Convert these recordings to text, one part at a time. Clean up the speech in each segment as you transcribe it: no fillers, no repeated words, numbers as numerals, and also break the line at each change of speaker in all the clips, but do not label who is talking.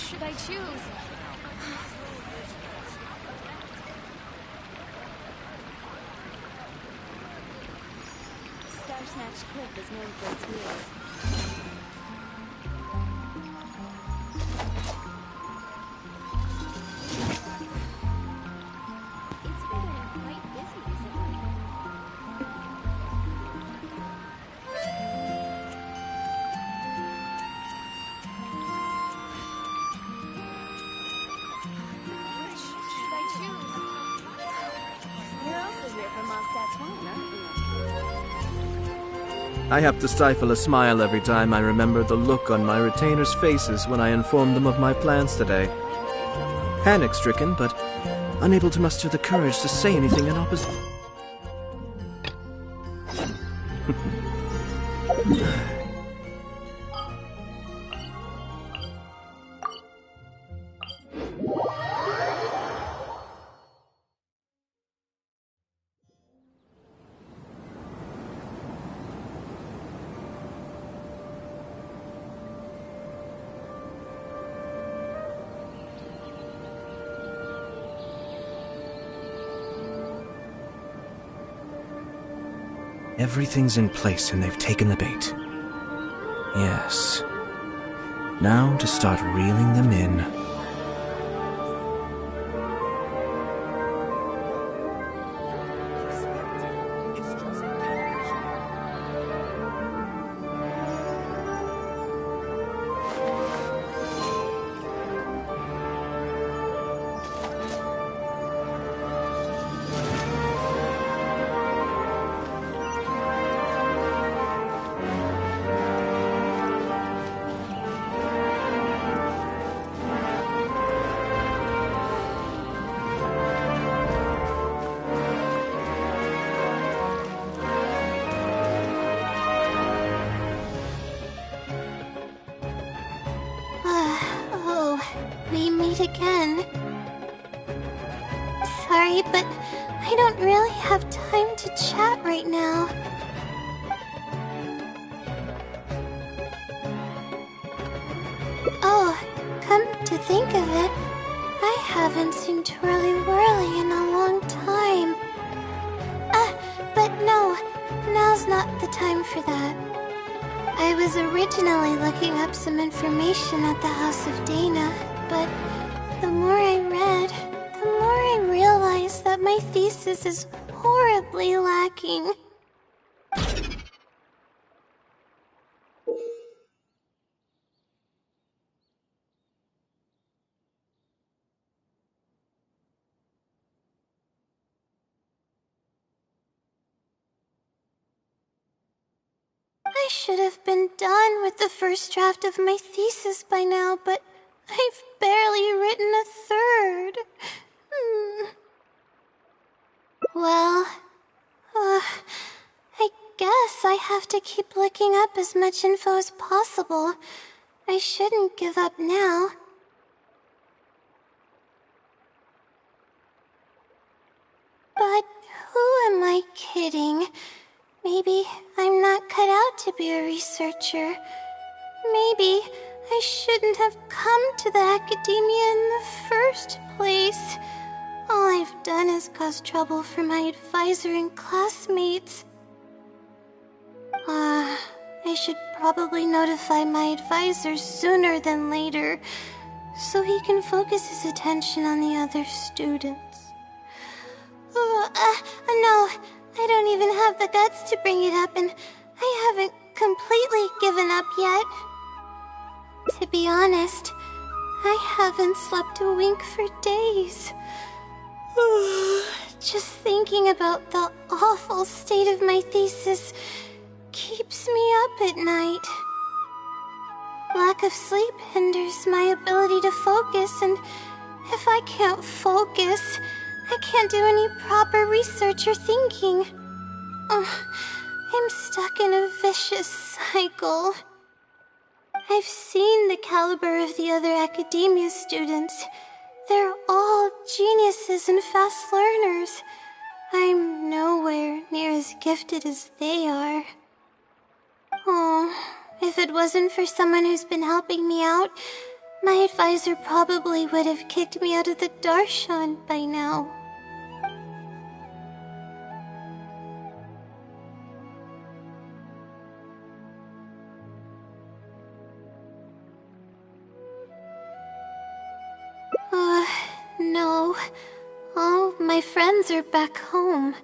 should I choose? Star Snatch Cliff is known for its wheels. It's been getting quite busy recently. Which should I choose? You're also here from Mondstadt's Wine, aren't you?
I have to stifle a smile every time I remember the look on my retainers' faces when I informed them of my plans today. Panic-stricken, but unable to muster the courage to say anything in opposition. Everything's in place and they've taken the bait. Yes. Now to start reeling them in.
We meet again. Sorry, but I don't really have time to chat right now. Oh, come to think of it, I haven't seen Twirly Whirly in a long time. But no, now's not the time for that. I was originally looking up some information at the House of Dana, but the more I read, the more I realized that my thesis is horribly lacking. I should have been done with the first draft of my thesis by now, but I've barely written a third. Well, I guess I have to keep looking up as much info as possible. I shouldn't give up now. But who am I kidding? Maybe I'm not cut out to be a researcher. Maybe I shouldn't have come to the academia in the first place. All I've done is cause trouble for my advisor and classmates. I should probably notify my advisor sooner than later, so he can focus his attention on the other students. No, I don't even have the guts to bring it up, and I haven't completely given up yet. To be honest, I haven't slept a wink for days. Just thinking about the awful state of my thesis keeps me up at night. Lack of sleep hinders my ability to focus, and if I can't focus, I can't do any proper research or thinking. I'm stuck in a vicious cycle. I've seen the caliber of the other academia students. They're all geniuses and fast learners. I'm nowhere near as gifted as they are. Oh, if it wasn't for someone who's been helping me out, my advisor probably would have kicked me out of the darshan by now. No. All my friends are back home.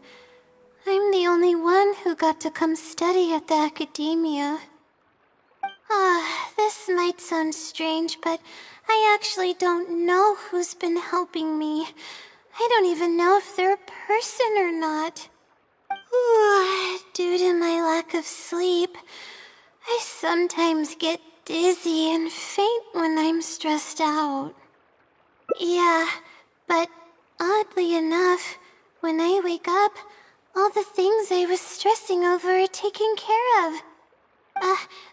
I'm the only one who got to come study at the academia. This might sound strange, but I actually don't know who's been helping me. I don't even know if they're a person or not. Due to my lack of sleep, I sometimes get dizzy and faint when I'm stressed out. Yeah, but oddly enough, when I wake up, all the things I was stressing over are taken care of.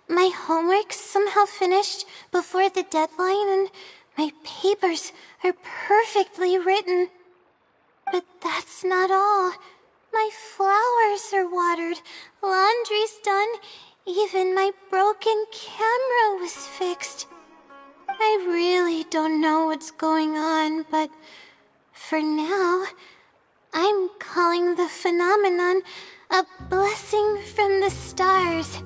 My homework's somehow finished before the deadline, and my papers are perfectly written. But that's not all. My flowers are watered, laundry's done, even my broken camera was fixed. I really don't know what's going on, but for now, I'm calling the phenomenon a blessing from the stars.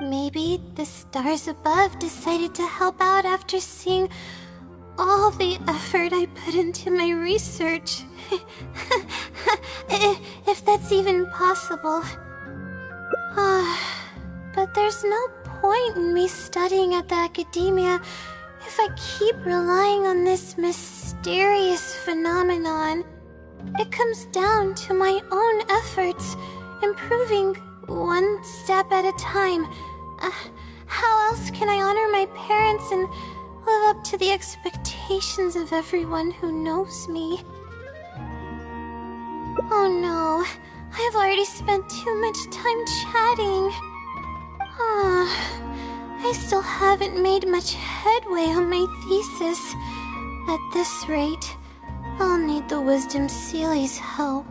Maybe the stars above decided to help out after seeing all the effort I put into my research. If that's even possible. But there's no point in me studying at the academia if I keep relying on this mysterious phenomenon. It comes down to my own efforts, improving one step at a time. How else can I honor my parents and live up to the expectations of everyone who knows me? Oh no, I've already spent too much time chatting. I still haven't made much headway on my thesis. At this rate, I'll need the Wisdom Seely's help.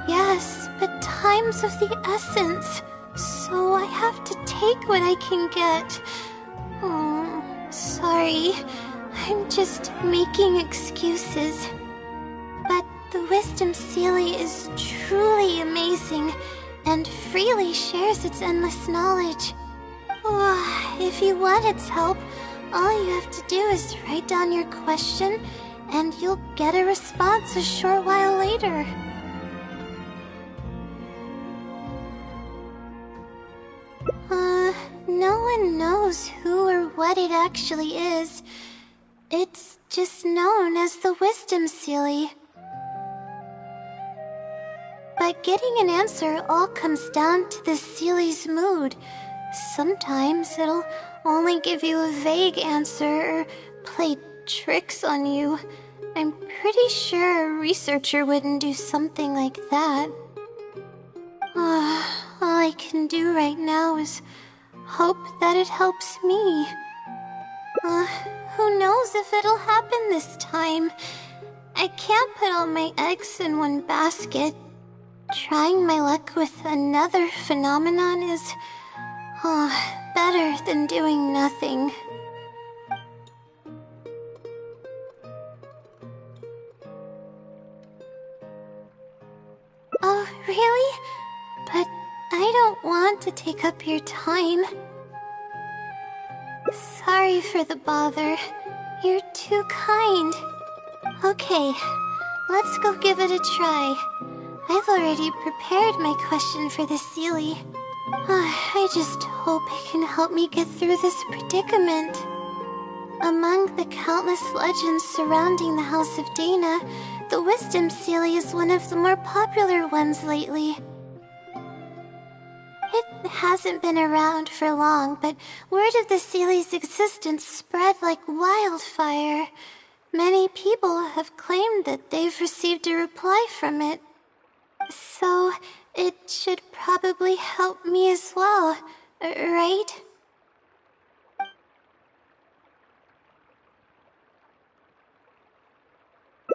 Yes, but time's of the essence, so I have to take what I can get. Sorry, I'm just making excuses. But the Wisdom Seely is truly amazing, and freely shares its endless knowledge. If you want its help, all you have to do is write down your question, and you'll get a response a short while later. No one knows who or what it actually is. It's just known as the Wisdom Seely. But getting an answer all comes down to the Seely's mood. Sometimes it'll only give you a vague answer or play tricks on you. I'm pretty sure a researcher wouldn't do something like that. All I can do right now is hope that it helps me. Who knows if it'll happen this time? I can't put all my eggs in one basket. Trying my luck with another phenomenon is better than doing nothing. Oh, really? But I don't want to take up your time. Sorry for the bother. You're too kind. Okay, let's go give it a try. I've already prepared my question for the Seely. I just hope it can help me get through this predicament. Among the countless legends surrounding the House of Dana, the Wisdom Seely is one of the more popular ones lately. It hasn't been around for long, but word of the Seely's existence spread like wildfire. Many people have claimed that they've received a reply from it. So, it should probably help me as well, right?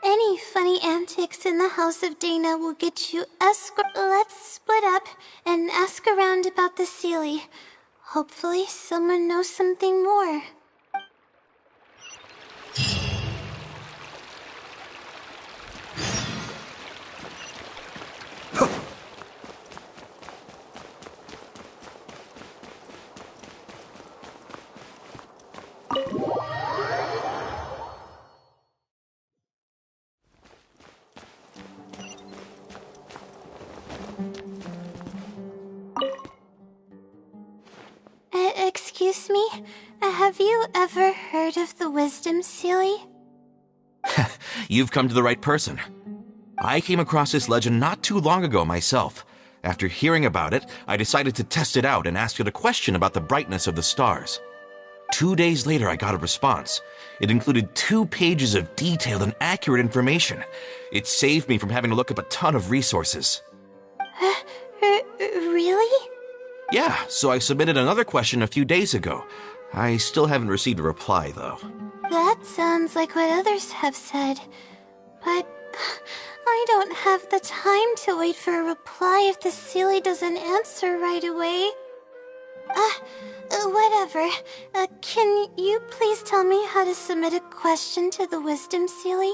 Any funny antics in the House of Dana will get you Let's split up and ask around about the Seely. Hopefully someone knows something more. Excuse me, have you ever heard of the wisdom sealy?
You've come to the right person. I came across this legend not too long ago myself. After hearing about it, I decided to test it out and ask it a question about the brightness of the stars. 2 days later, I got a response. It included 2 pages of detailed and accurate information. It saved me from having to look up a ton of resources.
Really?
Yeah, so I submitted another question a few days ago. I still haven't received a reply, though.
That sounds like what others have said. But I don't have the time to wait for a reply if the sealy doesn't answer right away. Whatever. Can you please tell me how to submit a question to the wisdom sealy?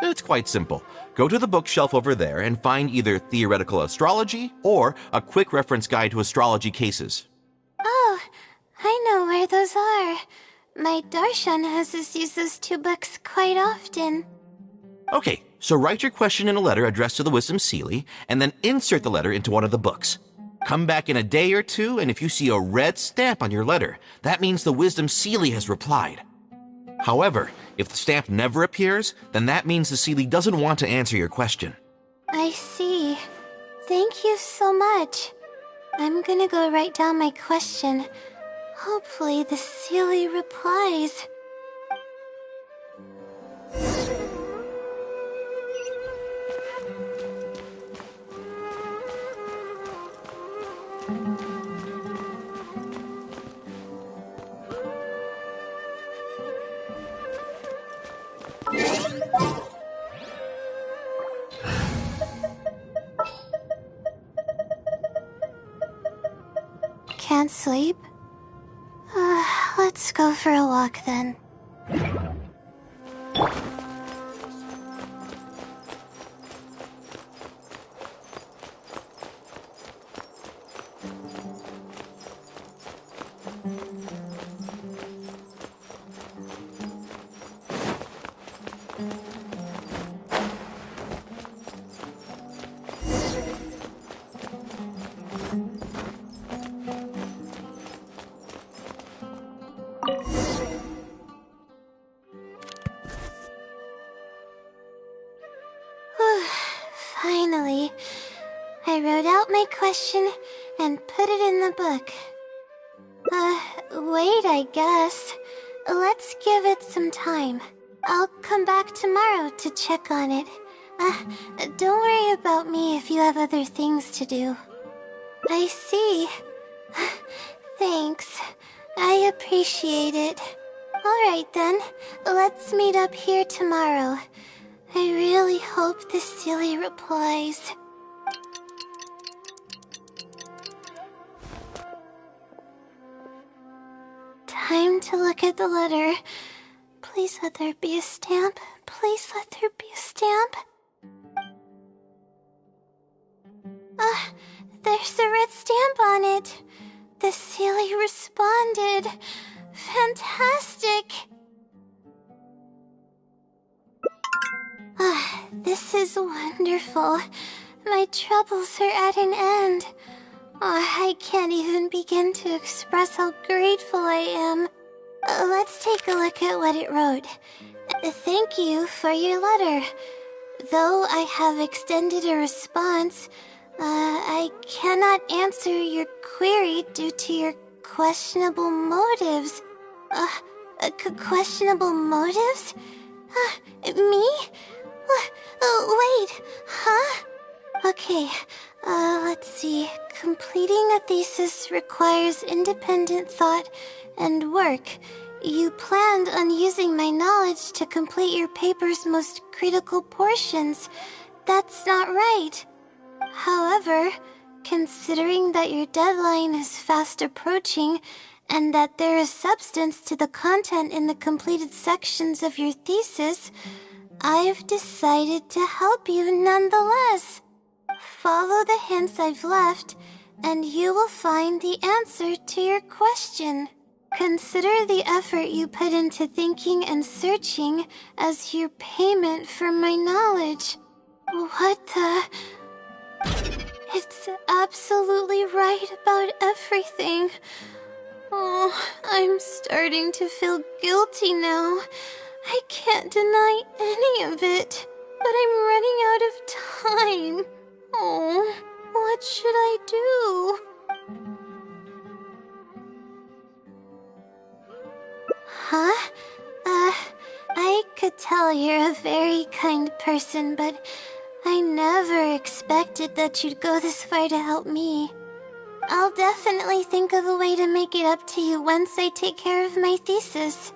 It's quite simple. Go to the bookshelf over there and find either Theoretical Astrology or a quick reference guide to astrology cases.
Oh, I know where those are. My darshan has us use those 2 books quite often.
Okay, so write your question in a letter addressed to the Wisdom Sealy, and then insert the letter into one of the books. Come back in a day or 2, and if you see a red stamp on your letter, that means the Wisdom Sealy has replied. However, if the stamp never appears, then that means the Sealy doesn't want to answer your question.
I see. Thank you so much. I'm gonna go write down my question. Hopefully the sealy replies. Can't sleep? Let's go for a walk then. Finally, I wrote out my question and put it in the book. Wait, I guess. Let's give it some time. I'll come back tomorrow to check on it. Don't worry about me if you have other things to do. I see. Thanks. I appreciate it. Alright then, let's meet up here tomorrow. I really hope the sealy replies. Time to look at the letter. Please let there be a stamp. Please let there be a stamp. There's a red stamp on it. The sealy responded. Fantastic. This is wonderful. My troubles are at an end. I can't even begin to express how grateful I am. Let's take a look at what it wrote. Thank you for your letter. Though I have extended a response, I cannot answer your query due to your questionable motives. Questionable motives? Me? Wait, huh? Okay, let's see. Completing a thesis requires independent thought and work. You planned on using my knowledge to complete your paper's most critical portions. That's not right. However, considering that your deadline is fast approaching, and that there is substance to the content in the completed sections of your thesis, I've decided to help you nonetheless. Follow the hints I've left, and you will find the answer to your question. Consider the effort you put into thinking and searching as your payment for my knowledge. What the... It's absolutely right about everything. Oh, I'm starting to feel guilty now. I can't deny any of it, but I'm running out of time. Oh, what should I do? Huh? I could tell you're a very kind person, but I never expected that you'd go this far to help me. I'll definitely think of a way to make it up to you once I take care of my thesis.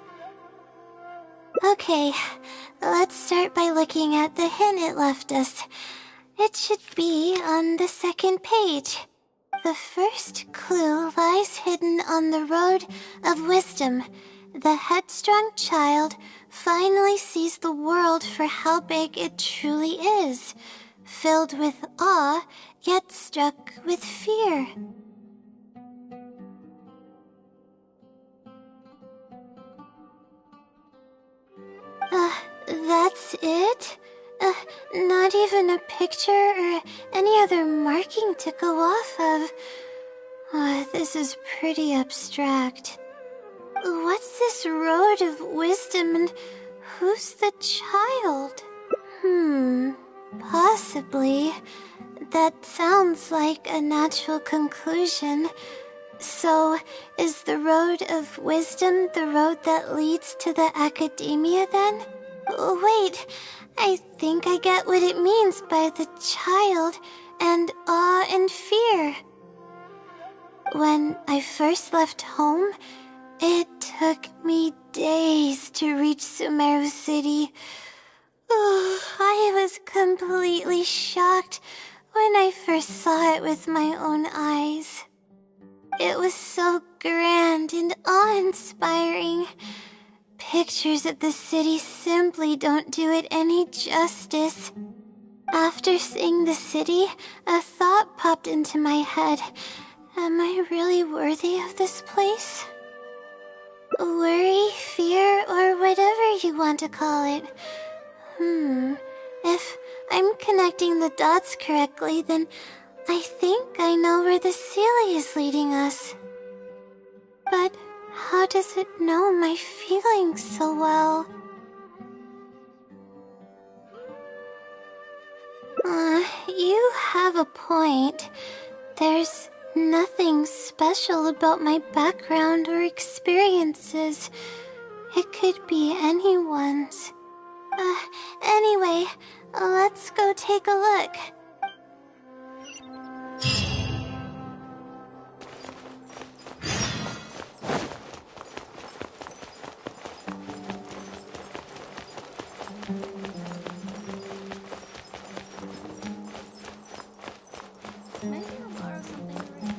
Okay, let's start by looking at the hint it left us. It should be on the second page. The first clue lies hidden on the road of wisdom. The headstrong child finally sees the world for how big it truly is, filled with awe, yet struck with fear. That's it? Not even a picture or any other marking to go off of. This is pretty abstract. What's this road of wisdom and who's the child? Possibly. That sounds like a natural conclusion. So, is the road of wisdom the road that leads to the academia then? Wait, I think I get what it means by the child and awe and fear. When I first left home, it took me days to reach Sumeru City. I was completely shocked when I first saw it with my own eyes. It was so grand and awe-inspiring. Pictures of the city simply don't do it any justice. After seeing the city, a thought popped into my head. Am I really worthy of this place? Worry, fear, or whatever you want to call it. If I'm connecting the dots correctly, then I think I know where the Sealy is leading us. But how does it know my feelings so well? You have a point. There's nothing special about my background or experiences. It could be anyone's. Anyway, let's go take a look.
Maybe I'll borrow something from you.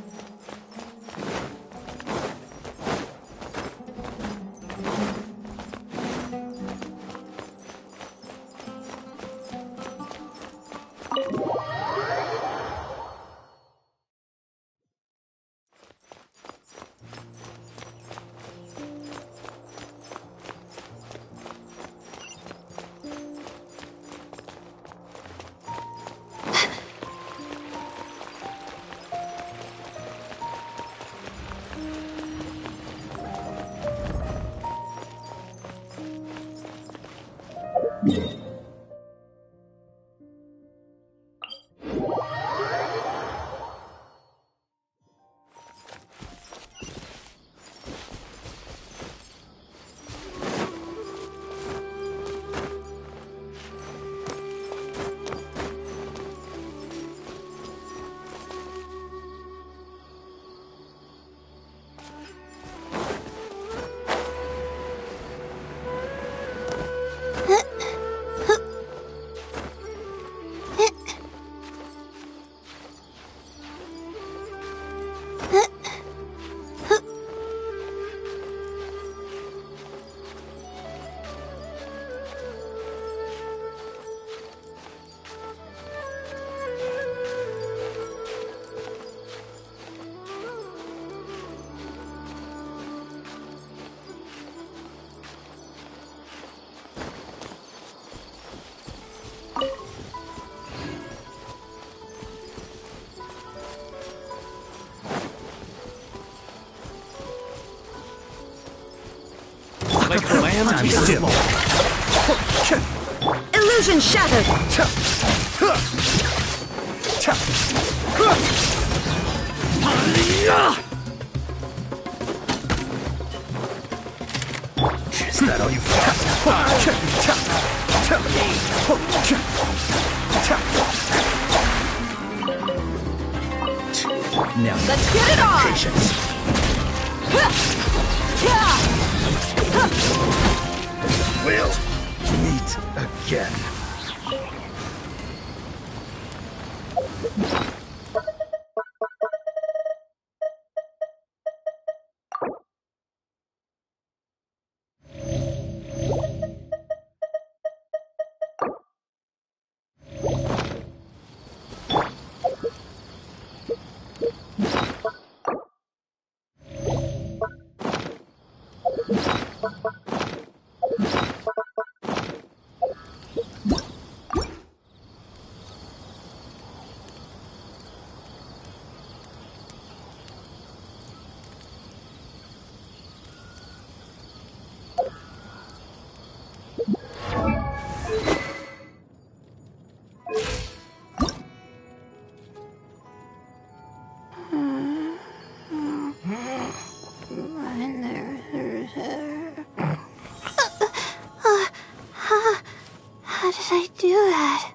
Time still.
Illusion shattered!
Is that all you've got? Now
Let's get it on!
patience. We'll meet again.
How did I do that?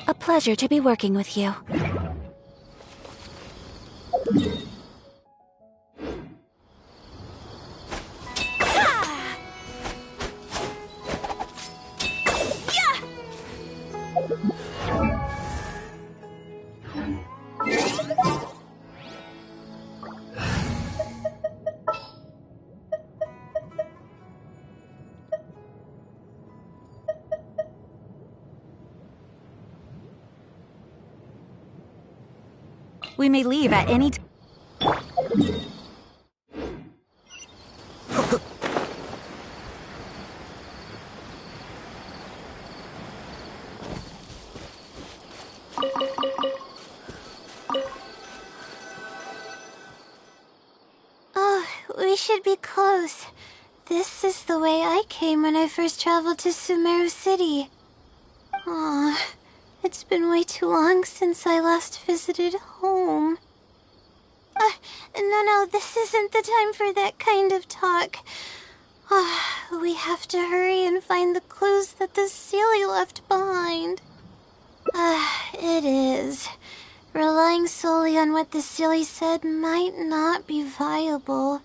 A pleasure to be working with you. We may leave at any time.
Oh, we should be close. This is the way I came when I first traveled to Sumeru City. Aw, it's been way too long since I last visited home. No, this isn't the time for that kind of talk. We have to hurry and find the clues that the Sealy left behind. It is. Relying solely on what the Sealy said might not be viable.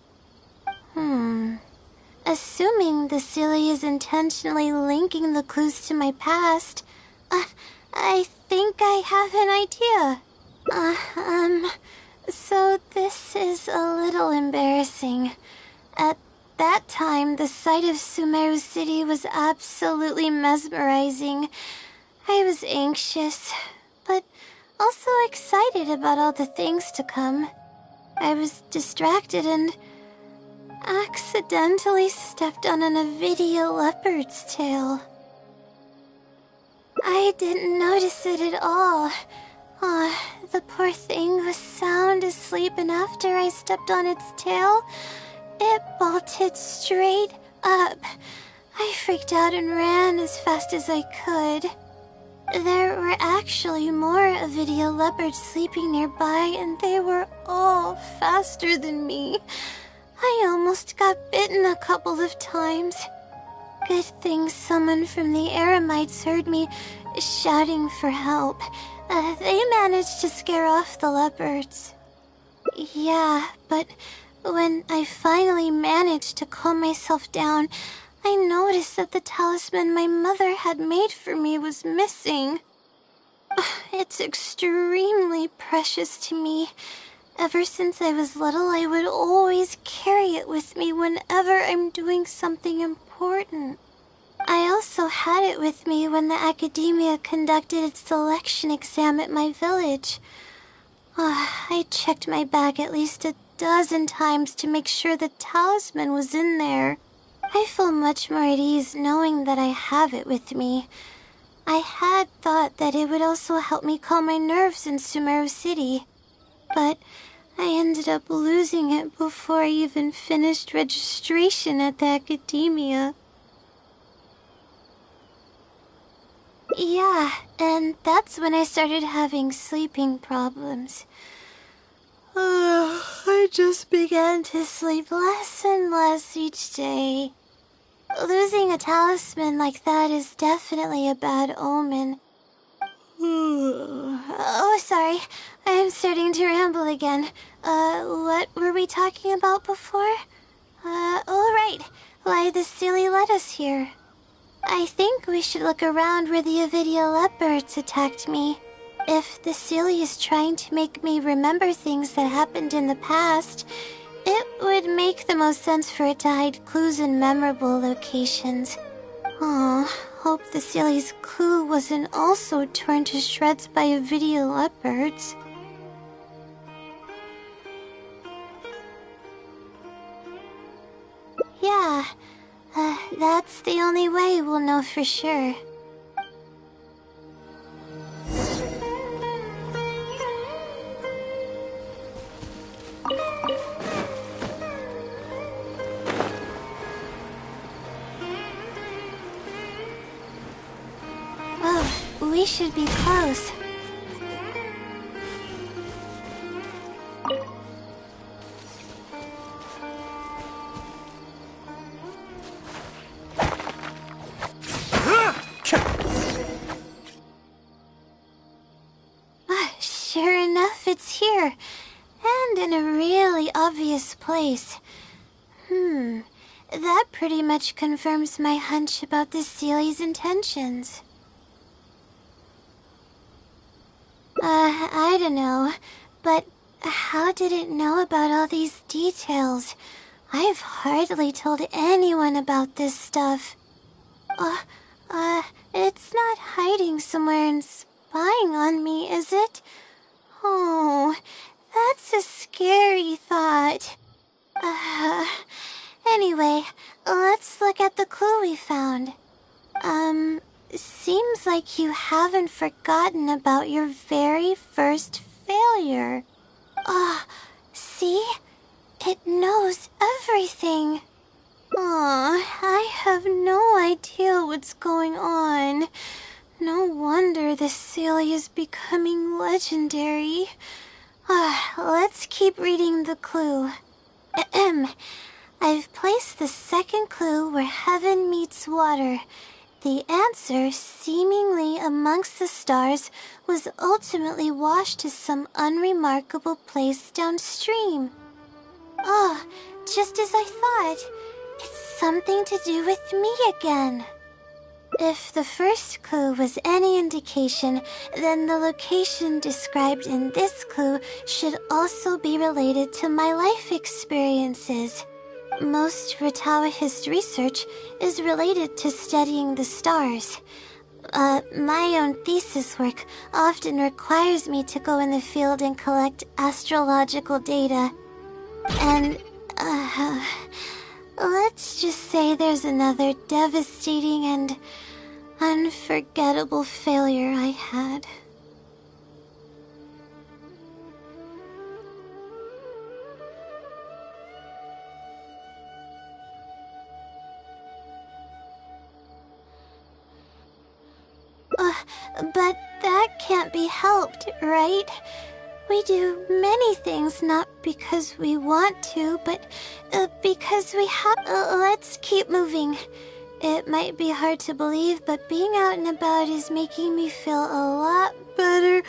Assuming the Sealy is intentionally linking the clues to my past, I think I have an idea. So this is a little embarrassing. At that time, the sight of Sumeru City was absolutely mesmerizing. I was anxious, but also excited about all the things to come. I was distracted and accidentally stepped on an Avidia leopard's tail. I didn't notice it at all. The poor thing was sound asleep, and after I stepped on its tail, it bolted straight up. I freaked out and ran as fast as I could. There were actually more Avidia leopards sleeping nearby, and they were all faster than me. I almost got bitten a couple of times. Good thing someone from the Eremites heard me shouting for help. They managed to scare off the leopards. Yeah, but when I finally managed to calm myself down, I noticed that the talisman my mother had made for me was missing. It's extremely precious to me. Ever since I was little, I would always carry it with me whenever I'm doing something important. I also had it with me when the academia conducted its selection exam at my village. I checked my bag at least a dozen times to make sure the talisman was in there. I feel much more at ease knowing that I have it with me. I had thought that it would also help me calm my nerves in Sumeru City, but I ended up losing it before I even finished registration at the academia. Yeah, and that's when I started having sleeping problems. I just began to sleep less and less each day. Losing a talisman like that is definitely a bad omen. Oh, sorry. I'm starting to ramble again. What were we talking about before? Oh, right. Why the silly led us here. I think we should look around where the Avidia leopards attacked me. If the silly is trying to make me remember things that happened in the past, it would make the most sense for it to hide clues in memorable locations. Aw, hope the silly's clue wasn't also torn to shreds by Avidia leopards. Yeah, that's the only way we'll know for sure. Oh, we should be close. Sure enough, it's here. And in a really obvious place. That pretty much confirms my hunch about the Sealy's intentions. I don't know, but how did it know about all these details? I've hardly told anyone about this stuff. It's not hiding somewhere and spying on me, is it? Oh, that's a scary thought. Anyway, let's look at the clue we found. Seems like you haven't forgotten about your very first failure. See? It knows everything. I have no idea what's going on. No wonder this Sealy is becoming legendary. Let's keep reading the clue. I've placed the second clue where heaven meets water. The answer, seemingly amongst the stars, was ultimately washed to some unremarkable place downstream. Just as I thought. It's something to do with me again. If the first clue was any indication, then the location described in this clue should also be related to my life experiences. Most Ratawa's research is related to studying the stars. My own thesis work often requires me to go in the field and collect astrological data. And, let's just say there's another devastating and unforgettable failure I had. But that can't be helped, right? We do many things not because we want to, but because we have... let's keep moving. It might be hard to believe, but being out and about is making me feel a lot better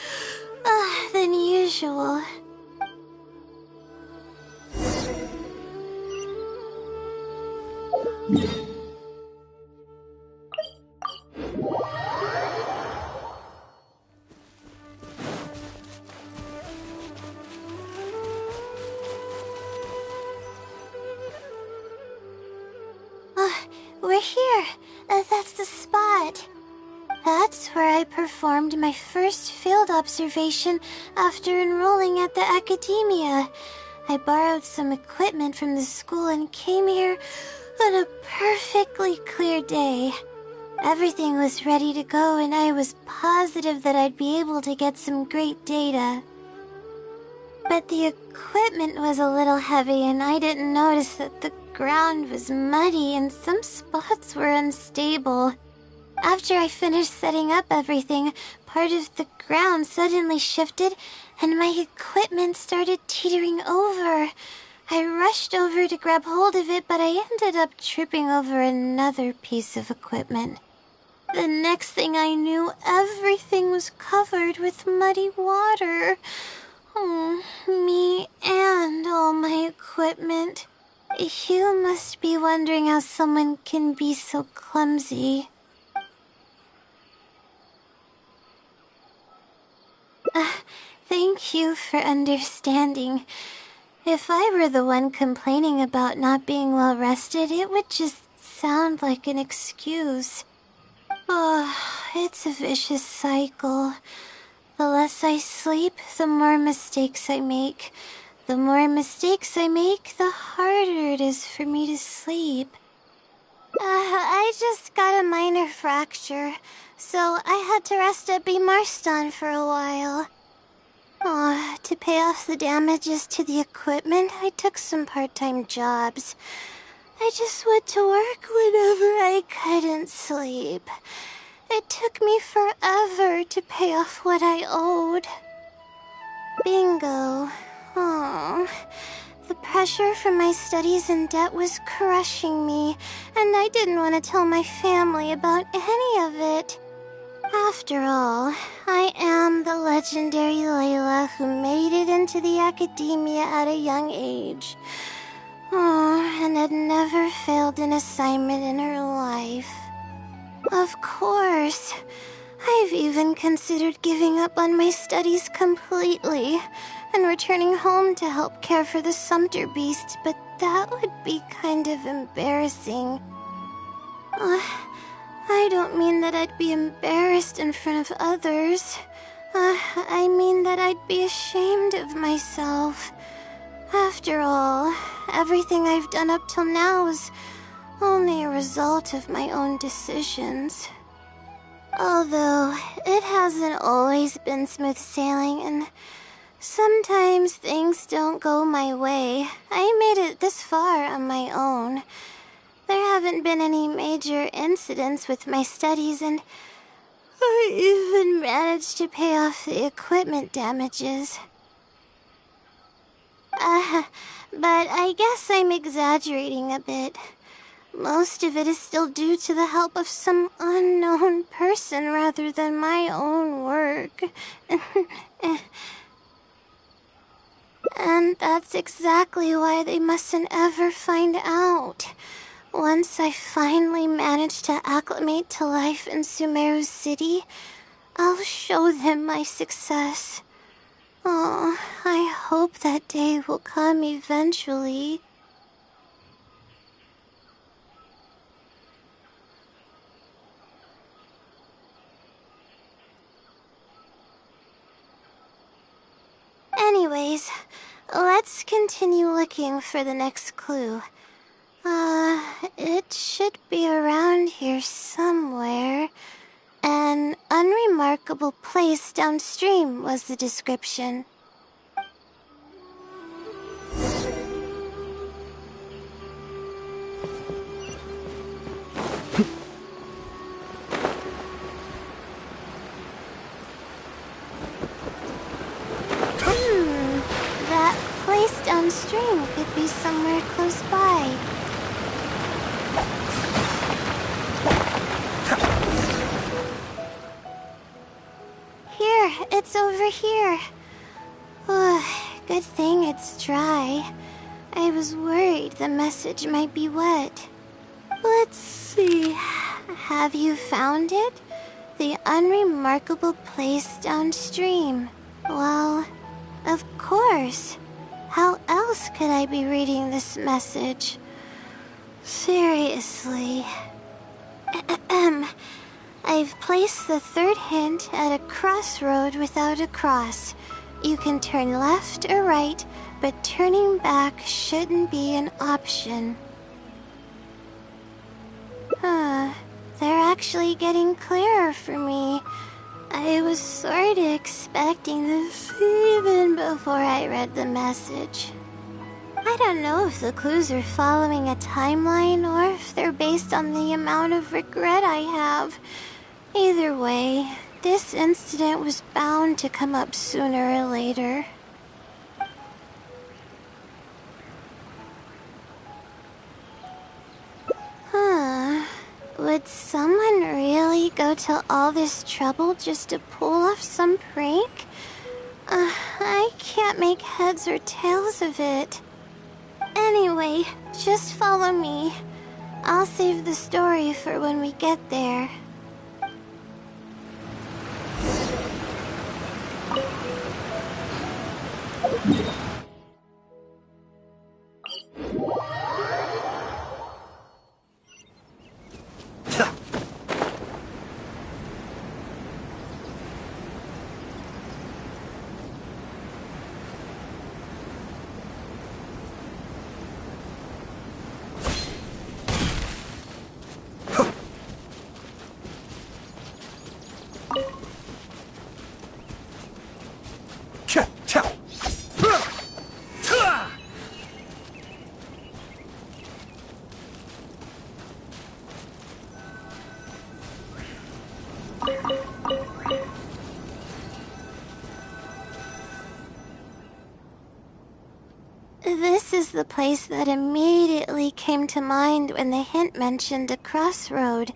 than usual. We're here. That's the spot. That's where I performed my first field observation after enrolling at the academia. I borrowed some equipment from the school and came here on a perfectly clear day. Everything was ready to go, and I was positive that I'd be able to get some great data. But the equipment was a little heavy, and I didn't notice that the ground was muddy and some spots were unstable. After I finished setting up everything, part of the ground suddenly shifted and my equipment started teetering over. I rushed over to grab hold of it, but I ended up tripping over another piece of equipment. The next thing I knew, everything was covered with muddy water. Oh, me and all my equipment. You must be wondering how someone can be so clumsy. Thank you for understanding. If I were the one complaining about not being well rested, it would just sound like an excuse. Oh, it's a vicious cycle. The less I sleep, the more mistakes I make. The more mistakes I make, the harder it is for me to sleep. I just got a minor fracture, so I had to rest at B. Marston for a while. To pay off the damages to the equipment, I took some part-time jobs. I just went to work whenever I couldn't sleep. It took me forever to pay off what I owed. Bingo. The pressure from my studies and debt was crushing me, and I didn't want to tell my family about any of it. After all, I am the legendary Layla who made it into the academia at a young age. And had never failed an assignment in her life. Of course, I've even considered giving up on my studies completely and returning home to help care for the Sumter beast, but that would be kind of embarrassing. I don't mean that I'd be embarrassed in front of others. I mean that I'd be ashamed of myself. After all, everything I've done up till now is only a result of my own decisions. Although, it hasn't always been smooth sailing, and sometimes things don't go my way. I made it this far on my own. There haven't been any major incidents with my studies, and I even managed to pay off the equipment damages. But I guess I'm exaggerating a bit. Most of it is still due to the help of some unknown person rather than my own work. And that's exactly why they mustn't ever find out. Once I finally manage to acclimate to life in Sumeru City, I'll show them my success. Oh, I hope that day will come eventually. Anyways, let's continue looking for the next clue. It should be around here somewhere. An unremarkable place downstream was the description. That place downstream could be somewhere close by. it's over here. Good thing it's dry. I was worried the message might be wet. Let's see. Have you found it? The unremarkable place downstream. Well, of course. How else could I be reading this message? Seriously. I've placed the third hint at a crossroad without a cross. You can turn left or right, but turning back shouldn't be an option. They're actually getting clearer for me. I was sort of expecting this even before I read the message. I don't know if the clues are following a timeline or if they're based on the amount of regret I have. Either way, this incident was bound to come up sooner or later. Would someone really go to all this trouble just to pull off some prank? I can't make heads or tails of it. Anyway, just follow me. I'll save the story for when we get there. This is the place that immediately came to mind when the hint mentioned a crossroad.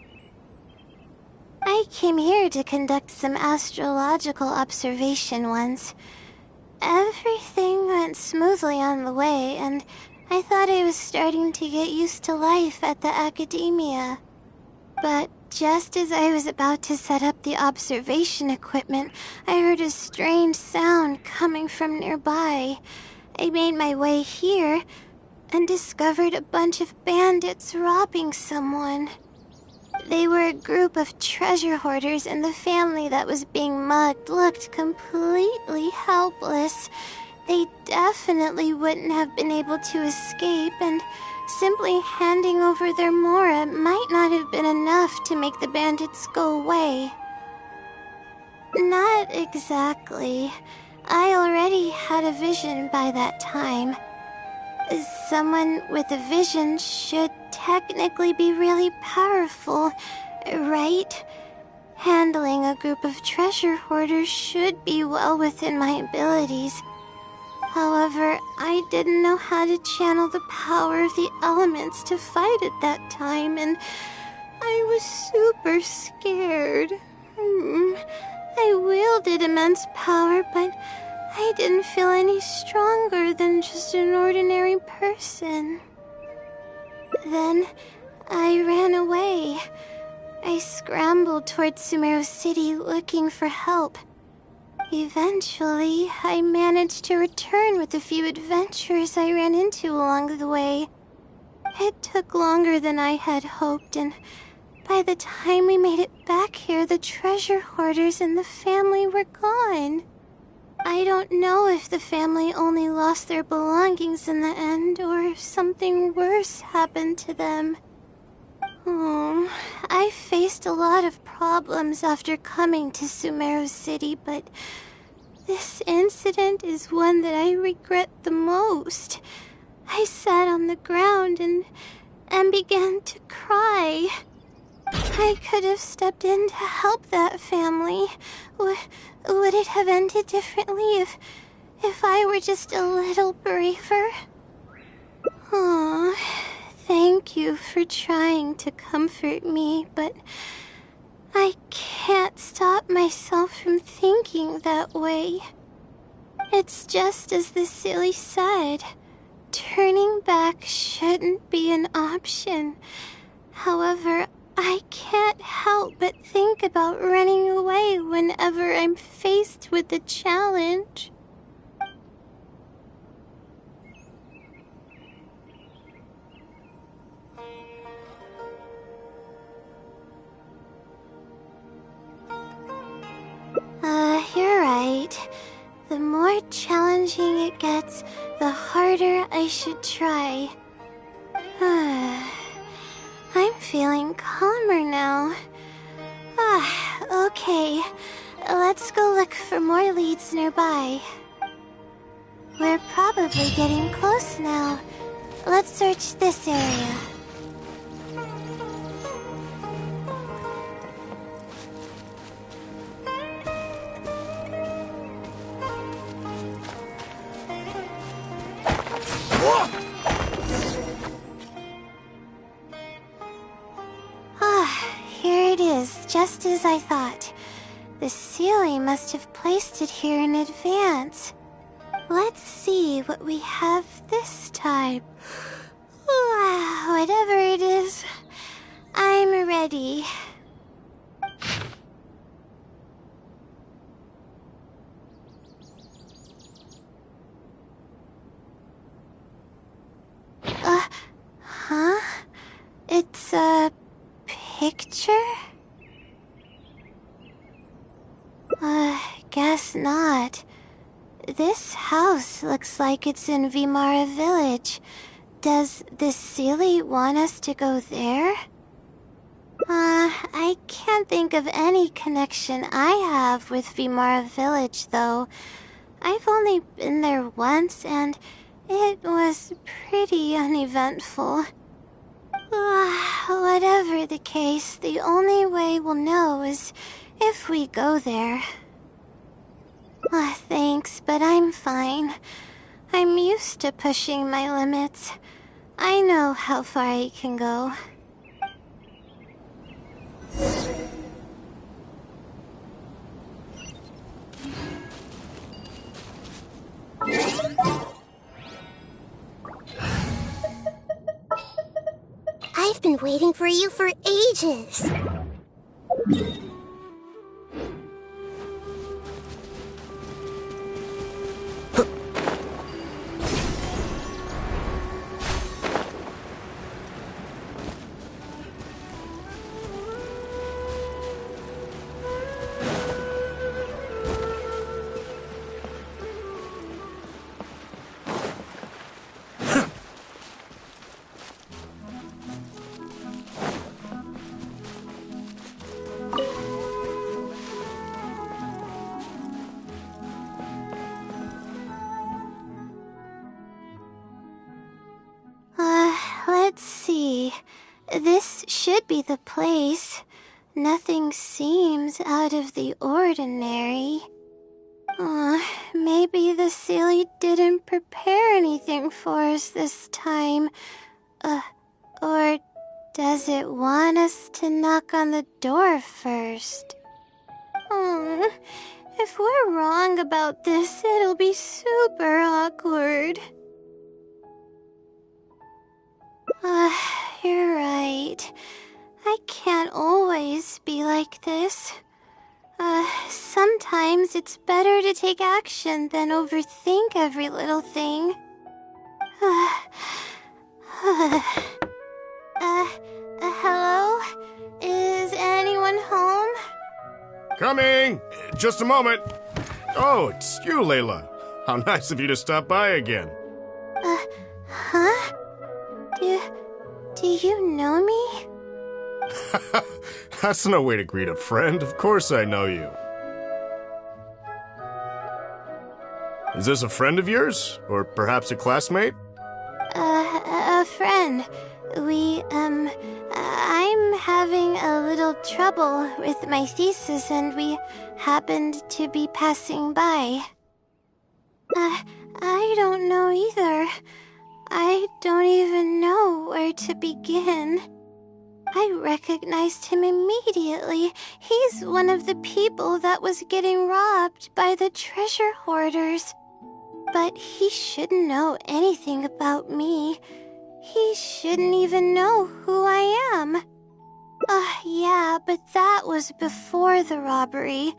I came here to conduct some astrological observation once. Everything went smoothly on the way, and I thought I was starting to get used to life at the academia. But just as I was about to set up the observation equipment, I heard a strange sound coming from nearby. I made my way here and discovered a bunch of bandits robbing someone. They were a group of treasure hoarders, and the family that was being mugged looked completely helpless. They definitely wouldn't have been able to escape, and simply handing over their mora might not have been enough to make the bandits go away. Not exactly. I already had a vision by that time. Someone with a vision should technically be really powerful, right? Handling a group of treasure hoarders should be well within my abilities. However, I didn't know how to channel the power of the elements to fight at that time, and I was super scared. I wielded immense power, but I didn't feel any stronger than just an ordinary person. Then I ran away. I scrambled towards Sumeru City looking for help. Eventually, I managed to return with a few adventurers I ran into along the way. It took longer than I had hoped, and by the time we made it back here, the treasure hoarders and the family were gone. I don't know if the family only lost their belongings in the end, or if something worse happened to them. I faced a lot of problems after coming to Sumeru City, but this incident is one that I regret the most. I sat on the ground and began to cry. I could have stepped in to help that family. Would it have ended differently if I were just a little braver? Thank you for trying to comfort me, but I can't can't stop myself from thinking that way. It's just as the silly said. Turning back shouldn't be an option. However, I can't help but think about running away whenever I'm faced with a challenge. You're right. The more challenging it gets, the harder I should try. I'm feeling calmer now. Okay. Let's go look for more leads nearby. We're probably getting close now. Let's search this area. Here it is, just as I thought. The Sealy must have placed it here in advance. Let's see what we have this time. Whatever it is, I'm ready. Huh? It's a picture? Guess not. This house looks like it's in Vimara Village. Does the Sealy want us to go there? I can't think of any connection I have with Vimara Village, though. I've only been there once, and it was pretty uneventful. Whatever the case, the only way we'll know is if we go there. Thanks, but I'm fine. I'm used to pushing my limits. I know how far I can go.
I've been waiting for you for ages.
Let's see. This should be the place. Nothing seems out of the ordinary. Maybe the Sealy didn't prepare anything for us this time. Or does it want us to knock on the door first? If we're wrong about this, it'll be super awkward. You're right. I can't always be like this. Sometimes it's better to take action than overthink every little thing. Hello? Is anyone home?
Coming! Just a moment. Oh, it's you, Layla. How nice of you to stop by again.
Huh? Do you know me?
That's no way to greet a friend. Of course I know you. Is this a friend of yours? Or perhaps a classmate?
A friend. I'm having a little trouble with my thesis, and we happened to be passing by. I don't know either. I don't even know where to begin. I recognized him immediately. He's one of the people that was getting robbed by the treasure hoarders. But he shouldn't know anything about me. He shouldn't even know who I am. Yeah, but that was before the robbery.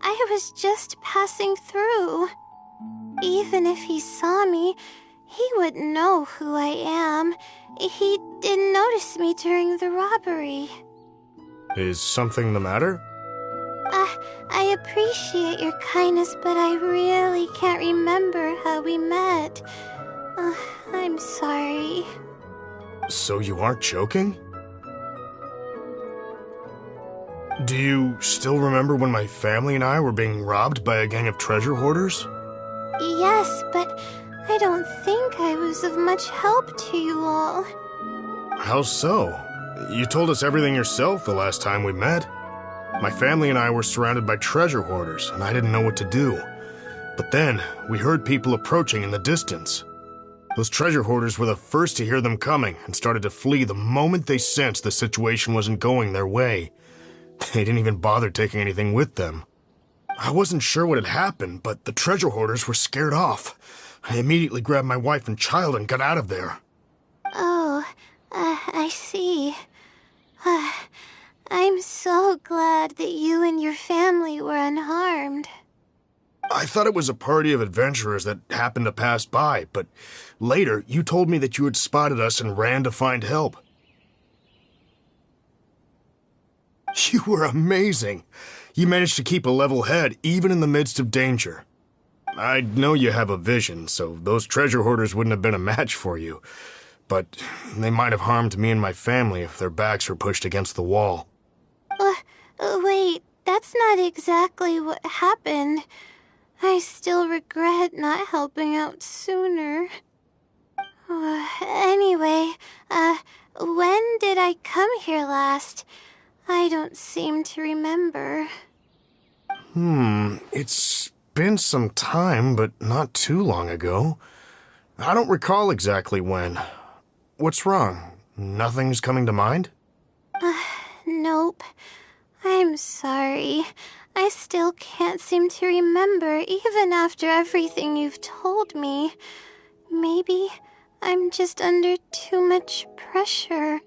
I was just passing through. Even if he saw me, he wouldn't know who I am. He didn't notice me during the robbery.
Is something the matter?
I appreciate your kindness, but I really can't remember how we met. I'm sorry.
So you aren't joking? Do you still remember when my family and I were being robbed by a gang of treasure hoarders?
Yes, but I don't think I was of much help to you all.
How so? You told us everything yourself the last time we met. My family and I were surrounded by treasure hoarders, and I didn't know what to do. But then, we heard people approaching in the distance. Those treasure hoarders were the first to hear them coming and started to flee the moment they sensed the situation wasn't going their way. They didn't even bother taking anything with them. I wasn't sure what had happened, but the treasure hoarders were scared off. I immediately grabbed my wife and child and got out of there.
Oh, I see. I'm so glad that you and your family were unharmed.
I thought it was a party of adventurers that happened to pass by, but later you told me that you had spotted us and ran to find help. You were amazing. You managed to keep a level head even in the midst of danger. I know you have a vision, so those treasure hoarders wouldn't have been a match for you. But they might have harmed me and my family if their backs were pushed against the wall.
Wait, that's not exactly what happened. I still regret not helping out sooner. Anyway, when did I come here last? I don't seem to remember.
It's been some time, but not too long ago. I don't recall exactly when. What's wrong? Nothing's coming to mind?
Nope. I'm sorry. I still can't seem to remember, even after everything you've told me. Maybe I'm just under too much pressure.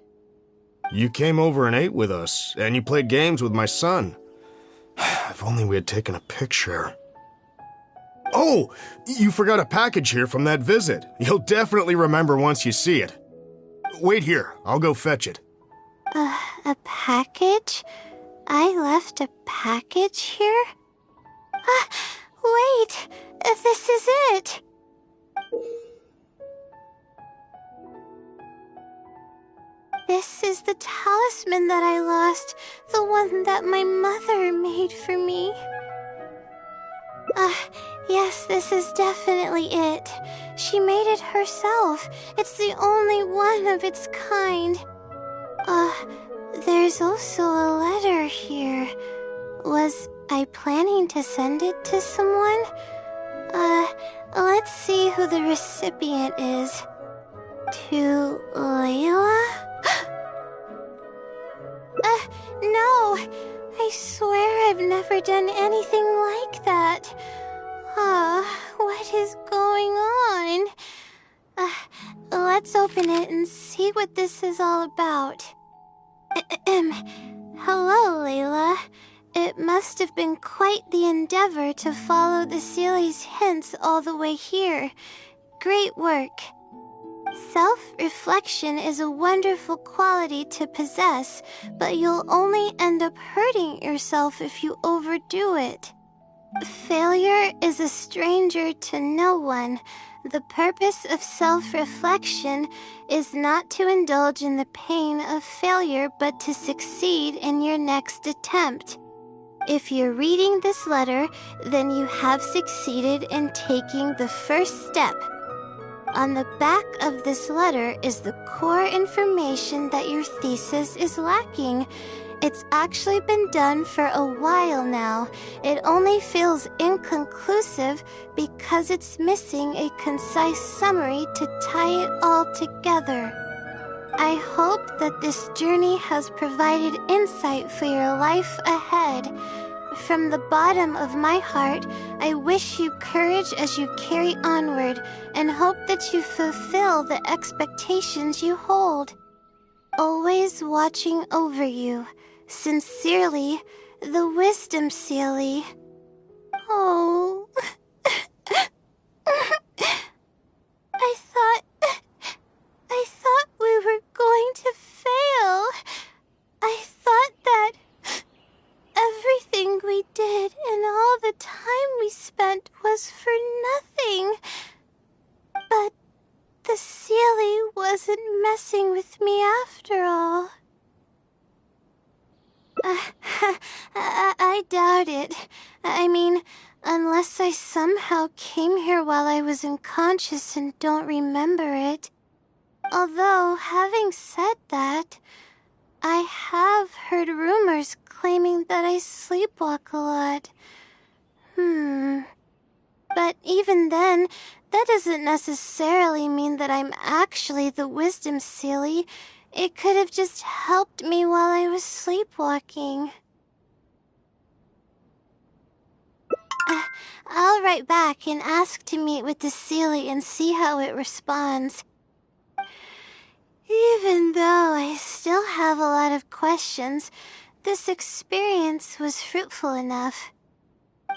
You came over and ate with us, and you played games with my son. If only we had taken a picture. Oh, you forgot a package here from that visit. You'll definitely remember once you see it. Wait here, I'll go fetch it.
A package? I left a package here? Wait! This is it! This is the talisman that I lost, the one that my mother made for me. Yes, this is definitely it. She made it herself. It's the only one of its kind. There's also a letter here. Was I planning to send it to someone? Let's see who the recipient is. To Layla? No! I swear I've never done anything like that. What is going on? Let's open it and see what this is all about. Hello, Layla. It must have been quite the endeavor to follow the Sealy's hints all the way here. Great work. Self-reflection is a wonderful quality to possess, but you'll only end up hurting yourself if you overdo it. Failure is a stranger to no one. The purpose of self-reflection is not to indulge in the pain of failure, but to succeed in your next attempt. If you're reading this letter, then you have succeeded in taking the first step. On the back of this letter is the core information that your thesis is lacking. It's actually been done for a while now. It only feels inconclusive because it's missing a concise summary to tie it all together. I hope that this journey has provided insight for your life ahead. From the bottom of my heart, I wish you courage as you carry onward and hope that you fulfill the expectations you hold. Always watching over you. Sincerely, the Wisdom Sealy. Oh. I thought we were going to fail. I thought that everything we did and all the time we spent was for nothing. But the Sealy wasn't messing with me after all. I doubt it. I mean, unless I somehow came here while I was unconscious and don't remember it. Although, having said that, I have heard rumors claiming that I sleepwalk a lot. But even then, that doesn't necessarily mean that I'm actually the Wisdom Sealy. It could have just helped me while I was sleepwalking. I'll write back and ask to meet with the Sealy and see how it responds. Even though I still have a lot of questions, this experience was fruitful enough.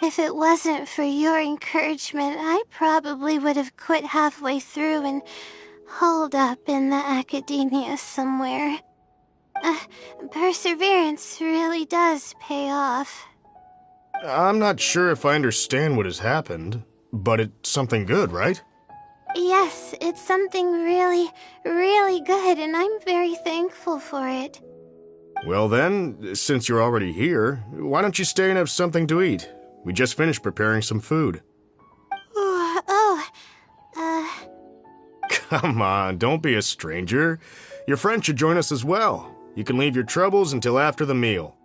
If it wasn't for your encouragement, I probably would have quit halfway through and holed up in the academia somewhere. Perseverance really does pay off.
I'm not sure if I understand what has happened, but it's something good, right?
Yes, it's something really, really good, and I'm very thankful for it.
Well then, since you're already here, why don't you stay and have something to eat? We just finished preparing some food. Come on, don't be a stranger. Your friend should join us as well. You can leave your troubles until after the meal.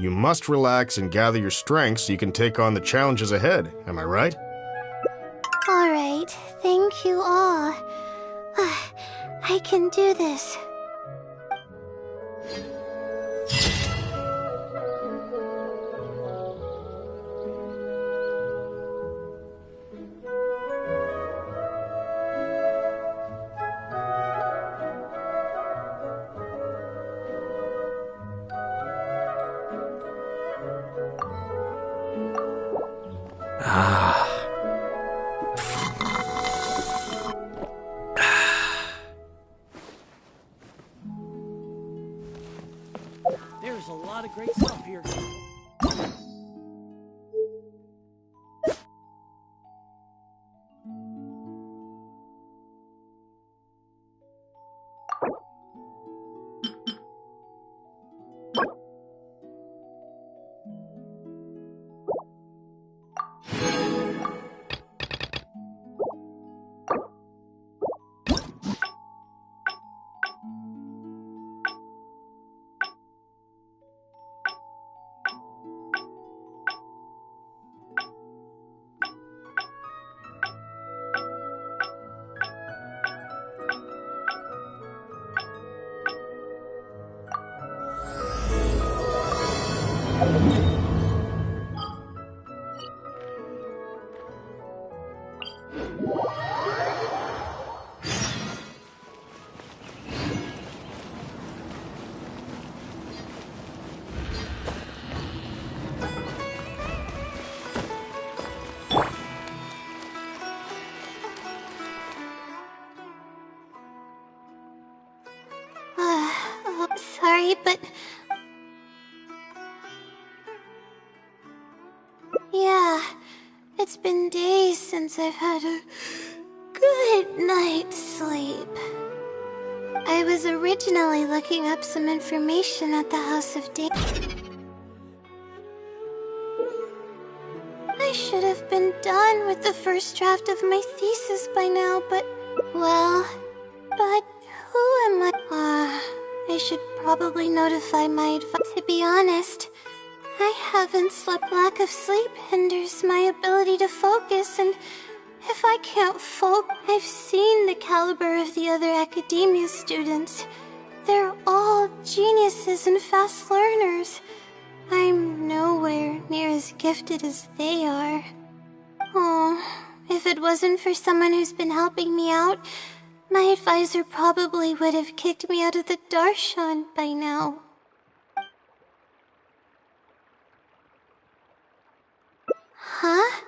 You must relax and gather your strength so you can take on the challenges ahead, am I right?
All right, thank you all. I can do this.
There's a lot of great stuff here. Sorry, but... Yeah, it's been days since I've had a good night's sleep. I was originally looking up some information at the House of Day. I should have been done with the first draft of my thesis by now, but who am I? I should probably notify my advisor. To be honest, I haven't slept. Lack of sleep hinders my ability to focus, and if I can't focus, I've seen the caliber of the other academia students. they're all geniuses and fast learners. I'm nowhere near as gifted as they are. Oh, if it wasn't for someone who's been helping me out, my advisor probably would have kicked me out of the darshan by now. Huh?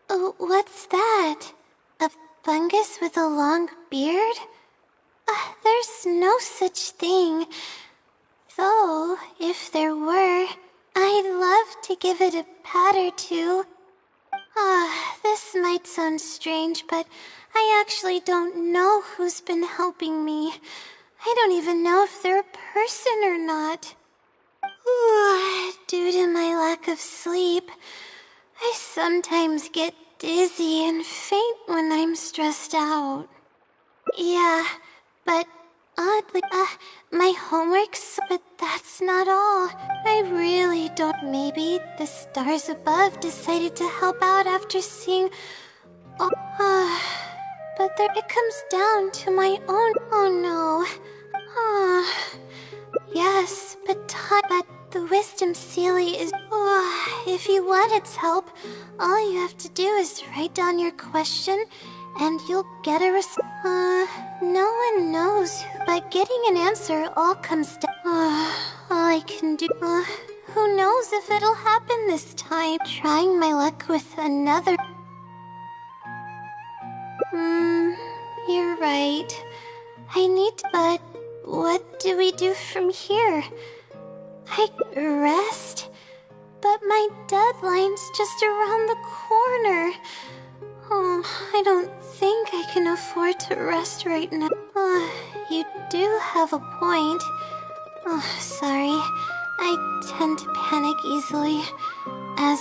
Oh, what's that? A fungus with a long beard? There's no such thing. Though, if there were, I'd love to give it a pat or two. This might sound strange, but I actually don't know who's been helping me. I don't even know if they're a person or not. Due to my lack of sleep, I sometimes get dizzy and faint when I'm stressed out. Yeah, but oddly, my homework's, but that's not all. I really don't. Maybe the stars above decided to help out after seeing. But there it comes down to my own. Oh no. Yes, but the wisdom sealy is. If you want its help, all you have to do is write down your question, and you'll get a response. No one knows, but getting an answer all comes down. All I can do. Who knows if it'll happen this time? Trying my luck with another. You're right. I need to, but what do we do from here? I rest? But my deadline's just around the corner. I don't think I can afford to rest right now. You do have a point. Sorry. I tend to panic easily, as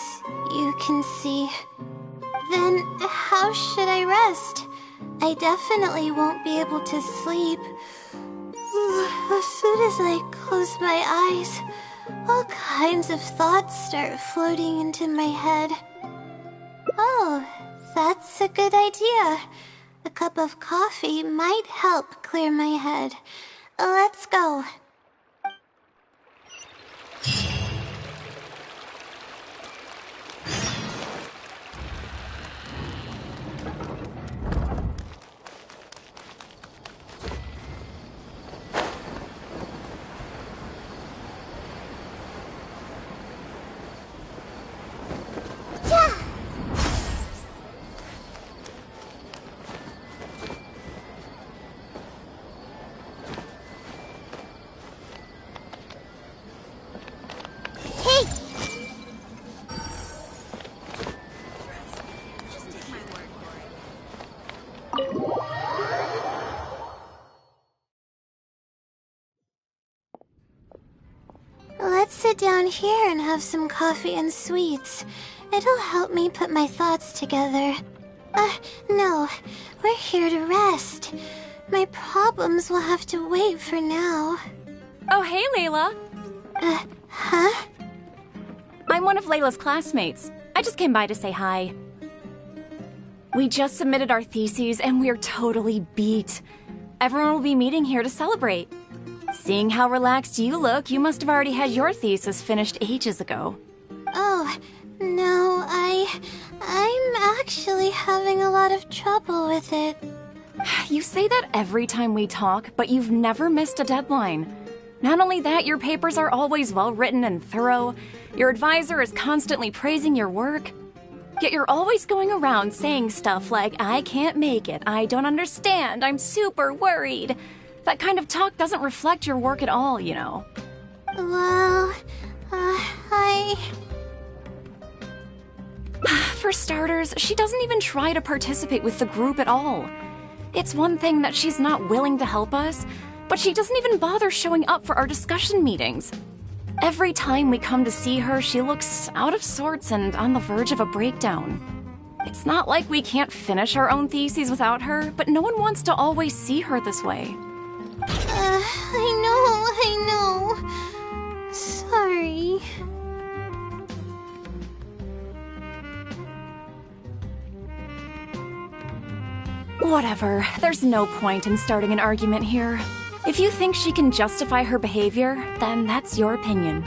you can see. Then, how should I rest? I definitely won't be able to sleep. As soon as I close my eyes, all kinds of thoughts start floating into my head. Oh, that's a good idea. A cup of coffee might help clear my head. Let's go. Let's sit down here and have some coffee and sweets. It'll help me put my thoughts together. No. We're here to rest. My problems will have to wait for now.
Oh, hey, Layla.
Huh?
I'm one of Layla's classmates. I just came by to say hi. We just submitted our theses and we're totally beat. Everyone will be meeting here to celebrate. Seeing how relaxed you look, you must have already had your thesis finished ages ago.
Oh, no, I'm actually having a lot of trouble with it.
You say that every time we talk, but you've never missed a deadline. Not only that, your papers are always well-written and thorough. Your advisor is constantly praising your work. Yet you're always going around saying stuff like, I can't make it, I don't understand, I'm super worried. That kind of talk doesn't reflect your work at all, you know.
Well,
For starters, she doesn't even try to participate with the group at all. It's one thing that she's not willing to help us, but she doesn't even bother showing up for our discussion meetings. Every time we come to see her, she looks out of sorts and on the verge of a breakdown. It's not like we can't finish our own theses without her, but no one wants to always see her this way.
I know. Sorry.
Whatever. There's no point in starting an argument here. If you think she can justify her behavior, then that's your opinion.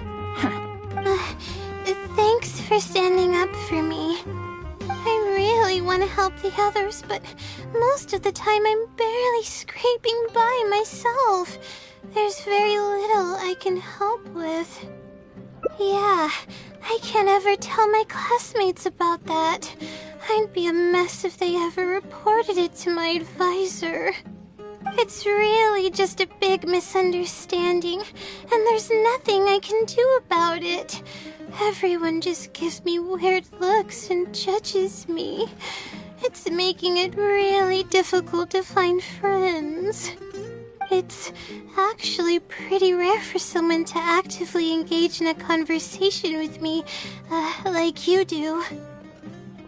Thanks for standing up for me. I really want to help the others, but most of the time I'm barely scraping by myself. There's very little I can help with. Yeah, I can't ever tell my classmates about that. I'd be a mess if they ever reported it to my advisor. It's really just a big misunderstanding, and there's nothing I can do about it. Everyone just gives me weird looks and judges me. It's making it really difficult to find friends. It's actually pretty rare for someone to actively engage in a conversation with me, like you do.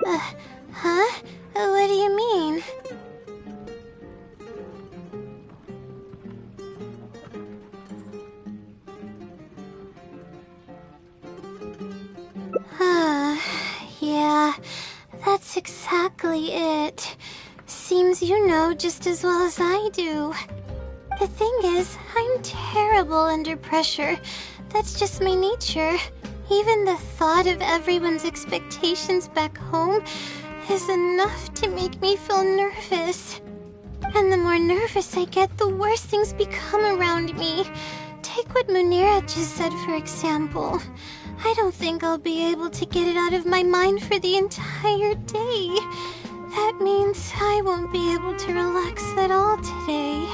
Huh? What do you mean? Yeah, that's exactly it. Seems you know just as well as I do. The thing is, I'm terrible under pressure. That's just my nature. Even the thought of everyone's expectations back home is enough to make me feel nervous. And the more nervous I get, the worse things become around me. Take what Munira just said, for example. I don't think I'll be able to get it out of my mind for the entire day. That means I won't be able to relax at all today.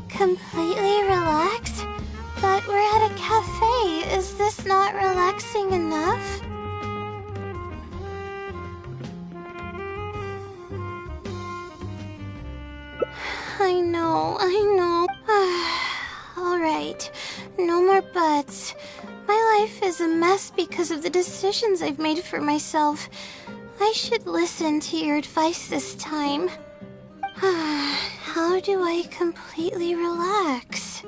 Completely relaxed? But we're at a cafe. Is this not relaxing enough? I know. Alright, no more buts. My life is a mess because of the decisions I've made for myself. I should listen to your advice this time. How do I completely relax?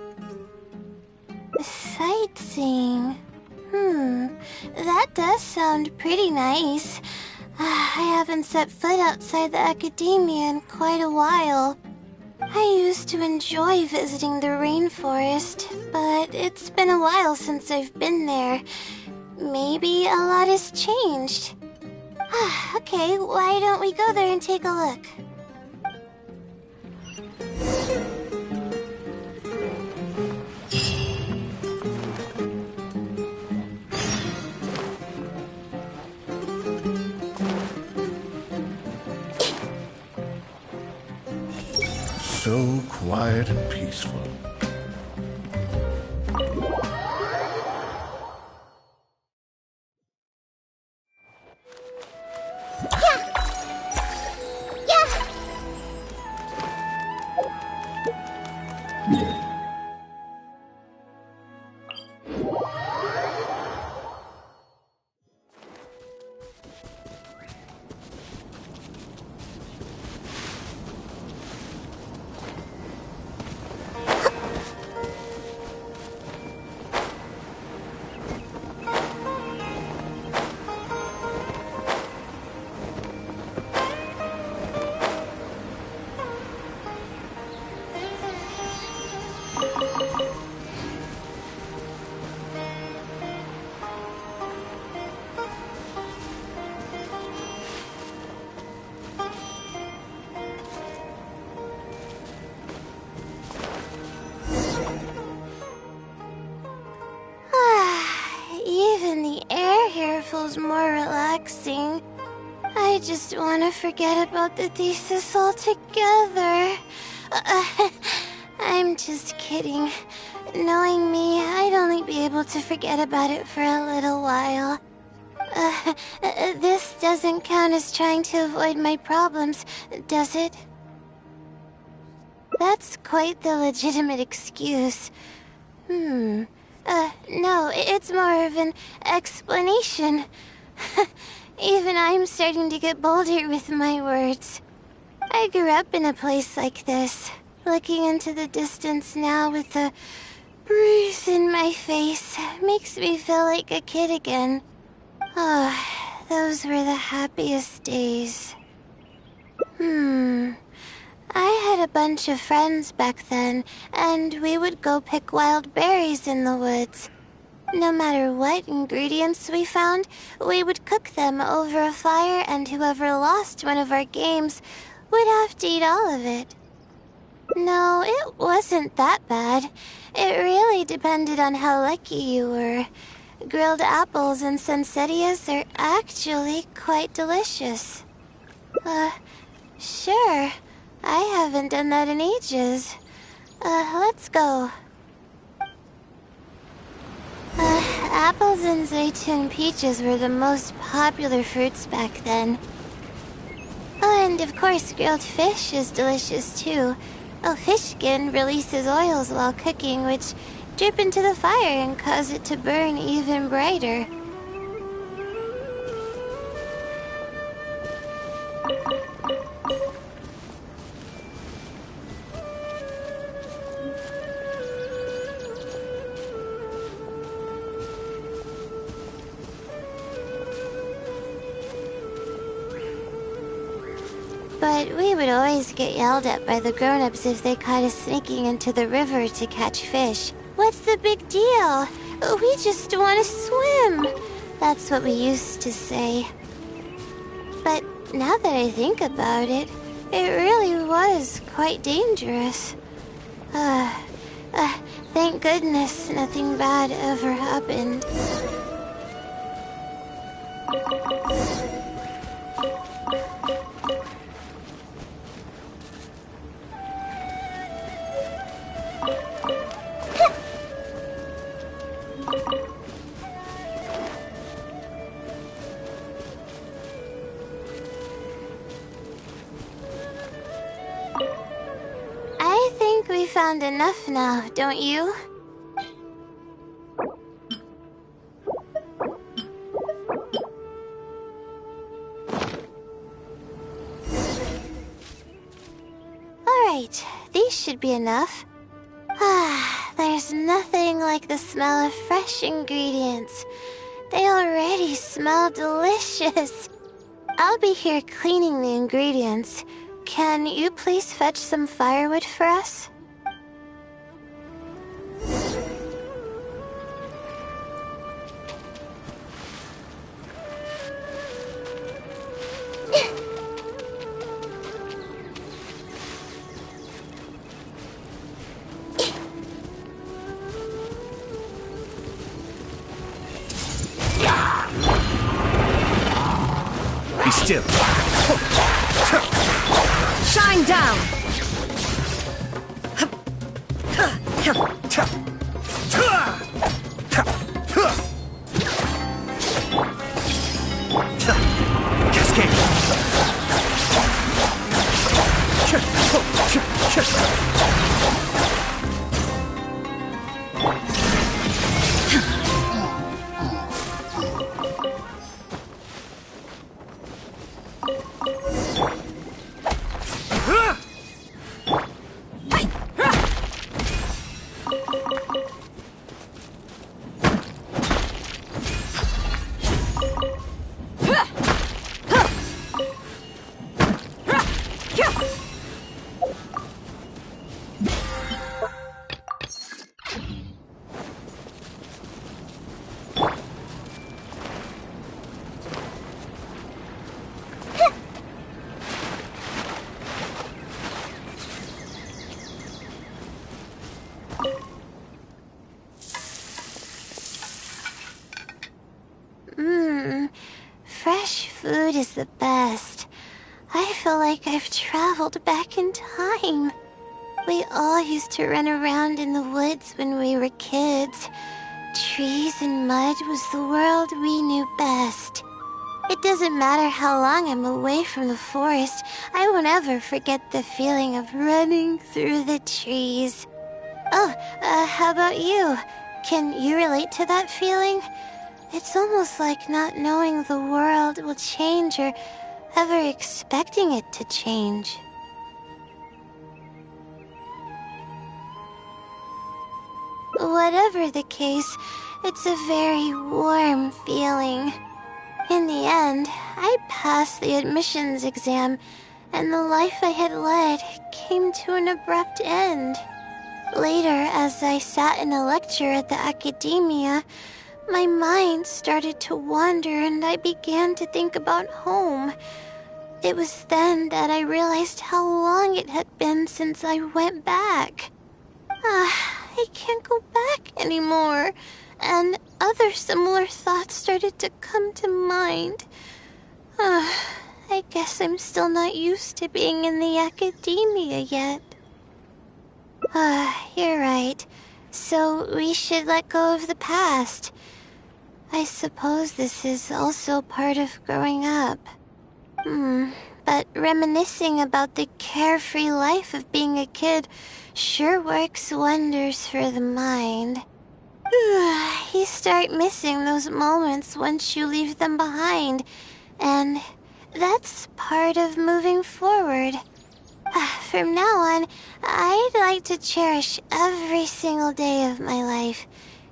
Sightseeing. That does sound pretty nice. I haven't set foot outside the academia in quite a while. I used to enjoy visiting the rainforest, but it's been a while since I've been there. Maybe a lot has changed. Okay, why don't we go there and take a look?
So quiet and peaceful. Feels more relaxing. I just want to forget about the thesis altogether. I'm just kidding. Knowing me, I'd only be able to forget about it for a little while. This doesn't count as trying to avoid my problems, does it? That's quite the legitimate excuse. No, it's more of an explanation. Even I'm starting to get bolder with my words. I grew up in a place like this, looking into the distance now with the breeze in my face makes me feel like a kid again. those were the happiest days. I had a bunch of friends back then, and we would go pick wild berries in the woods. No matter what ingredients we found, we would cook them over a fire, and whoever lost one of our games would have to eat all of it. No, it wasn't that bad. It really depended on how lucky you were. Grilled apples and sunsettias are actually quite delicious. Sure. I haven't done that in ages. Let's go. Apples and zaytun peaches were the most popular fruits back then. Oh, and of course grilled fish is delicious too. Oh, fish skin releases oils while cooking, which drip into the fire and cause it to burn even brighter. But we would always get yelled at by the grown-ups if they caught us sneaking into the river to catch fish. What's the big deal? We just want to swim. That's what we used to say. But now that I think about it, it really was quite dangerous. Thank goodness nothing bad ever happened. I think we found enough now, don't you? Alright, these should be enough. There's nothing like the smell of fresh ingredients. They already smell delicious. I'll be here cleaning the ingredients. Can you please fetch some firewood for us?
Be still.
Shine down!
Fresh food is the best. I feel like I've traveled back in time. We all used to run around in the woods when we were kids. Trees and mud was the world we knew best. It doesn't matter how long I'm away from the forest, I won't ever forget the feeling of running through the trees. Oh, how about you? Can you relate to that feeling? It's almost like not knowing the world will change or ever expecting it to change. Whatever the case, it's a very warm feeling. In the end, I passed the admissions exam, and the life I had led came to an abrupt end. Later, as I sat in a lecture at the academia, my mind started to wander and I began to think about home. It was then that I realized how long it had been since I went back. I can't go back anymore, and other similar thoughts started to come to mind. I guess I'm still not used to being in the academia yet. You're right. So we should let go of the past. I suppose this is also part of growing up. But reminiscing about the carefree life of being a kid sure works wonders for the mind. You start missing those moments once you leave them behind, and that's part of moving forward. From now on, I'd like to cherish every single day of my life,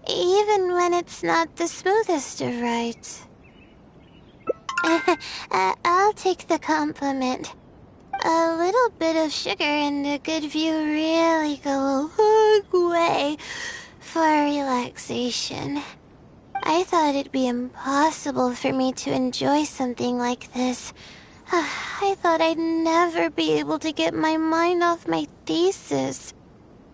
even when it's not the smoothest of rides. I'll take the compliment. A little bit of sugar and a good view really go a long way for relaxation. I thought it'd be impossible for me to enjoy something like this. I thought I'd never be able to get my mind off my thesis.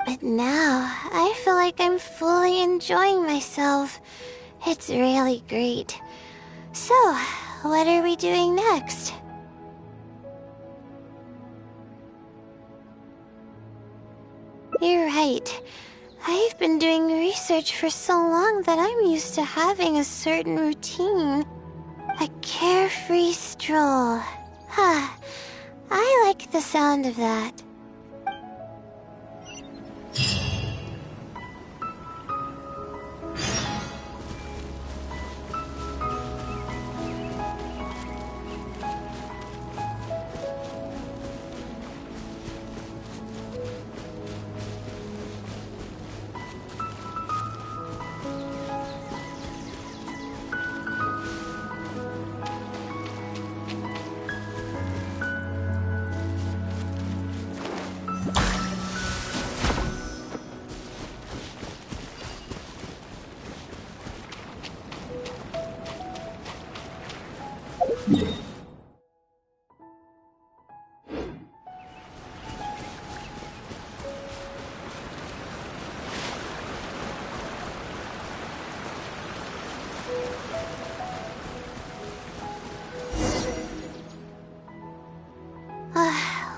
But now, I feel like I'm fully enjoying myself. It's really great. So, what are we doing next? You're right. I've been doing research for so long that I'm used to having a certain routine. A carefree stroll. I like the sound of that.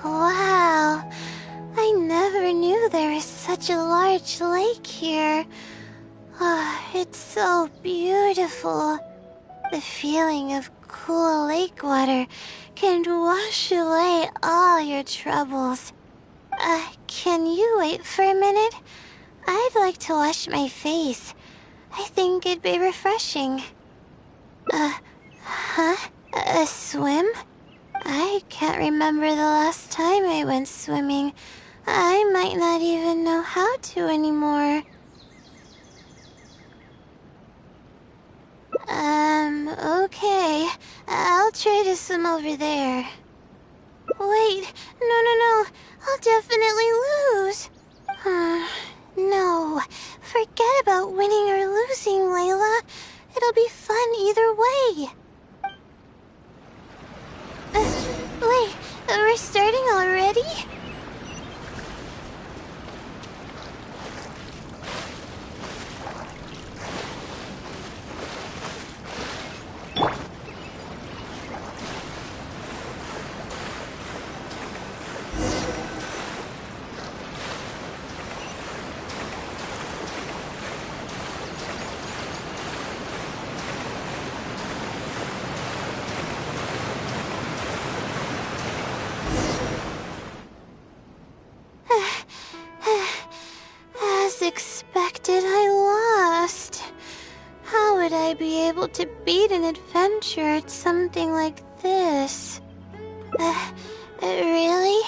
Wow, I never knew there was such a large lake here. It's so beautiful. The feeling of cool lake water can wash away all your troubles. Can you wait for a minute? I'd like to wash my face. I think it'd be refreshing. A swim? I can't remember the last time I went swimming. I might not even know how to anymore. Okay. I'll try to swim over there. Wait, no. I'll definitely lose. No. Forget about winning or losing, Layla. It'll be fun either way. Wait, we're starting already? As expected, I lost. How would I be able to beat an adventure at something like this? Really?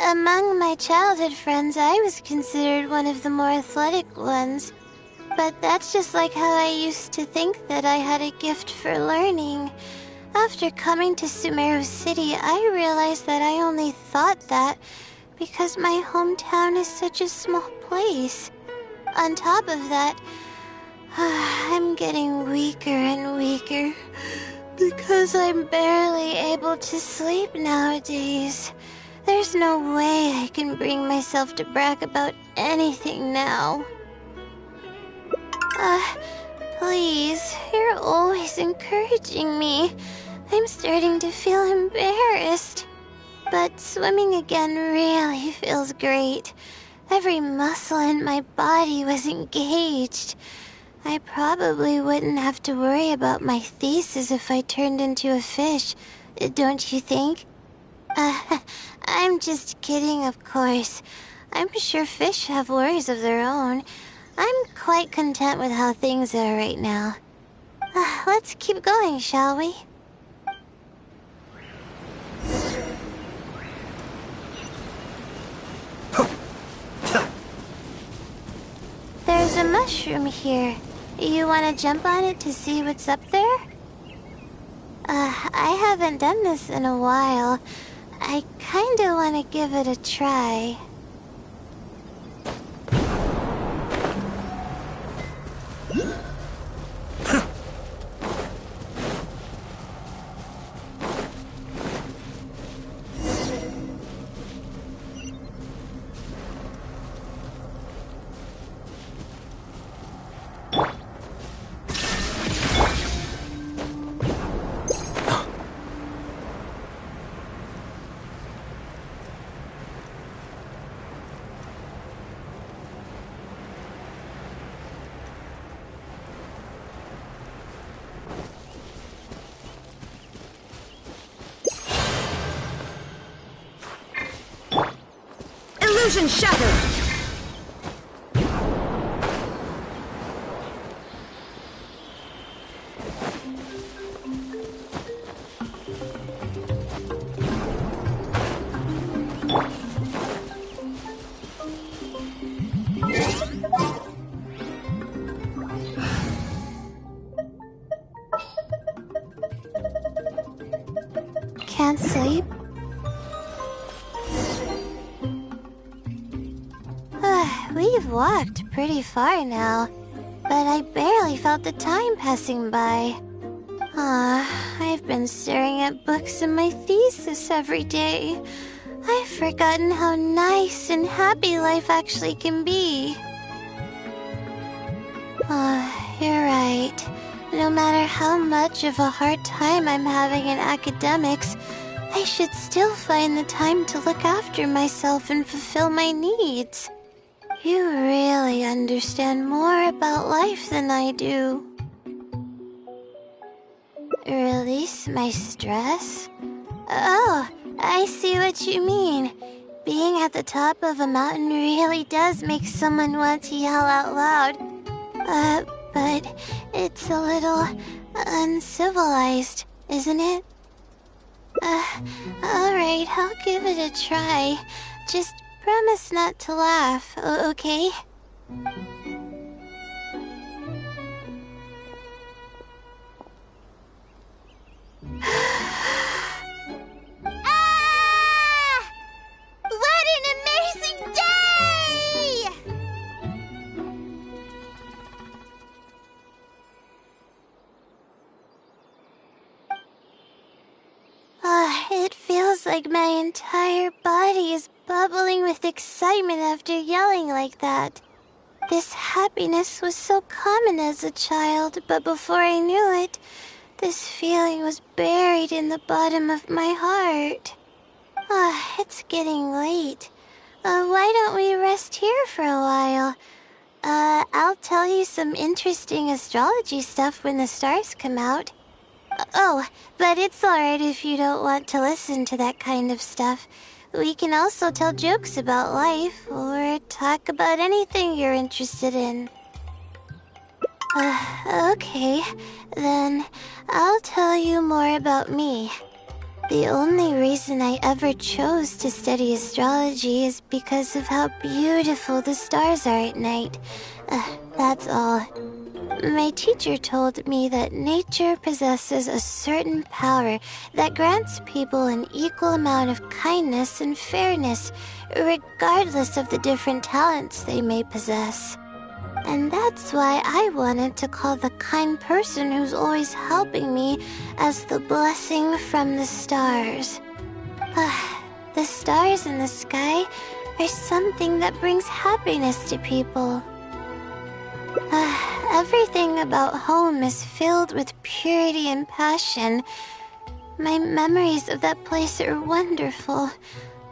Among my childhood friends, I was considered one of the more athletic ones. But that's just like how I used to think that I had a gift for learning. After coming to Sumeru City, I realized that I only thought that because my hometown is such a small place. On top of that, I'm getting weaker and weaker because I'm barely able to sleep nowadays. There's no way I can bring myself to brag about anything now. Please, you're always encouraging me. I'm starting to feel embarrassed. But swimming again really feels great. Every muscle in my body was engaged. I probably wouldn't have to worry about my thesis if I turned into a fish, don't you think? I'm just kidding, of course. I'm sure fish have worries of their own. I'm quite content with how things are right now. Let's keep going, shall we? There's a mushroom here. You want to jump on it to see what's up there? I haven't done this in a while. I kinda want to give it a try.
Illusion shattered!
Can't sleep? We've walked pretty far now, but I barely felt the time passing by. I've been staring at books in my thesis every day. I've forgotten how nice and happy life actually can be. You're right. No matter how much of a hard time I'm having in academics, I should still find the time to look after myself and fulfill my needs. You really understand more about life than I do. Release my stress? Oh, I see what you mean. Being at the top of a mountain really does make someone want to yell out loud. But it's a little uncivilized, isn't it? Alright, I'll give it a try. Just promise not to laugh, okay?
What an amazing day!
It feels like my entire body is bubbling with excitement after yelling like that. This happiness was so common as a child, but before I knew it, this feeling was buried in the bottom of my heart. It's getting late. Why don't we rest here for a while? I'll tell you some interesting astrology stuff when the stars come out. Oh, but it's alright if you don't want to listen to that kind of stuff. We can also tell jokes about life, or talk about anything you're interested in. Okay, then I'll tell you more about me. The only reason I ever chose to study astrology is because of how beautiful the stars are at night. That's all. My teacher told me that nature possesses a certain power that grants people an equal amount of kindness and fairness, regardless of the different talents they may possess. And that's why I wanted to call the kind person who's always helping me as the blessing from the stars. The stars in the sky are something that brings happiness to people. Everything about home is filled with purity and passion. My memories of that place are wonderful.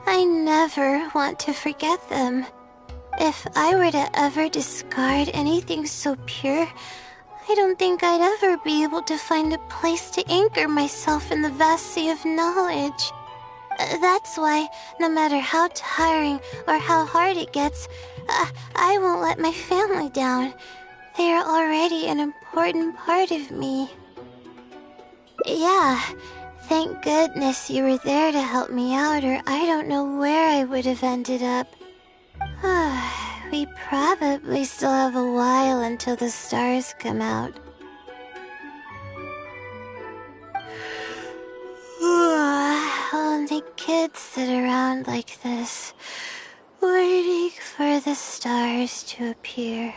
I never want to forget them. If I were to ever discard anything so pure, I don't think I'd ever be able to find a place to anchor myself in the vast sea of knowledge. That's why, no matter how tiring or how hard it gets, I won't let my family down. They are already an important part of me. Yeah, thank goodness you were there to help me out, or I don't know where I would have ended up. We probably still have a while until the stars come out. Only kids sit around like this, waiting for the stars to appear.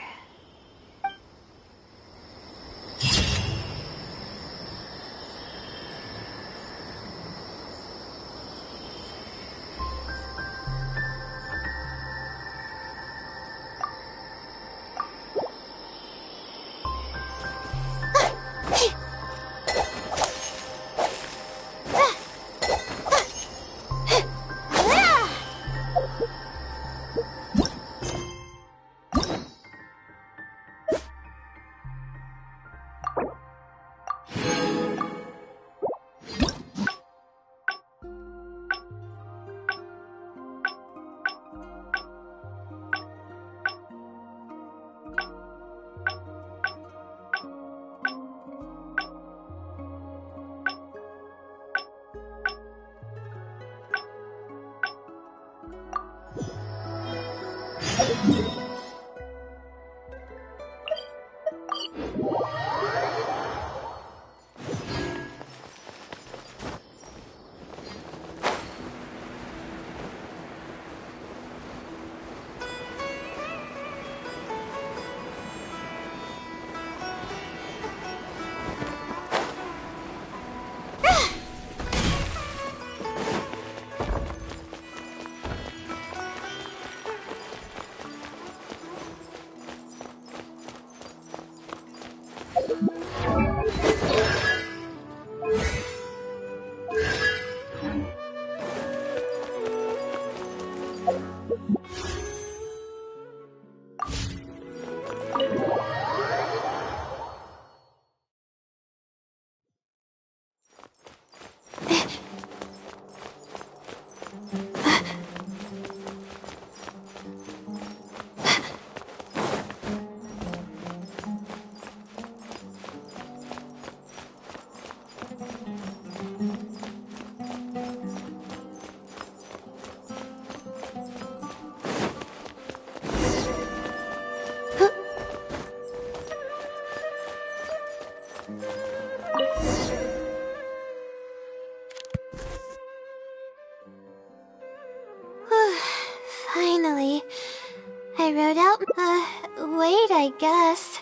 Finally, I wrote out, wait, I guess.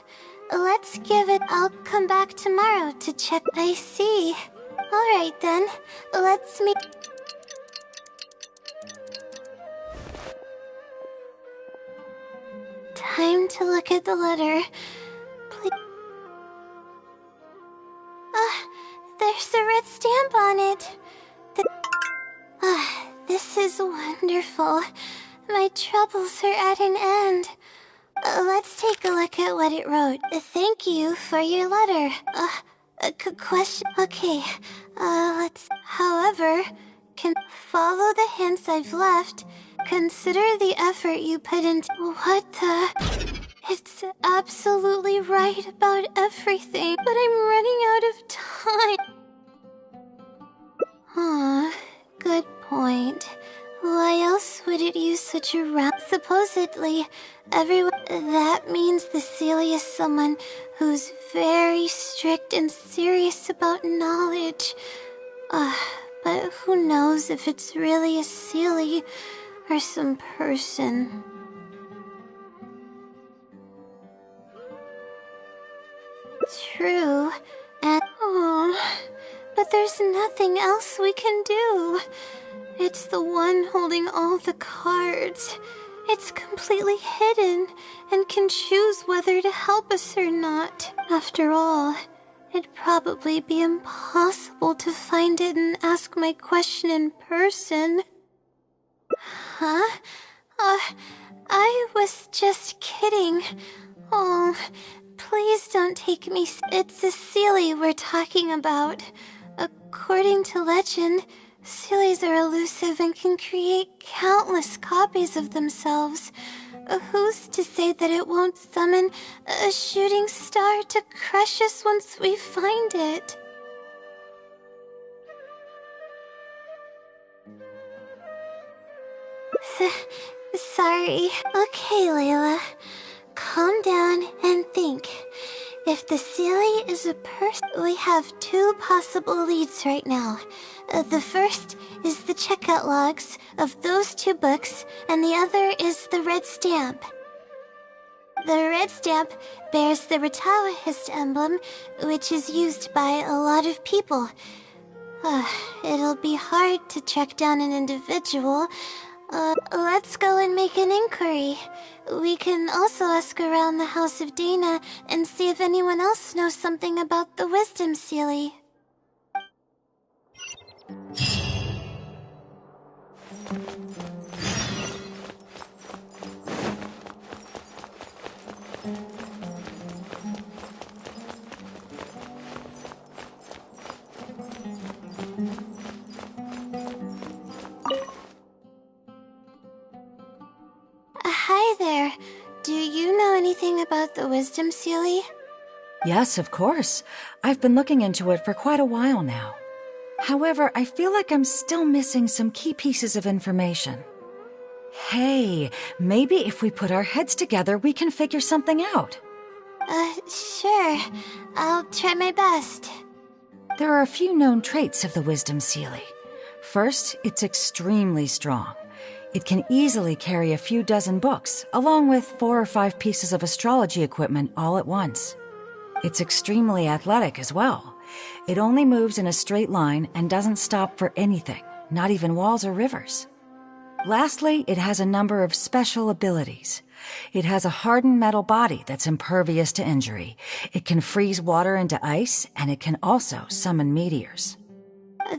Let's give it, I'll come back tomorrow to check. I see. Alright then, let's meet. Time to look at the letter. Please. There's a red stamp on it. This is wonderful. My troubles are at an end. Let's take a look at what it wrote. Thank you for your letter. Question. Okay. However, can follow the hints I've left. Consider the effort you put into. What the? It's absolutely right about everything, but I'm running out of time.
point. Why else would it use such a round? Supposedly, everyone. That means the Seelie is someone who's very strict and serious about knowledge. But who knows if it's really a Seelie or some person. True, and but there's nothing else we can do. It's the one holding all the cards. It's completely hidden and can choose whether to help us or not. After all, it'd probably be impossible to find it and ask my question in person. Huh? I was just kidding. Oh, please don't take me. It's a Seelie we're talking about. According to legend, Seelies are elusive and can create countless copies of themselves. Who's to say that it won't summon a shooting star to crush us once we find it? Sorry. Okay, Layla. Calm down and think. If the Seelie is a person, we have two possible leads right now. The first is the checkout logs of those two books, and the other is the red stamp. The red stamp bears the Retawahist emblem, which is used by a lot of people. It'll be hard to track down an individual. Let's go and make an inquiry. We can also ask around the House of Dana and see if anyone else knows something about the Wisdom Seelie. Hi there. Do you know anything about the Wisdom Seelie?
Yes, of course. I've been looking into it for quite a while now. However, I feel like I'm still missing some key pieces of information. Hey, maybe if we put our heads together, we can figure something out.
Sure. I'll try my best.
There are a few known traits of the Wisdom Seelie. First, it's extremely strong. It can easily carry a few dozen books, along with 4 or 5 pieces of astrology equipment all at once. It's extremely athletic as well. It only moves in a straight line and doesn't stop for anything, not even walls or rivers. Lastly, it has a number of special abilities. It has a hardened metal body that's impervious to injury. It can freeze water into ice, and it can also summon meteors.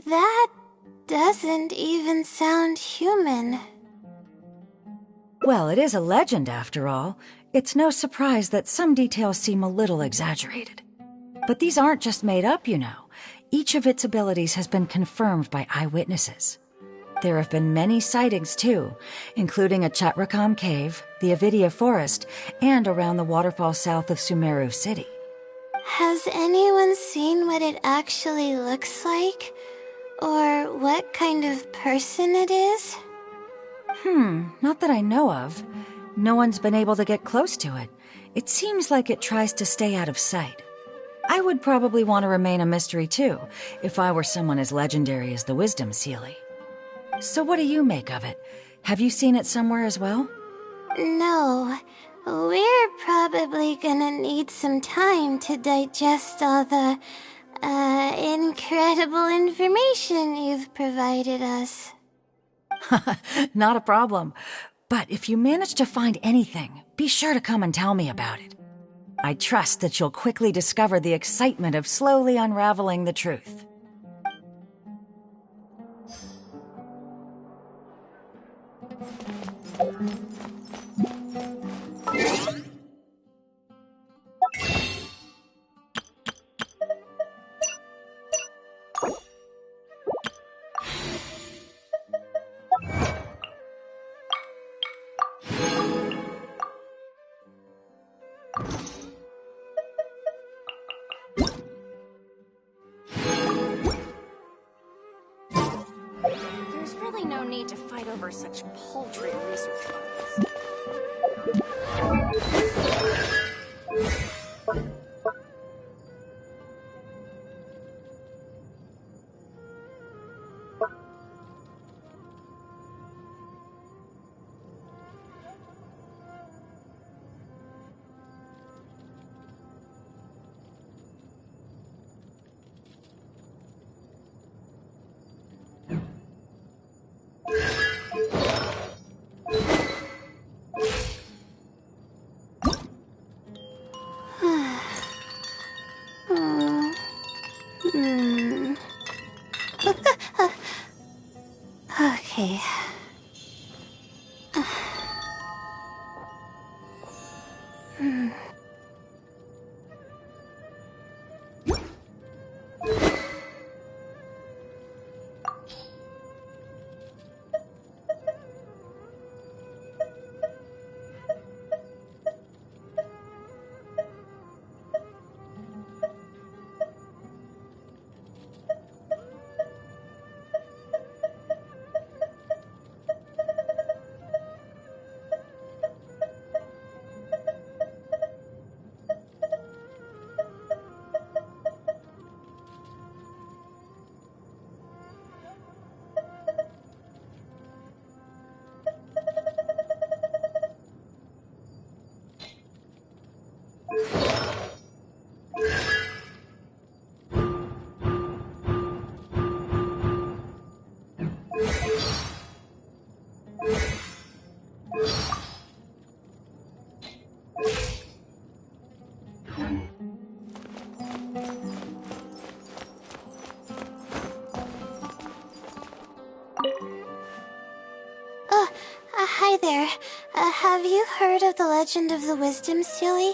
That doesn't even sound human.
Well, it is a legend after all. It's no surprise that some details seem a little exaggerated. But these aren't just made up, you know. Each of its abilities has been confirmed by eyewitnesses. There have been many sightings, too, including at Chatrakam Cave, the Avidia Forest, and around the waterfall south of Sumeru City.
Has anyone seen what it actually looks like? Or what kind of person it is?
Not that I know of. No one's been able to get close to it. It seems like it tries to stay out of sight. I would probably want to remain a mystery, too, if I were someone as legendary as the Wisdom Seelie. So what do you make of it? Have you seen it somewhere as well?
No. We're probably gonna need some time to digest all the, incredible information you've provided us.
Not a problem. But if you manage to find anything, be sure to come and tell me about it. I trust that you'll quickly discover the excitement of slowly unraveling the truth.
There's really no need to fight over such paltry research funds.
Okay. Hi there. Have you heard of the legend of the Wisdom Silly?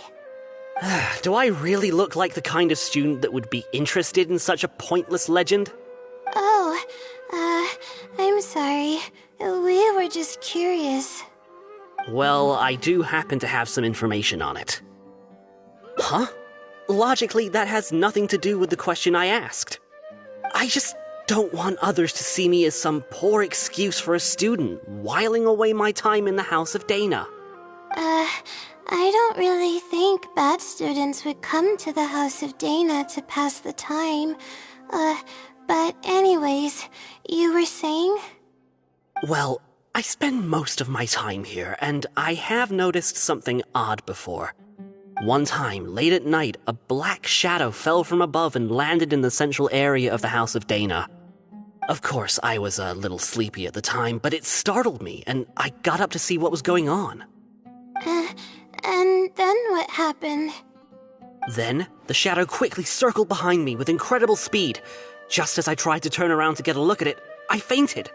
Do I really look like the kind of student that would be interested in such a pointless legend?
Oh, I'm sorry. We were just curious.
Well, I do happen to have some information on it. Huh? Logically, that has nothing to do with the question I asked. I just don't want others to see me as some poor excuse for a student whiling away my time in the House of Dana.
I don't really think bad students would come to the House of Dana to pass the time. But anyways, you were saying?
Well, I spend most of my time here, and I have noticed something odd before. One time, late at night, a black shadow fell from above and landed in the central area of the House of Dana. Of course, I was a little sleepy at the time, but it startled me, and I got up to see what was going on.
And then what happened?
Then, the shadow quickly circled behind me with incredible speed. Just as I tried to turn around to get a look at it, I fainted.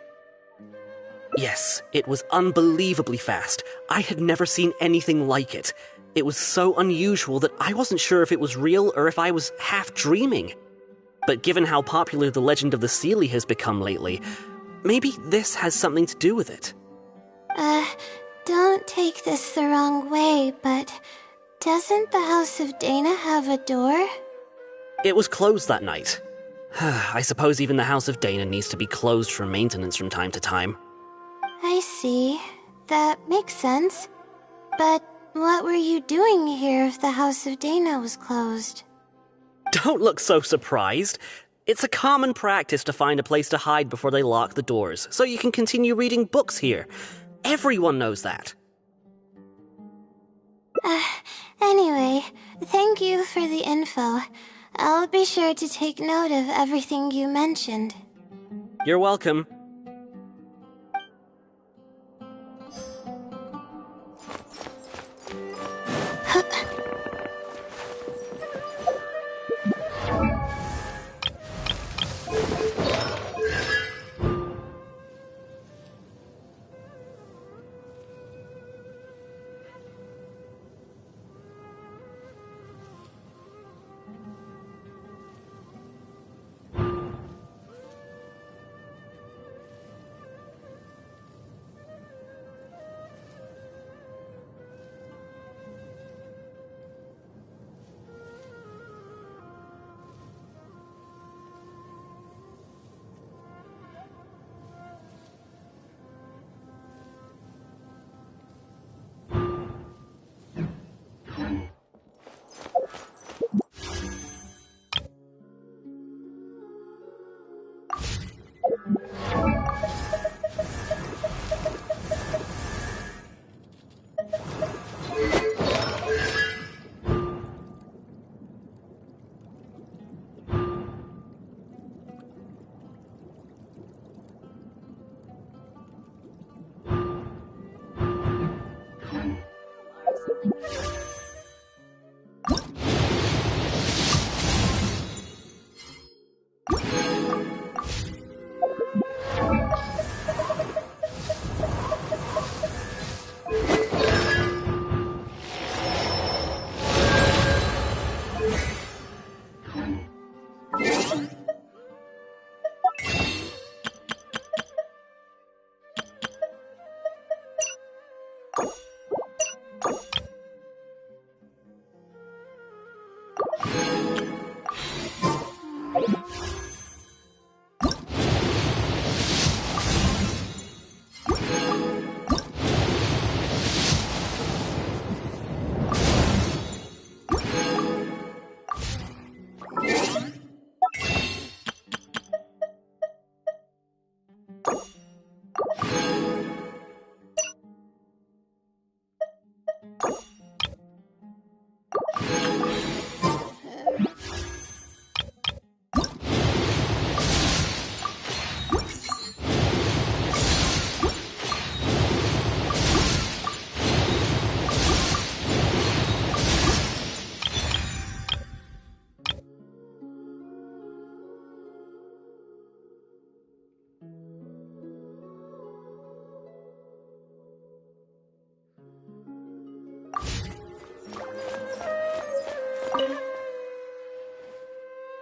Yes, it was unbelievably fast. I had never seen anything like it. It was so unusual that I wasn't sure if it was real or if I was half dreaming. But given how popular the legend of the Seelie has become lately, maybe this has something to do with it.
Don't take this the wrong way, but doesn't the House of Dana have a door?
It was closed that night. I suppose even the House of Dana needs to be closed for maintenance from time to time.
I see. That makes sense. But what were you doing here if the House of Dana was closed?
Don't look so surprised. It's a common practice to find a place to hide before they lock the doors, so you can continue reading books here. Everyone knows that.
Anyway, thank you for the info. I'll be sure to take note of everything you mentioned.
You're welcome.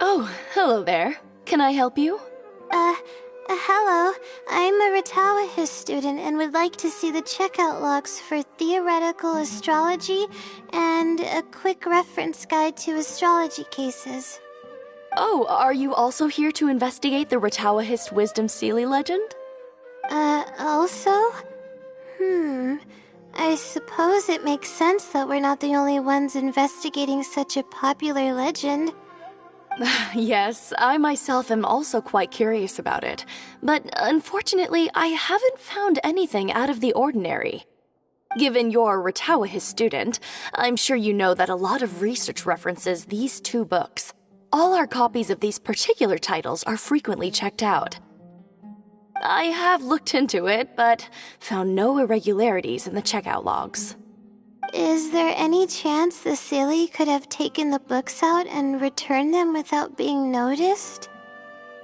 Oh, hello there. Can I help you?
Hello. I'm a Ratawahis student and would like to see the checkout logs for theoretical astrology and a quick reference guide to astrology cases.
Oh, are you also here to investigate the Ratawahist Wisdom Sealy legend?
Also? I suppose it makes sense that we're not the only ones investigating such a popular legend.
Yes, I myself am also quite curious about it, but unfortunately I haven't found anything out of the ordinary. Given you're a Ratawahist student, I'm sure you know that a lot of research references these two books. All our copies of these particular titles are frequently checked out. I have looked into it, but found no irregularities in the checkout logs.
Is there any chance the Sealy could have taken the books out and returned them without being noticed?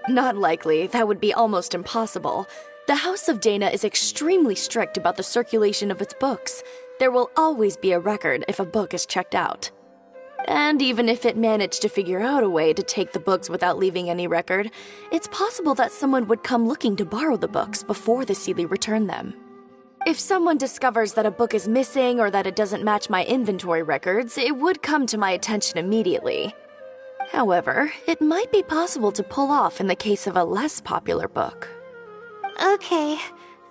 Not likely. That would be almost impossible. The House of Dana is extremely strict about the circulation of its books. There will always be a record if a book is checked out. And even if it managed to figure out a way to take the books without leaving any record, it's possible that someone would come looking to borrow the books before the Sealy returned them. If someone discovers that a book is missing or that it doesn't match my inventory records, it would come to my attention immediately. However, it might be possible to pull off in the case of a less popular book.
Okay,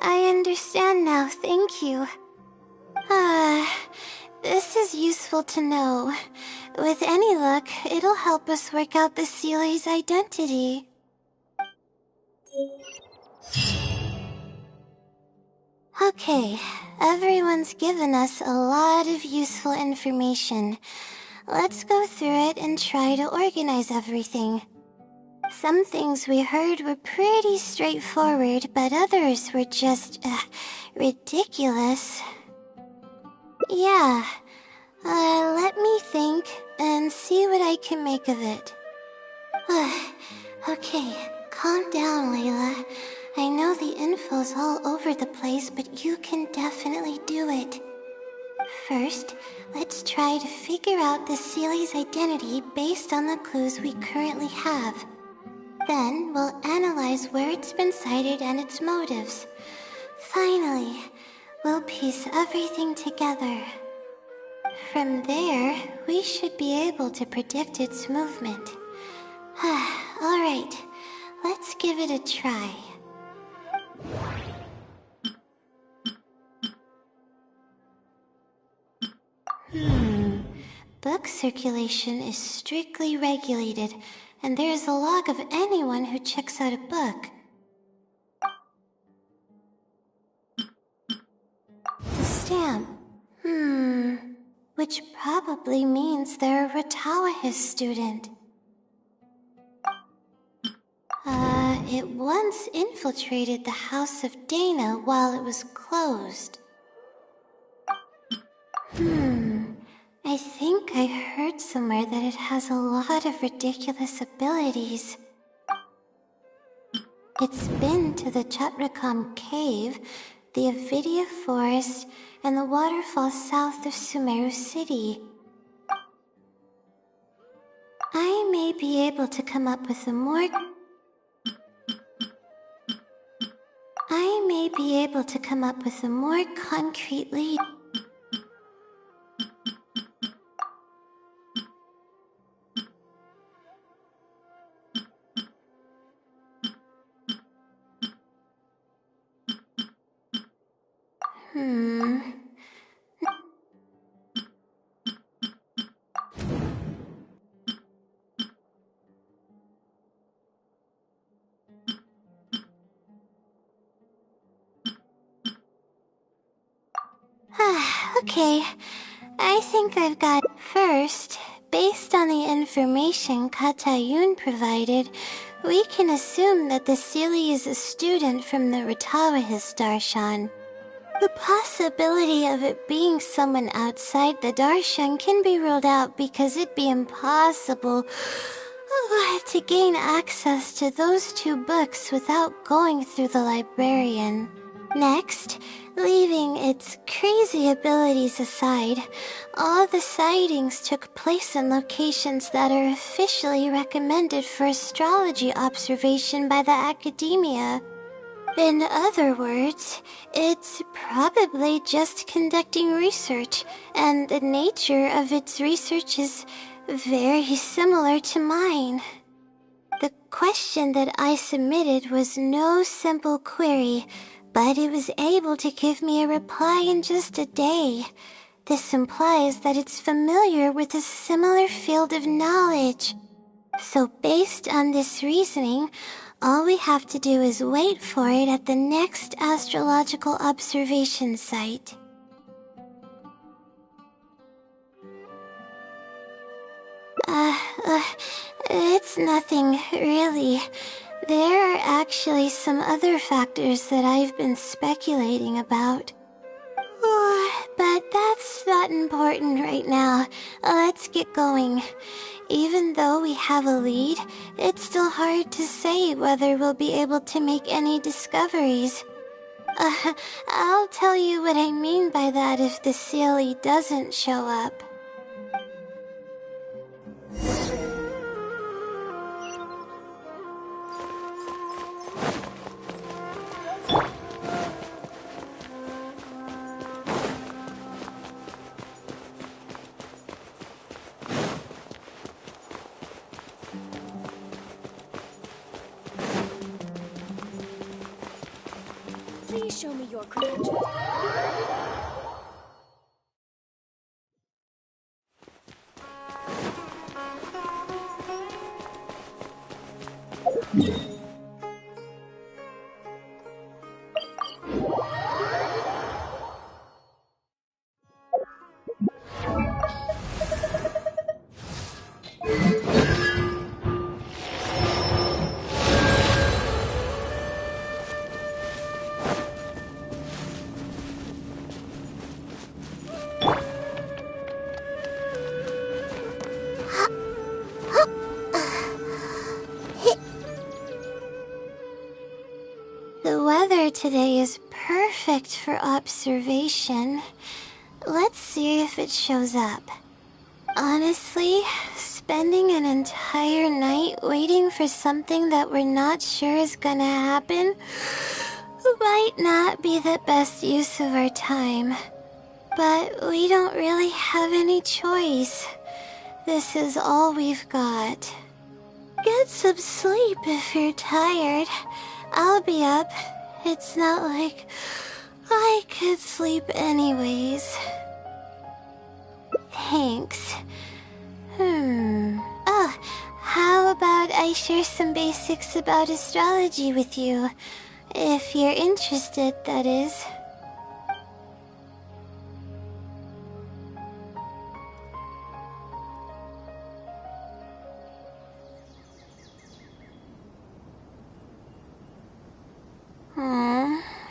I understand now, thank you. This is useful to know. With any luck, it'll help us work out the Sealy's identity. Okay, everyone's given us a lot of useful information. Let's go through it and try to organize everything. Some things we heard were pretty straightforward, but others were just, ridiculous. Yeah, let me think and see what I can make of it. Okay, calm down, Layla. I know the info's all over the place, but you can definitely do it. First, let's try to figure out the Sealy's identity based on the clues we currently have. Then, we'll analyze where it's been sighted and its motives. Finally, we'll piece everything together. From there, we should be able to predict its movement. Alright, let's give it a try. Book circulation is strictly regulated, and there is a log of anyone who checks out a book.
stamp. Which probably means they're a Ratawahis student. It once infiltrated the House of Dana while it was closed. I think I heard somewhere that it has a lot of ridiculous abilities. It's been to the Chatrakam Cave, the Avidia Forest, and the waterfall south of Sumeru City. I may be able to come up with a more concrete lead. Okay, I think I've got... First, based on the information Katayun provided, we can assume that the Seelie is a student from the Ratawahis Darshan. The possibility of it being someone outside the Darshan can be ruled out because it'd be impossible to gain access to those two books without going through the librarian. Next, leaving its crazy abilities aside, all the sightings took place in locations that are officially recommended for astrology observation by the academia. In other words, it's probably just conducting research, and the nature of its research is very similar to mine. The question that I submitted was no simple query, but it was able to give me a reply in just a day. This implies that it's familiar with a similar field of knowledge. So based on this reasoning, all we have to do is wait for it at the next astrological observation site. It's nothing, really. There are actually some other factors that I've been speculating about. But that's not important right now. Let's get going. Even though we have a lead, it's still hard to say whether we'll be able to make any discoveries. I'll tell you what I mean by that if the Seelie doesn't show up.
Please show me your credentials.
The weather today is perfect for observation. Let's see if it shows up. Honestly, spending an entire night waiting for something that we're not sure is gonna happen might not be the best use of our time. But we don't really have any choice. This is all we've got. Get some sleep if you're tired. I'll be up. It's not like I could sleep anyways. Thanks. How about I share some basics about astrology with you? If you're interested, that is.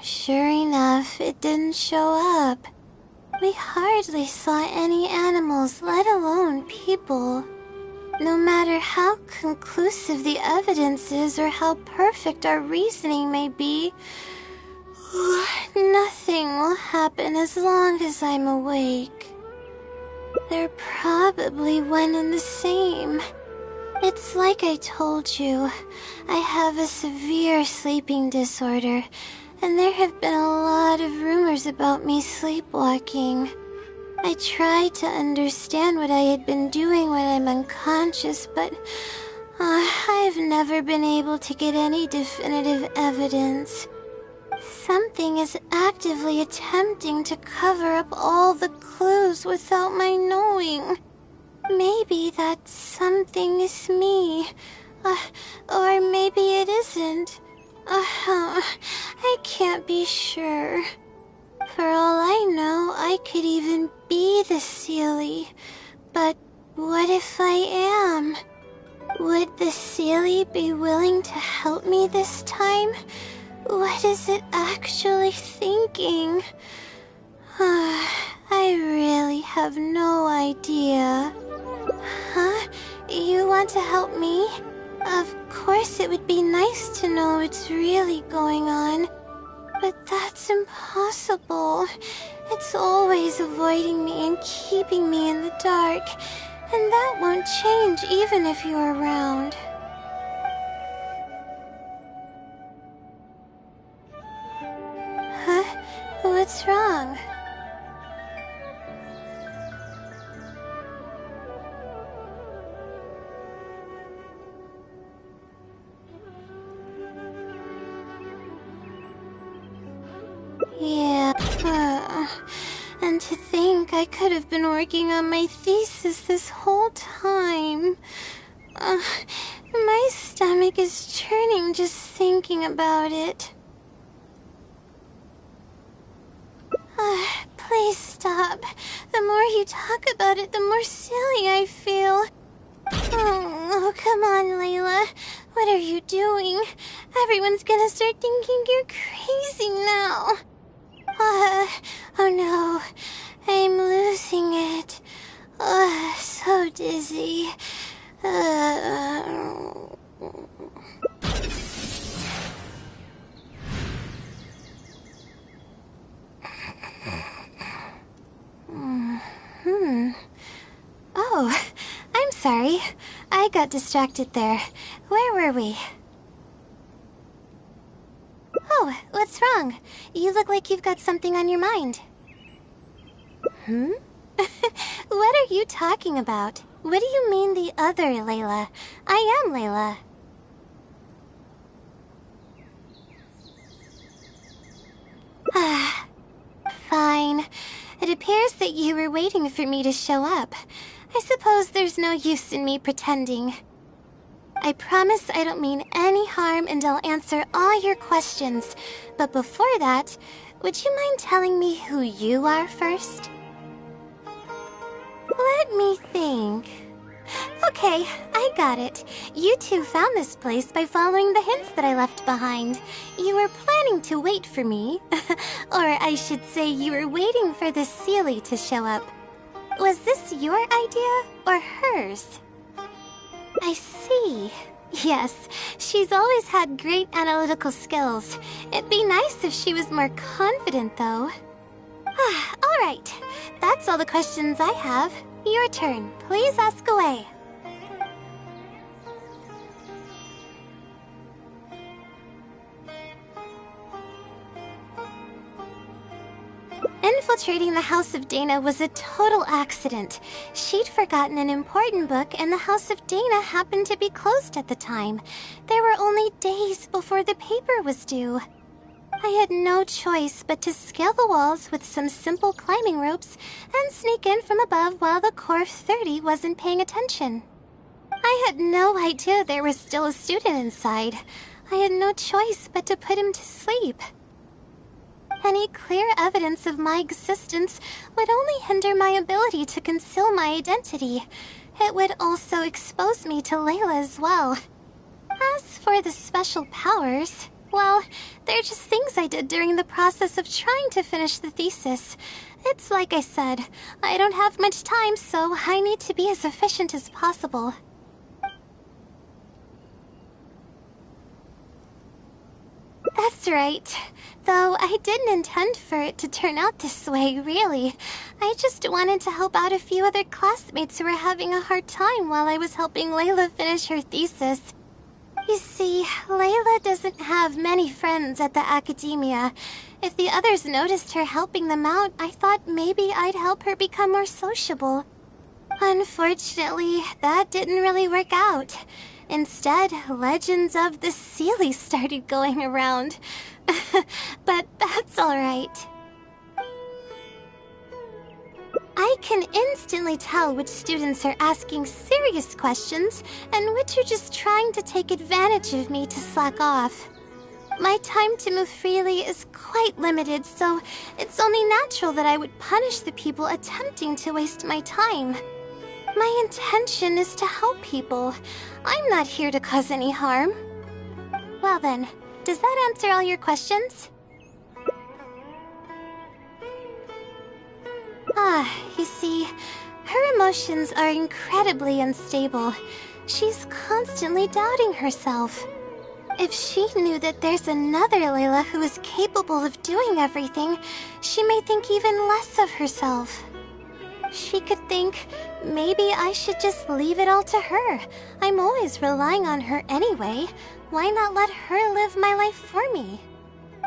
Sure enough, it didn't show up. We hardly saw any animals, let alone people. No matter how conclusive the evidence is or how perfect our reasoning may be, nothing will happen as long as I'm awake. They're probably one and the same. It's like I told you, I have a severe sleeping disorder, and there have been a lot of rumors about me sleepwalking. I tried to understand what I had been doing when I'm unconscious, but I've never been able to get any definitive evidence. Something is actively attempting to cover up all the clues without my knowing. Maybe that something is me. Or maybe it isn't. I can't be sure. For all I know, I could even be the Seelie. But what if I am? Would the Seelie be willing to help me this time? What is it actually thinking? I really have no idea. Huh? You want to help me? Of course it would be nice to know what's really going on. But that's impossible. It's always avoiding me and keeping me in the dark. And that won't change even if you're around. Huh? What's wrong? Yeah, and to think I could have been working on my thesis this whole time. My stomach is churning just thinking about it. Please stop. The more you talk about it, the more silly I feel. Oh, come on, Layla. What are you doing? Everyone's gonna start thinking you're crazy now. Oh no, I'm losing it. So dizzy. Oh, I'm sorry. I got distracted there. Where were we? Oh, what's wrong? You look like you've got something on your mind. What are you talking about? What do you mean the other Layla? I am Layla. Fine. It appears that you were waiting for me to show up. I suppose there's no use in me pretending. I promise I don't mean any harm and I'll answer all your questions. But before that, would you mind telling me who you are first? Let me think. Okay, I got it. You two found this place by following the hints that I left behind. You were planning to wait for me. Or I should say you were waiting for the Seelie to show up. Was this your idea or hers? I see. Yes, she's always had great analytical skills. It'd be nice if she was more confident, though. All right, that's all the questions I have. Your turn. Please ask away. Infiltrating the House of Dana was a total accident. She'd forgotten an important book, and the House of Dana happened to be closed at the time. There were only days before the paper was due. I had no choice but to scale the walls with some simple climbing ropes and sneak in from above while the Core 30 wasn't paying attention. I had no idea there was still a student inside. I had no choice but to put him to sleep. Any clear evidence of my existence would only hinder my ability to conceal my identity. It would also expose me to Layla as well. As for the special powers,
Well, they're just things I did during the process of trying to finish the thesis. It's like I said, I don't have much time, so I need to be as efficient as possible. That's right. Though I didn't intend for it to turn out this way, really. I just wanted to help out a few other classmates who were having a hard time while I was helping Layla finish her thesis. You see, Layla doesn't have many friends at the academia. If the others noticed her helping them out, I thought maybe I'd help her become more sociable. Unfortunately, that didn't really work out. Instead, legends of the Seelie started going around. But that's alright. I can instantly tell which students are asking serious questions and which are just trying to take advantage of me to slack off. My time to move freely is quite limited, so it's only natural that I would punish the people attempting to waste my time. My intention is to help people. I'm not here to cause any harm. Well then, does that answer all your questions? You see, her emotions are incredibly unstable. She's constantly doubting herself. If she knew that there's another Layla who is capable of doing everything, she may think even less of herself. She could think, maybe I should just leave it all to her. I'm always relying on her anyway. Why not let her live my life for me?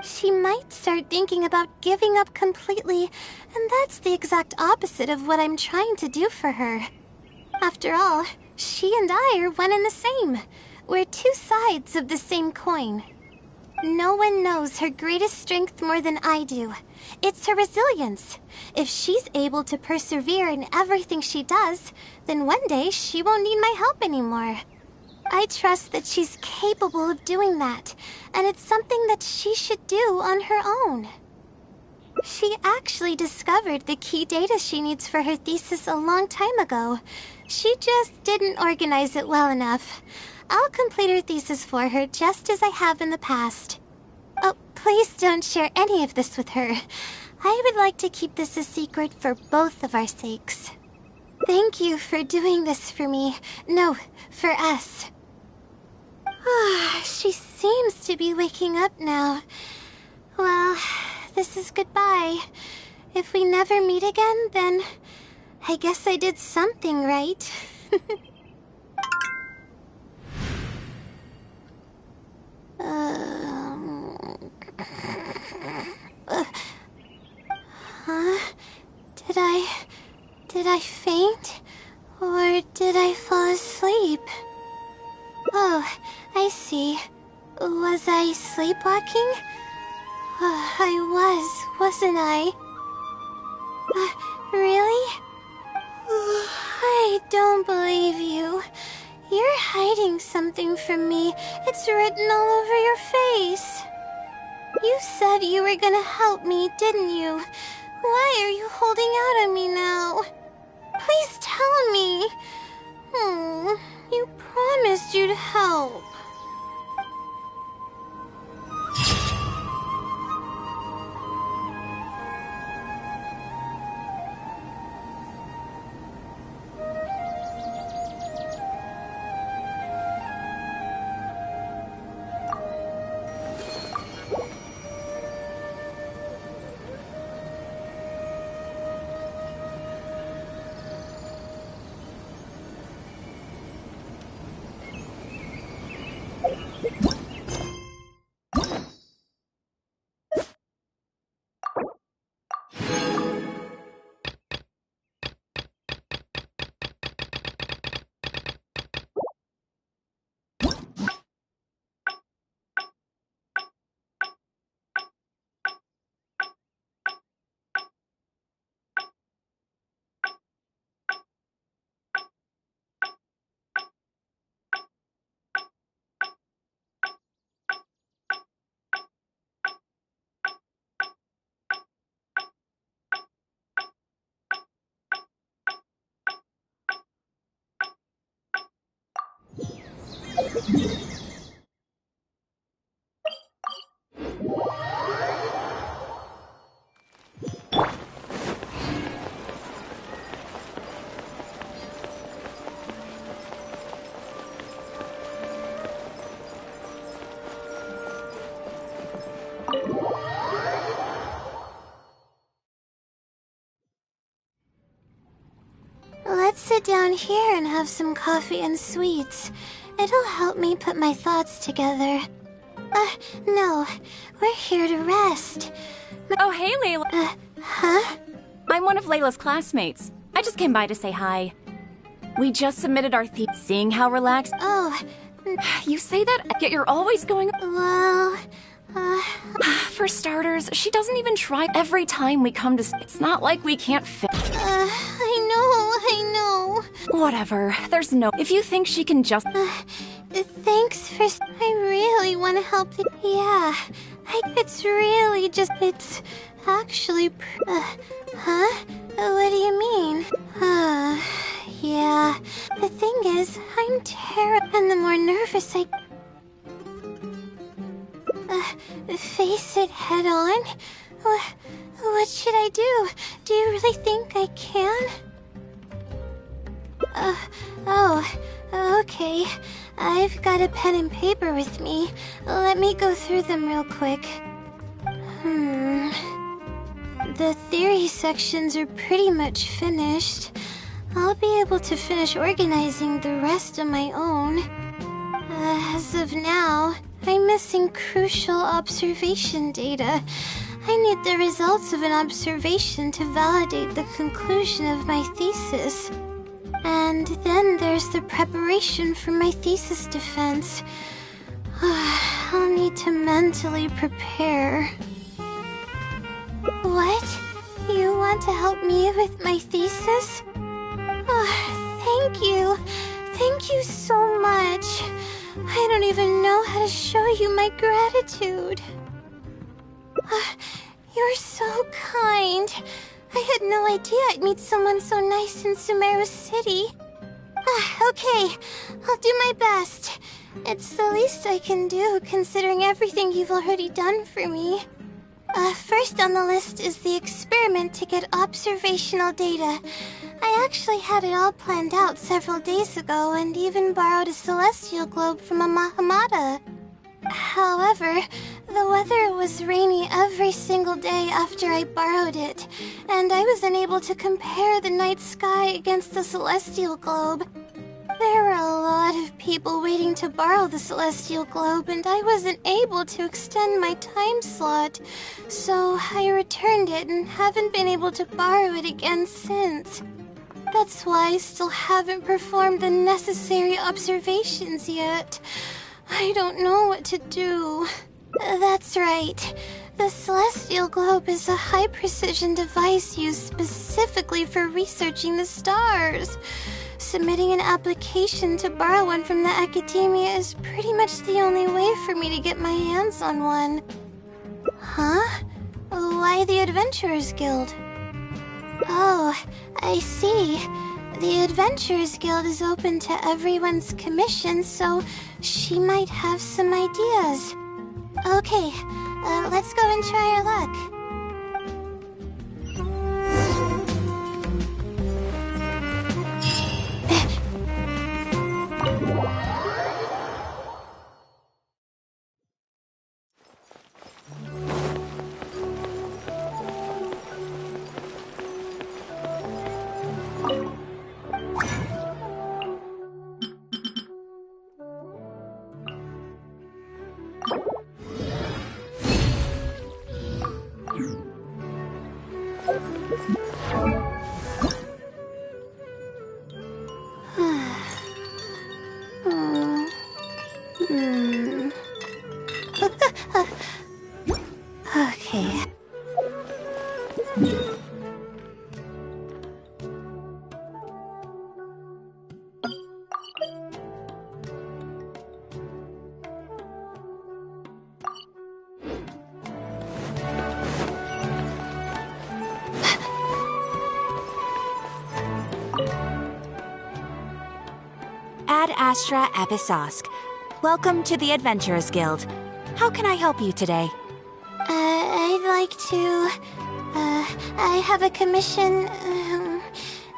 She might start thinking about giving up completely, and that's the exact opposite of what I'm trying to do for her. After all, she and I are one and the same. We're two sides of the same coin. No one knows her greatest strength more than I do. It's her resilience. If she's able to persevere in everything she does, then one day she won't need my help anymore. I trust that she's capable of doing that, and it's something that she should do on her own. She actually discovered the key data she needs for her thesis a long time ago. She just didn't organize it well enough. I'll complete her thesis for her just as I have in the past. Oh, please don't share any of this with her. I would like to keep this a secret for both of our sakes. Thank you for doing this for me. No, for us. She seems to be waking up now. Well, this is goodbye. If we never meet again, then I guess I did something right. Did I faint? Or did I fall asleep? Oh, I see. Was I sleepwalking? I wasn't I? Really? I don't believe you. You're hiding something from me. It's written all over your face. You said you were gonna help me, didn't you? Why are you holding out on me now? Please tell me. You promised you'd help.
Let's sit down here and have some coffee and sweets. It'll help me put my thoughts together. No. We're here to rest.
Oh, hey, Layla.
Huh?
I'm one of Layla's classmates. I just came by to say hi. We just submitted our seeing how relaxed.
Oh.
You say that, yet you're always going.
Well,
For starters, she doesn't even try every time we come to. It's not like we can't fit.
I know.
Whatever. There's no. If you think she can just.
Thanks for. I really want to help. It's really just. It's actually. Huh? What do you mean? Yeah. The thing is, I'm terrified, and the more nervous I. Face it head on? What should I do? Do you really think I can? Okay. I've got a pen and paper with me. Let me go through them real quick. The theory sections are pretty much finished. I'll be able to finish organizing the rest on my own. As of now, I'm missing crucial observation data. I need the results of an observation to validate the conclusion of my thesis. And then there's the preparation for my thesis defense. I'll need to mentally prepare. What? You want to help me with my thesis? Thank you. Thank you so much. I don't even know how to show you my gratitude. You're so kind. I had no idea I'd meet someone so nice in Sumeru City. Okay, I'll do my best. It's the least I can do, considering everything you've already done for me. First on the list is the experiment to get observational data. I actually had it all planned out several days ago and even borrowed a celestial globe from a Mahamata. However, the weather was rainy every single day after I borrowed it, and I was unable to compare the night sky against the celestial globe. There were a lot of people waiting to borrow the celestial globe, and I wasn't able to extend my time slot, so I returned it and haven't been able to borrow it again since. That's why I still haven't performed the necessary observations yet. I don't know what to do. That's right. The celestial globe is a high-precision device used specifically for researching the stars. Submitting an application to borrow one from the academia is pretty much the only way for me to get my hands on one. Huh? Why the Adventurers Guild? Oh, I see. The Adventurers Guild is open to everyone's commission, so she might have some ideas. Okay, let's go and try our luck. Okay.
Ad Astra Episosk. Welcome to the Adventurers Guild. How can I help you today?
I'd like to... I have a commission...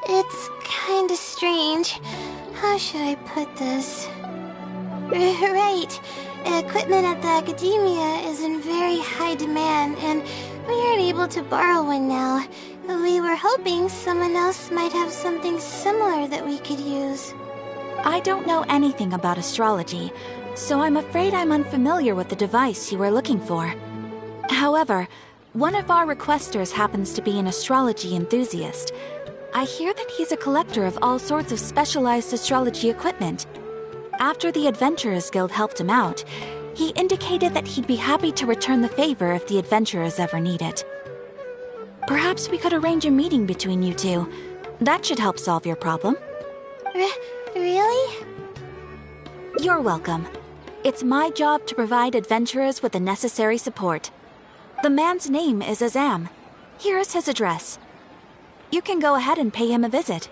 it's kinda strange. How should I put this? Right. Equipment at the academia is in very high demand, and we aren't able to borrow one now. We were hoping someone else might have something similar that we could use.
I don't know anything about astrology, so I'm afraid I'm unfamiliar with the device you are looking for. However, one of our requesters happens to be an astrology enthusiast. I hear that he's a collector of all sorts of specialized astrology equipment. After the Adventurers Guild helped him out, he indicated that he'd be happy to return the favor if the adventurers ever need it. Perhaps we could arrange a meeting between you two. That should help solve your problem.
Really?
You're welcome. It's my job to provide adventurers with the necessary support. The man's name is Azam. Here is his address. You can go ahead and pay him a visit.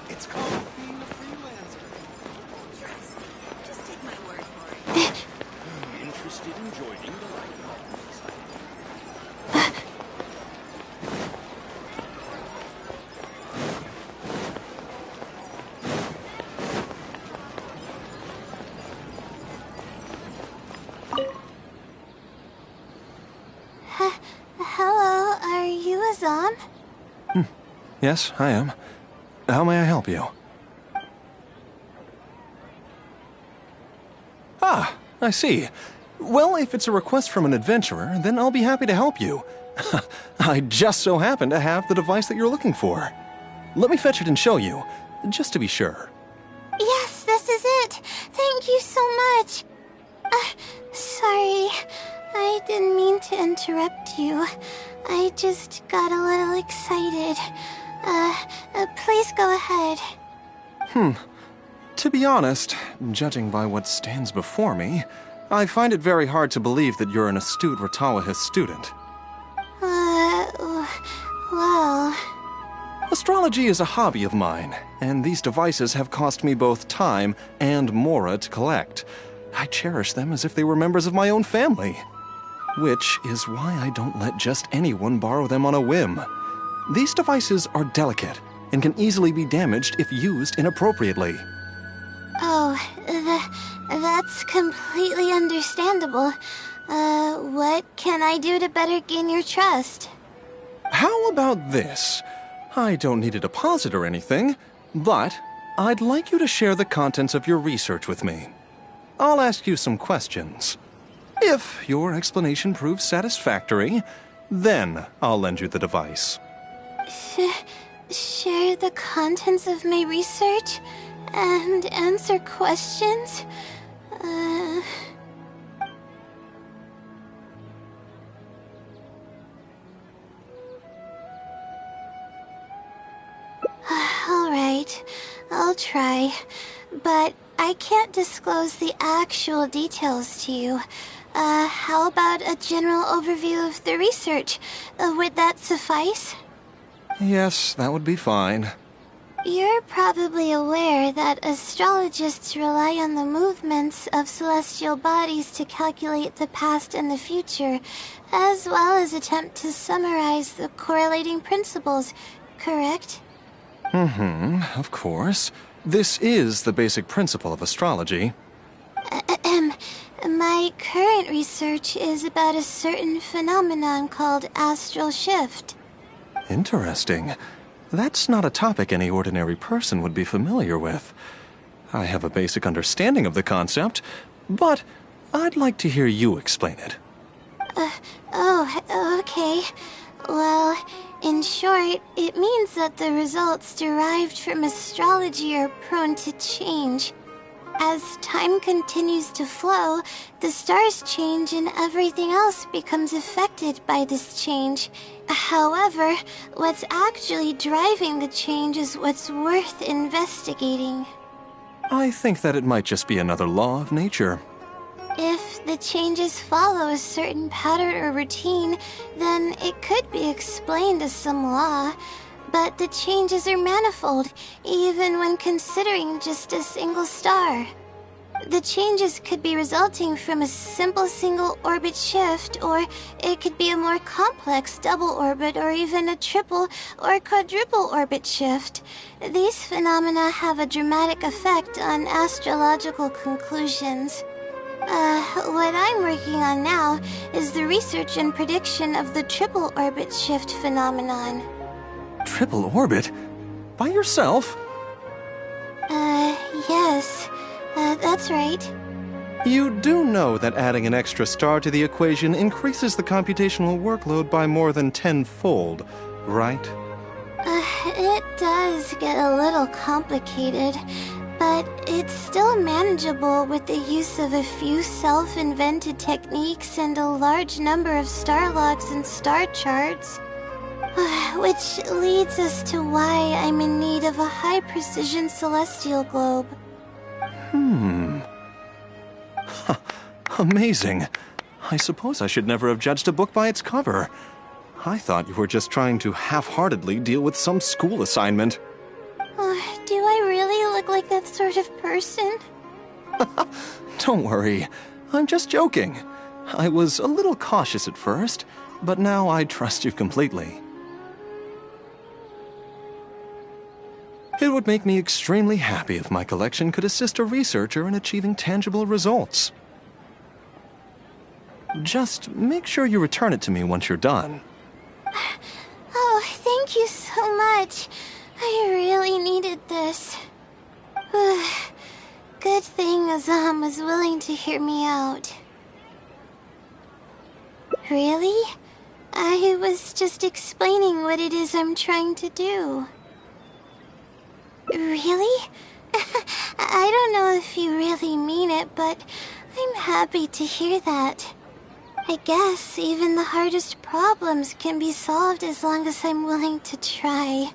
It's called being a freelancer.
Just take my word for it.
Interested in joining the
Hello, are you Azam?
Yes, I am. How may I help you? Ah, I see. Well, if it's a request from an adventurer, then I'll be happy to help you. I just so happen to have the device that you're looking for. Let me fetch it and show you, just to be sure.
Yes, this is it. Thank you so much. Sorry, I didn't mean to interrupt you. I just got a little excited. Please go ahead.
To be honest, judging by what stands before me, I find it very hard to believe that you're an astute Ratawahist student.
Well...
Astrology is a hobby of mine, and these devices have cost me both time and mora to collect. I cherish them as if they were members of my own family. Which is why I don't let just anyone borrow them on a whim. These devices are delicate and can easily be damaged if used inappropriately.
Oh, that's completely understandable. What can I do to better gain your trust?
How about this? I don't need a deposit or anything, but I'd like you to share the contents of your research with me. I'll ask you some questions. If your explanation proves satisfactory, then I'll lend you the device.
Share the contents of my research and answer questions? Alright, I'll try. But I can't disclose the actual details to you. How about a general overview of the research? Would that suffice?
Yes, that would be fine.
You're probably aware that astrologists rely on the movements of celestial bodies to calculate the past and the future, as well as attempt to summarize the correlating principles, correct?
Of course. This is the basic principle of astrology.
My current research is about a certain phenomenon called astral shift.
Interesting. That's not a topic any ordinary person would be familiar with. I have a basic understanding of the concept, but I'd like to hear you explain it.
Okay. Well, in short, it means that the results derived from astrology are prone to change. As time continues to flow, the stars change and everything else becomes affected by this change. However, what's actually driving the change is what's worth investigating.
I think that it might just be another law of nature.
If the changes follow a certain pattern or routine, then it could be explained as some law. But the changes are manifold, even when considering just a single star. The changes could be resulting from a simple single orbit shift, or it could be a more complex double orbit, or even a triple or quadruple orbit shift. These phenomena have a dramatic effect on astrological conclusions.
What I'm working on now is the research and prediction of the triple orbit shift phenomenon.
Triple orbit? By yourself?
Yes. That's right.
You do know that adding an extra star to the equation increases the computational workload by more than tenfold, right?
It does get a little complicated, but it's still manageable with the use of a few self-invented techniques and a large number of star logs and star charts. Which leads us to why I'm in need of a high-precision celestial globe.
Amazing. I suppose I should never have judged a book by its cover. I thought you were just trying to half-heartedly deal with some school assignment.
Do I really look like that sort of person?
Don't worry. I'm just joking. I was a little cautious at first, but now I trust you completely. It would make me extremely happy if my collection could assist a researcher in achieving tangible results. Just make sure you return it to me once you're done.
Oh, thank you so much. I really needed this. Good thing Azam was willing to hear me out. Really? I was just explaining what it is I'm trying to do. Really? I don't know if you really mean it, but I'm happy to hear that. I guess even the hardest problems can be solved as long as I'm willing to try.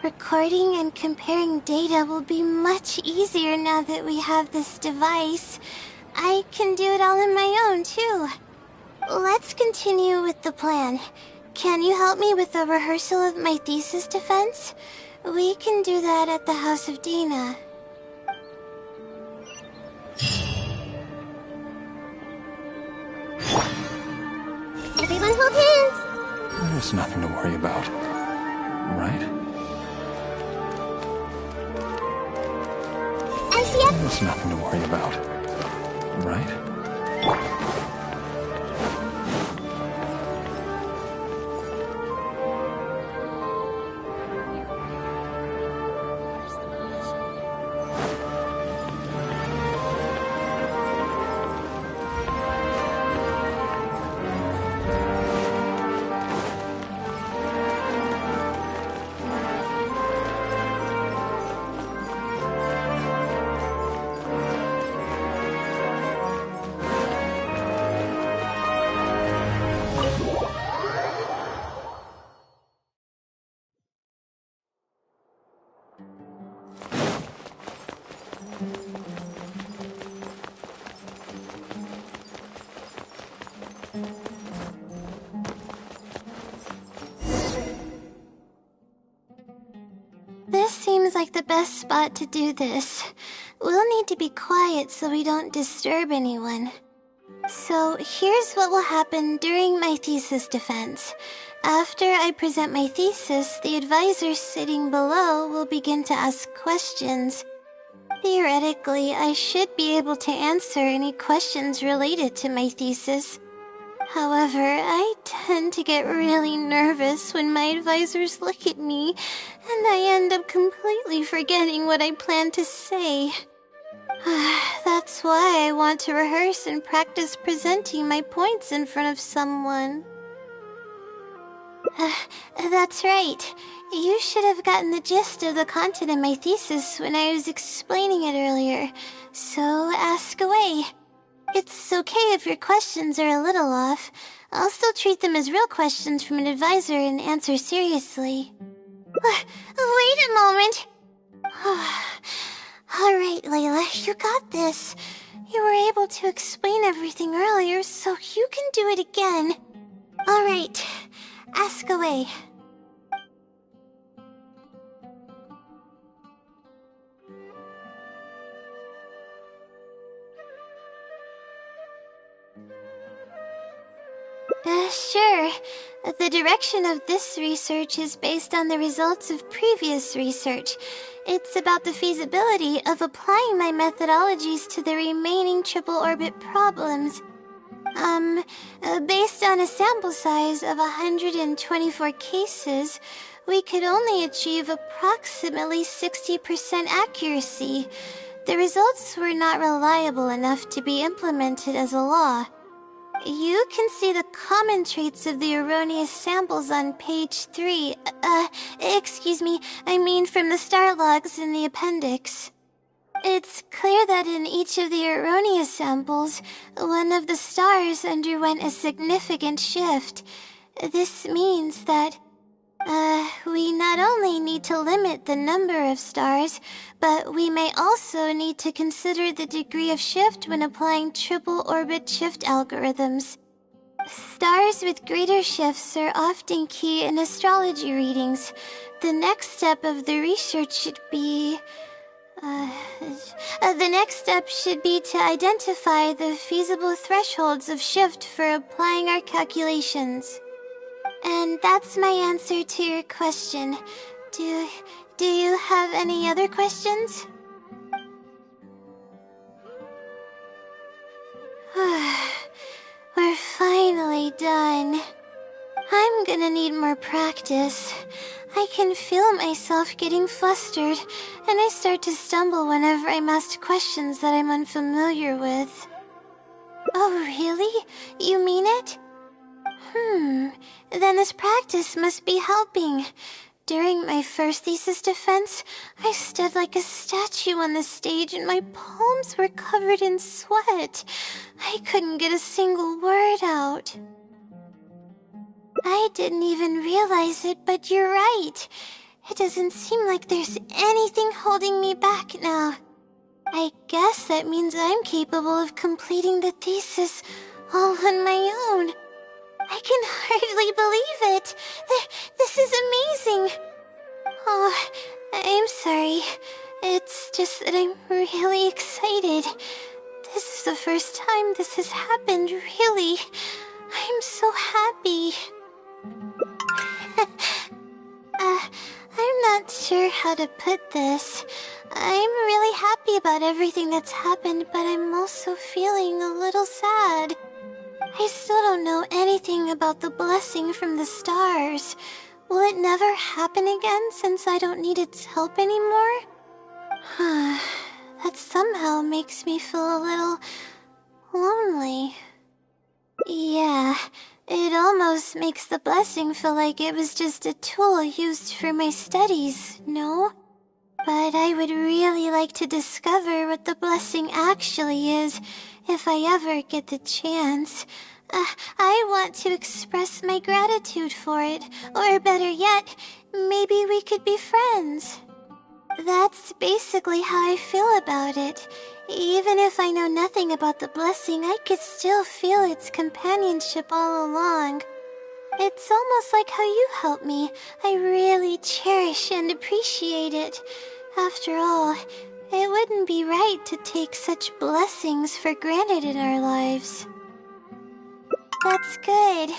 Recording and comparing data will be much easier now that we have this device. I can do it all on my own, too. Let's continue with the plan. Can you help me with the rehearsal of my thesis defense? We can do that at the House of Dina.
Everyone hold hands!
There's nothing to worry about, right?
ICF!
There's nothing to worry about, right?
This seems like the best spot to do this. We'll need to be quiet so we don't disturb anyone. So here's what will happen during my thesis defense. After I present my thesis, the advisor sitting below will begin to ask questions. Theoretically, I should be able to answer any questions related to my thesis. However, I tend to get really nervous when my advisors look at me, and I end up completely forgetting what I plan to say. That's why I want to rehearse and practice presenting my points in front of someone. That's right. You should have gotten the gist of the content of my thesis when I was explaining it earlier, so ask away. It's okay if your questions are a little off. I'll still treat them as real questions from an advisor and answer seriously. Wait a moment. Alright, Layla, you got this. You were able to explain everything earlier, so you can do it again. Alright, ask away. Sure. The direction of this research is based on the results of previous research. It's about the feasibility of applying my methodologies to the remaining triple orbit problems. Based on a sample size of 124 cases, we could only achieve approximately 60% accuracy. The results were not reliable enough to be implemented as a law. You can see the common traits of the erroneous samples on page 3. Excuse me, I mean from the star logs in the appendix. It's clear that in each of the erroneous samples, one of the stars underwent a significant shift. This means that, we not only need to limit the number of stars, but we may also need to consider the degree of shift when applying triple orbit shift algorithms. Stars with greater shifts are often key in astrology readings. The next step of the research should be... the next step should be to identify the feasible thresholds of shift for applying our calculations. And that's my answer to your question. Do you have any other questions? We're finally done. I'm gonna need more practice. I can feel myself getting flustered, and I start to stumble whenever I'm asked questions that I'm unfamiliar with. Oh, really? You mean it? Then this practice must be helping. During my first thesis defense, I stood like a statue on the stage and my palms were covered in sweat. I couldn't get a single word out. I didn't even realize it, but you're right. It doesn't seem like there's anything holding me back now. I guess that means I'm capable of completing the thesis all on my own. I can hardly believe it. This is amazing. Oh, I'm sorry. It's just that I'm really excited. This is the first time this has happened, really. I'm so happy. I'm not sure how to put this. I'm really happy about everything that's happened, but I'm also feeling a little sad. I still don't know anything about the blessing from the stars. Will it never happen again since I don't need its help anymore? That somehow makes me feel a little lonely. Yeah, it almost makes the blessing feel like it was just a tool used for my studies, no? But I would really like to discover what the blessing actually is, if I ever get the chance. I want to express my gratitude for it, or better yet, maybe we could be friends. That's basically how I feel about it. Even if I know nothing about the blessing, I could still feel its companionship all along. It's almost like how you helped me. I really cherish and appreciate it. After all, it wouldn't be right to take such blessings for granted in our lives. That's good.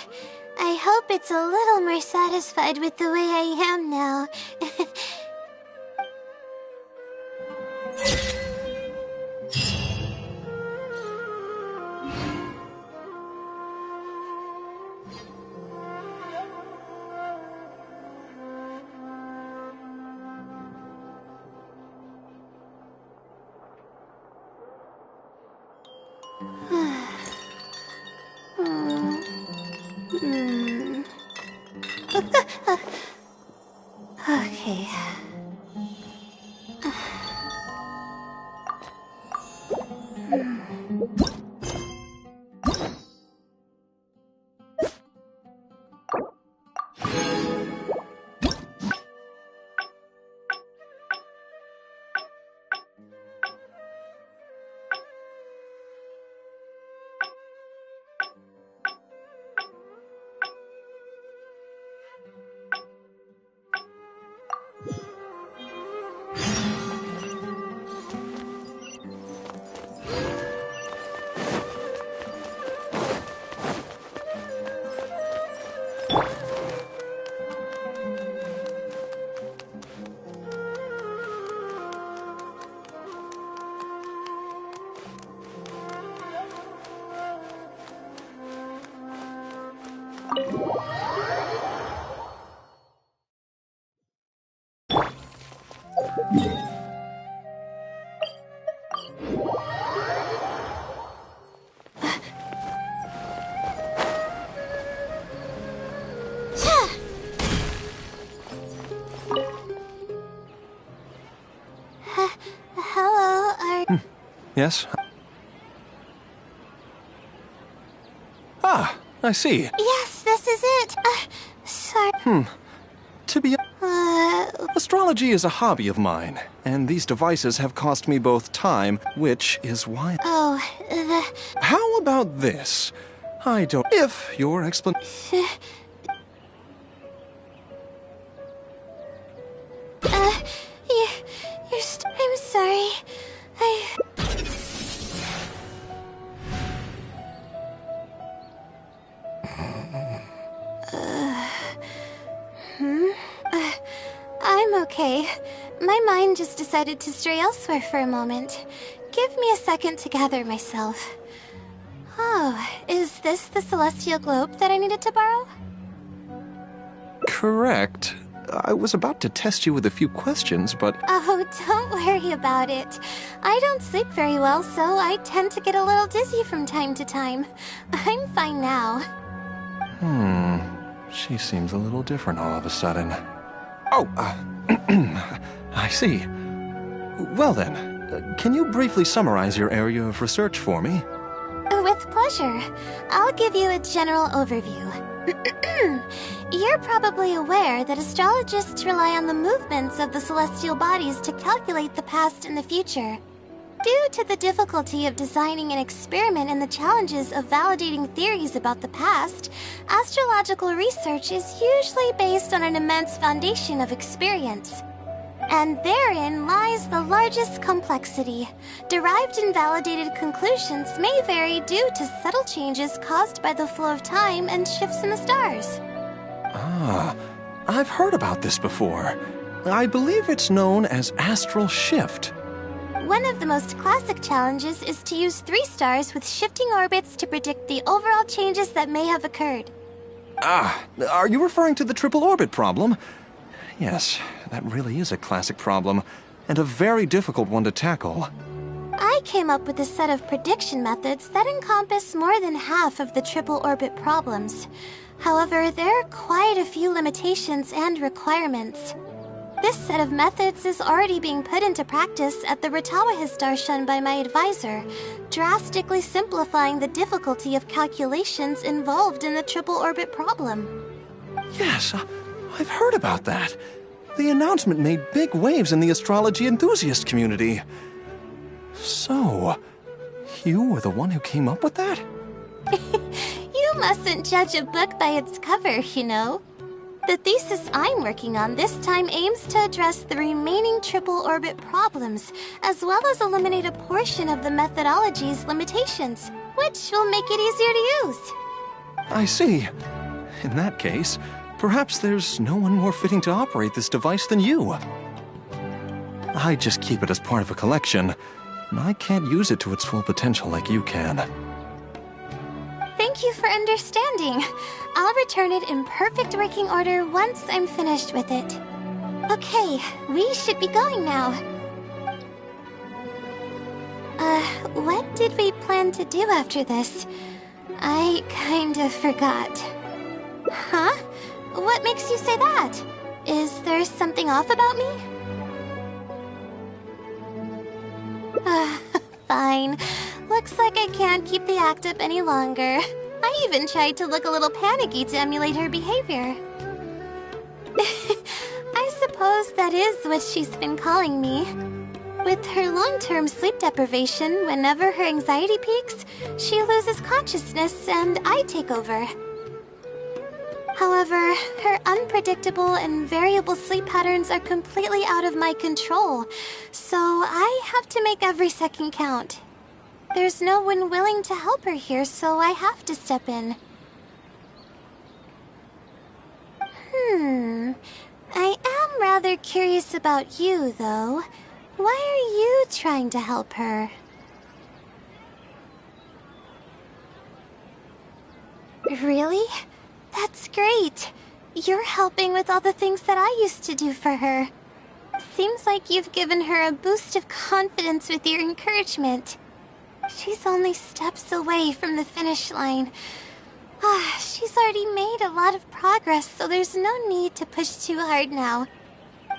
I hope it's a little more satisfied with the way I am now. Okay.
Hello,
Yes? Ah, I see.
Yes, this is it. Sorry.
To be astrology is a hobby of mine, and these devices have cost me both time, which is why... How about this? I don't... If your explanation...
I'm sorry. I'm okay. My mind just decided to stray elsewhere for a moment. Give me a second to gather myself. Oh, is this the celestial globe that I needed to borrow?
Correct. I was about to test you with a few questions, but...
Oh, don't worry about it. I don't sleep very well, so I tend to get a little dizzy from time to time. I'm fine now.
She seems a little different all of a sudden. Oh, I see. Well then, can you briefly summarize your area of research for me?
With pleasure. I'll give you a general overview. You're probably aware that astrologists rely on the movements of the celestial bodies to calculate the past and the future. Due to the difficulty of designing an experiment and the challenges of validating theories about the past, astrological research is usually based on an immense foundation of experience. And therein lies the largest complexity. Derived and validated conclusions may vary due to subtle changes caused by the flow of time and shifts in the stars.
Ah, I've heard about this before. I believe it's known as astral shift.
One of the most classic challenges is to use 3 stars with shifting orbits to predict the overall changes that may have occurred.
Ah, are you referring to the triple orbit problem? Yes, that really is a classic problem, and a very difficult one to tackle.
I came up with a set of prediction methods that encompass more than half of the triple orbit problems. However, there are quite a few limitations and requirements. This set of methods is already being put into practice at the Ratawa Darshan by my advisor, drastically simplifying the difficulty of calculations involved in the triple orbit problem.
Yes, I've heard about that. The announcement made big waves in the astrology enthusiast community. So, you were the one who came up with that?
You mustn't judge a book by its cover, you know. The thesis I'm working on this time aims to address the remaining triple orbit problems, as well as eliminate a portion of the methodology's limitations, which will make it easier to use.
I see. In that case, perhaps there's no one more fitting to operate this device than you. I just keep it as part of a collection, and I can't use it to its full potential like you can.
Thank you for understanding. I'll return it in perfect working order once I'm finished with it. Okay, we should be going now. What did we plan to do after this? I kind of forgot. Huh? What makes you say that? Is there something off about me? Fine. Looks like I can't keep the act up any longer. I even tried to look a little panicky to emulate her behavior. I suppose that is what she's been calling me. With her long-term sleep deprivation, whenever her anxiety peaks, she loses consciousness and I take over. However, her unpredictable and variable sleep patterns are completely out of my control, so I have to make every second count. There's no one willing to help her here, so I have to step in. I am rather curious about you, though. Why are you trying to help her? Really? That's great. You're helping with all the things that I used to do for her.
Seems like you've given her a boost of confidence with your encouragement. She's only steps away from the finish line. She's already made a lot of progress, so there's no need to push too hard now.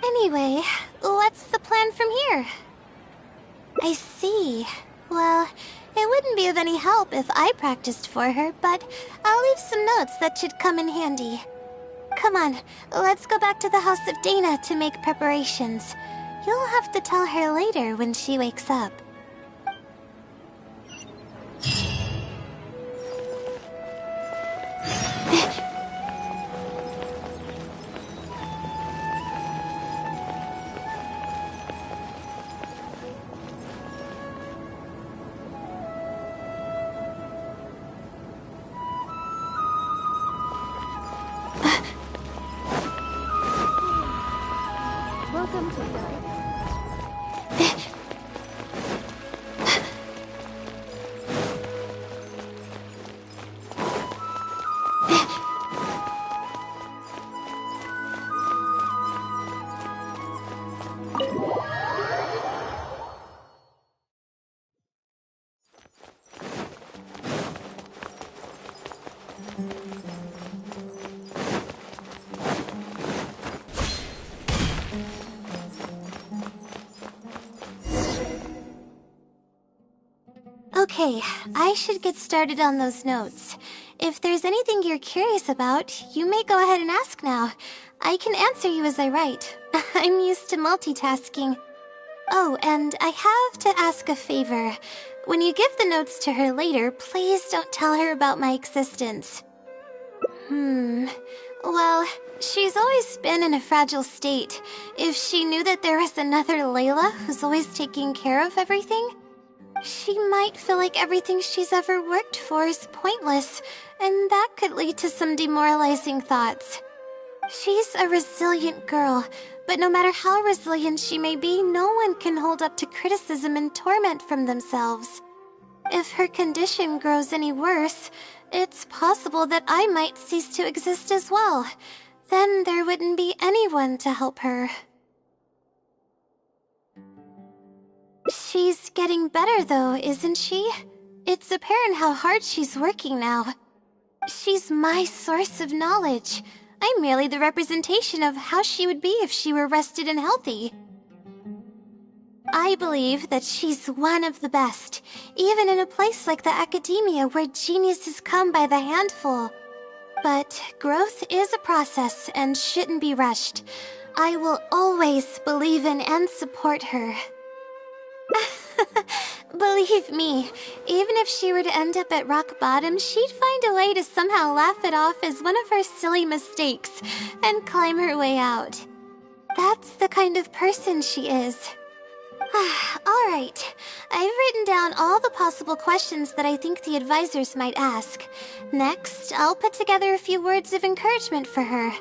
Anyway, what's the plan from here? I see. Well, it wouldn't be of any help if I practiced for her, but I'll leave some notes that should come in handy. Come on, let's go back to the house of Dana to make preparations. You'll have to tell her later when she wakes up.
Welcome to the
Okay, I should get started on those notes. If there's anything you're curious about, you may go ahead and ask now. I can answer you as I write. I'm used to multitasking. Oh, and I have to ask a favor. When you give the notes to her later, please don't tell her about my existence. Well, she's always been in a fragile state. If she knew that there was another Layla who's always taking care of everything, she might feel like everything she's ever worked for is pointless, and that could lead to some demoralizing thoughts. She's a resilient girl, but no matter how resilient she may be, no one can hold up to criticism and torment from themselves. If her condition grows any worse, it's possible that I might cease to exist as well. Then there wouldn't be anyone to help her. She's getting better though, isn't she? It's apparent how hard she's working now. She's my source of knowledge. I'm merely the representation of how she would be if she were rested and healthy. I believe that she's one of the best, even in a place like the academia where geniuses come by the handful. But growth is a process and shouldn't be rushed. I will always believe in and support her. Believe me, even if she were to end up at rock bottom, she'd find a way to somehow laugh it off as one of her silly mistakes and climb her way out. That's the kind of person she is. Alright, I've written down all the possible questions that I think the advisors might ask. Next, I'll put together a few words of encouragement for her.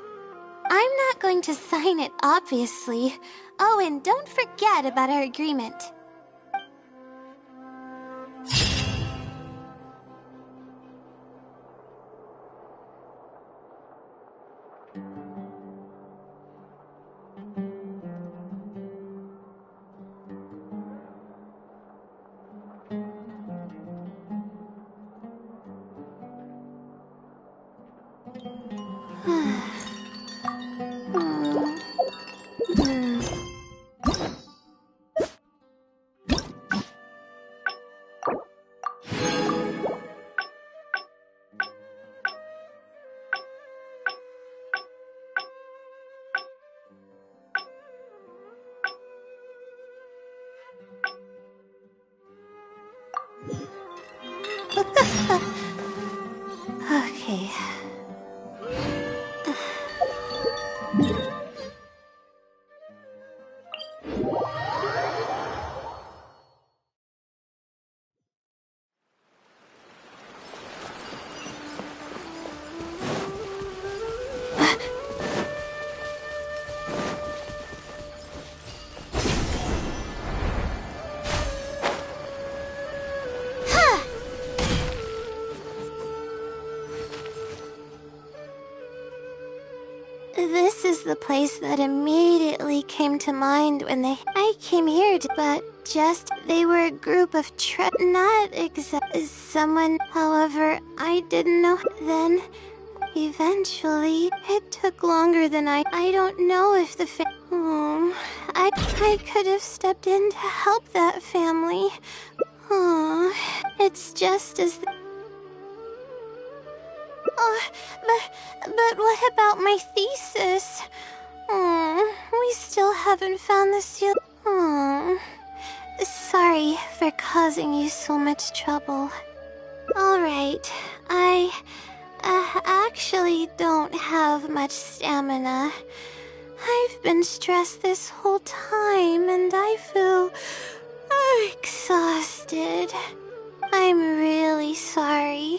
I'm not going to sign it, obviously. Oh, and don't forget about our agreement. Okay. This is the place that immediately came to mind when I came here, but they were a group of not someone, however, I didn't know then. Eventually, it took longer than I don't know if the I could have stepped in to help that family. It's just as... But what about my thesis? We still haven't found the seal. Sorry for causing you so much trouble. Alright, I actually don't have much stamina. I've been stressed this whole time and I feel exhausted. I'm really sorry.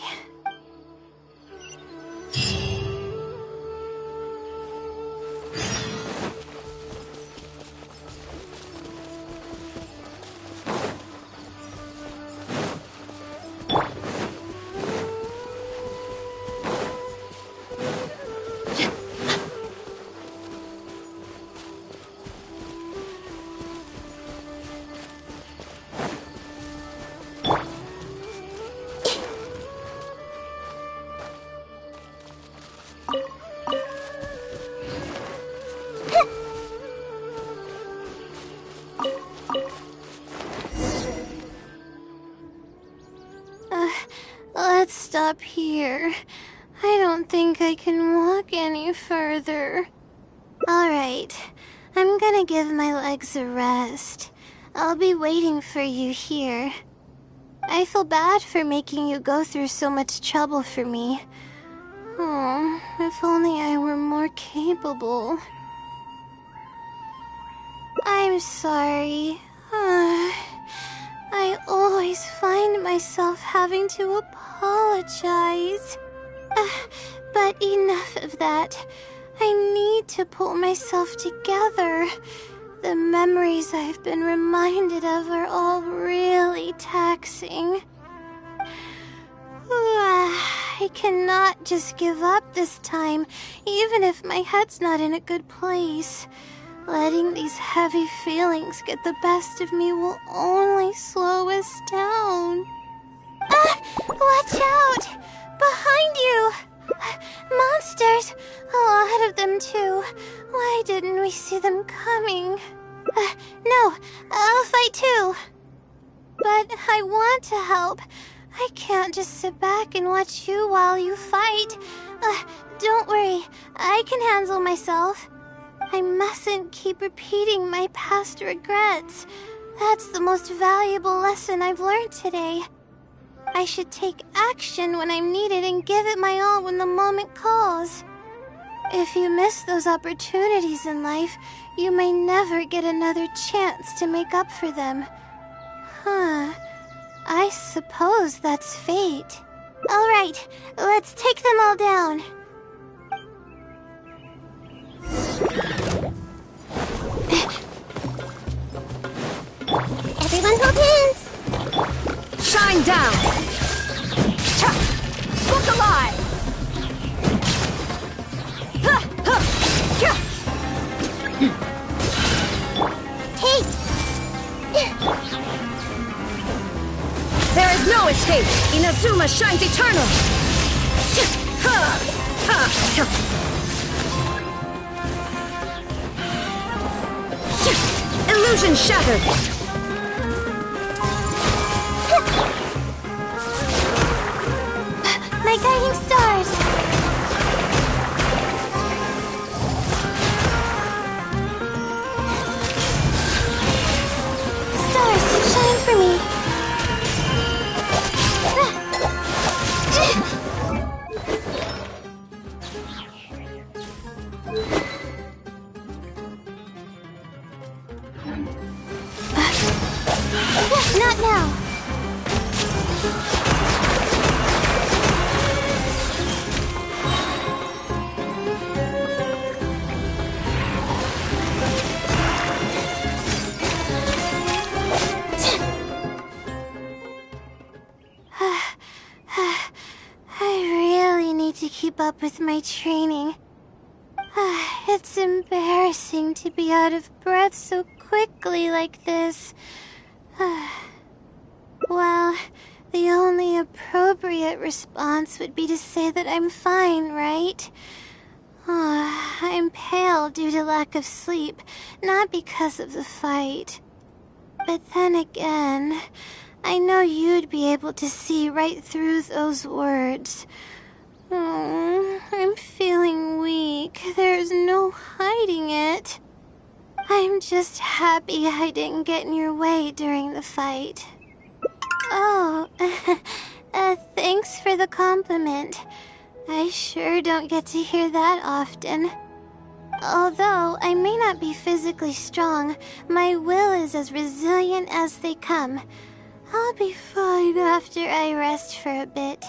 Let's stop here. I don't think I can walk any further. Alright, I'm gonna give my legs a rest. I'll be waiting for you here. I feel bad for making you go through so much trouble for me. Oh, if only I were more capable. I'm sorry. I always find myself having to apologize. But enough of that. I need to pull myself together. The memories I've been reminded of are all really taxing. I cannot just give up this time, even if my head's not in a good place. Letting these heavy feelings get the best of me will only slow us down. Watch out! Behind you! Monsters! A lot of them too. Why didn't we see them coming? No, I'll fight too. But I want to help. I can't just sit back and watch you while you fight. Don't worry, I can handle myself. I mustn't keep repeating my past regrets. That's the most valuable lesson I've learned today. I should take action when I'm needed and give it my all when the moment calls. If you miss those opportunities in life, you may never get another chance to make up for them. I suppose that's fate. All right, let's take them all down.
Everyone hold hands!
Shine down! Look alive!
Hey!
There is no escape! Inazuma shines eternal! Illusion shattered!
My guiding stars! Stars, shine for me! Not now! I really need to keep up with my training. It's embarrassing to be out of breath so quickly like this. Well, the only appropriate response would be to say that I'm fine, right? I'm pale due to lack of sleep, not because of the fight. But then again, I know you'd be able to see right through those words. I'm feeling weak. There's no hiding it. I'm just happy I didn't get in your way during the fight. Oh, thanks for the compliment. I sure don't get to hear that often. Although I may not be physically strong, my will is as resilient as they come. I'll be fine after I rest for a bit.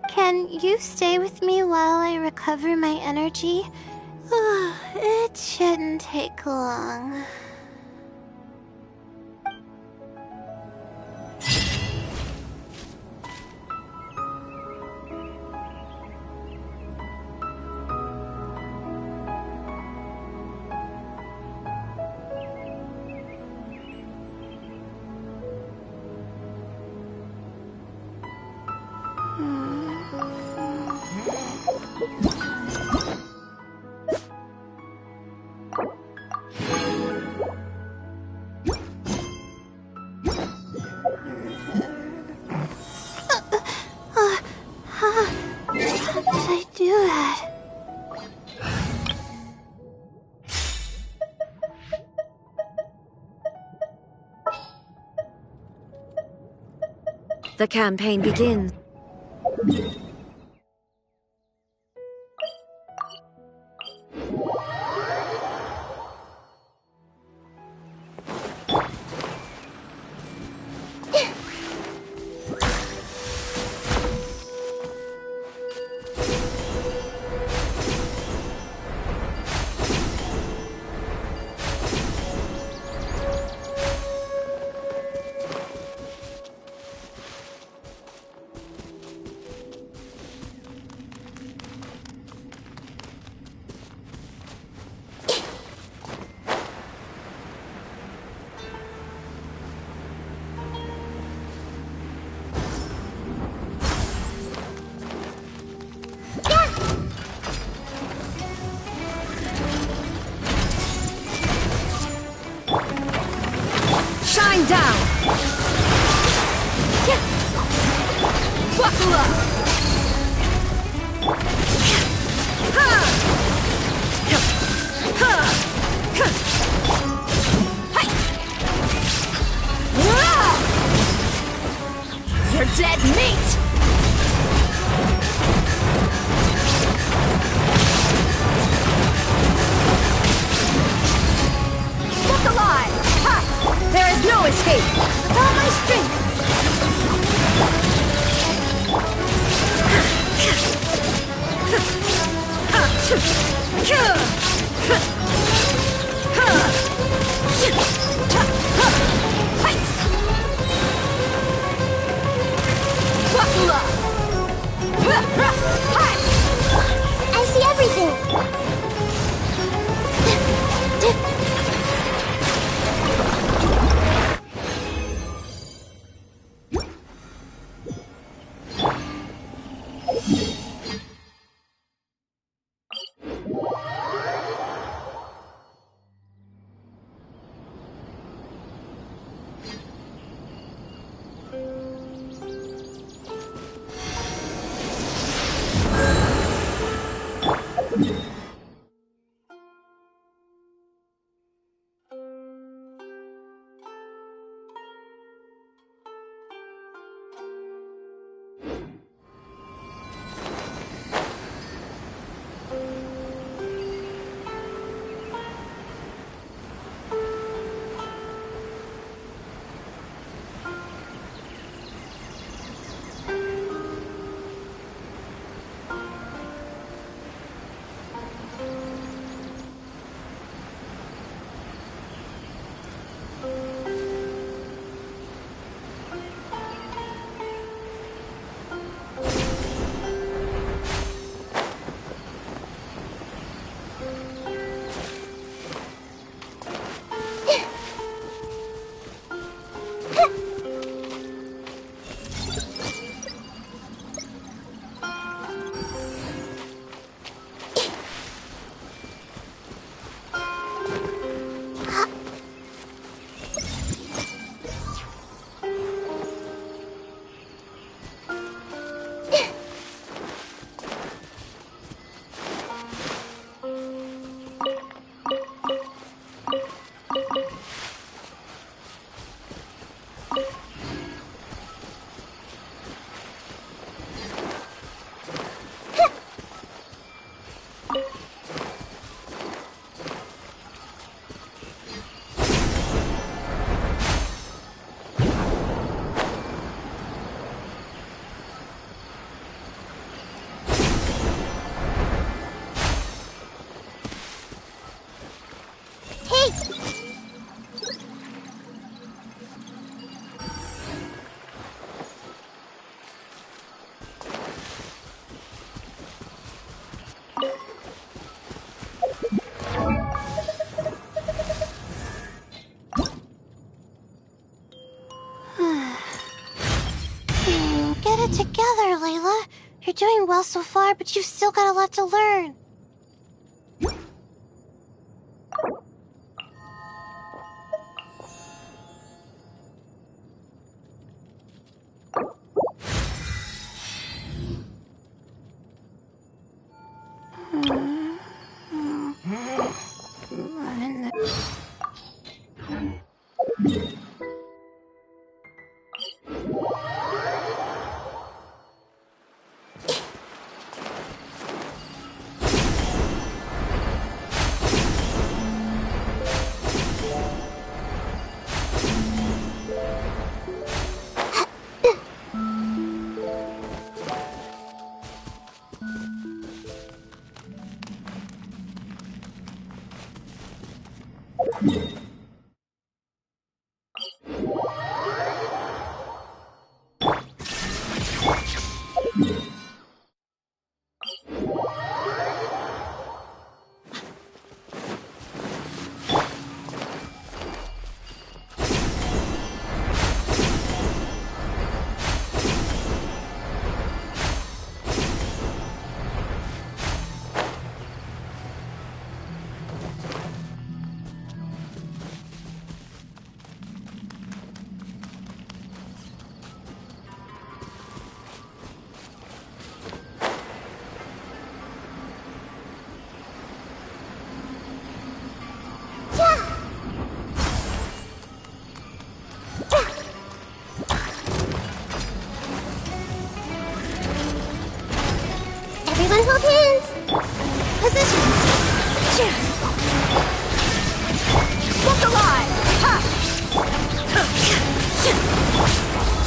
Can you stay with me while I recover my energy? It shouldn't take long.
The campaign begins. Shine down! Buckle up! You're dead meat! Look alive! Ha! There is no escape! With all my strength! Buckle up!
I see everything!
it together, Layla. You're doing well so far, but you've still got a lot to learn.
Everyone hold hands!
Positions! Look alive! Ha!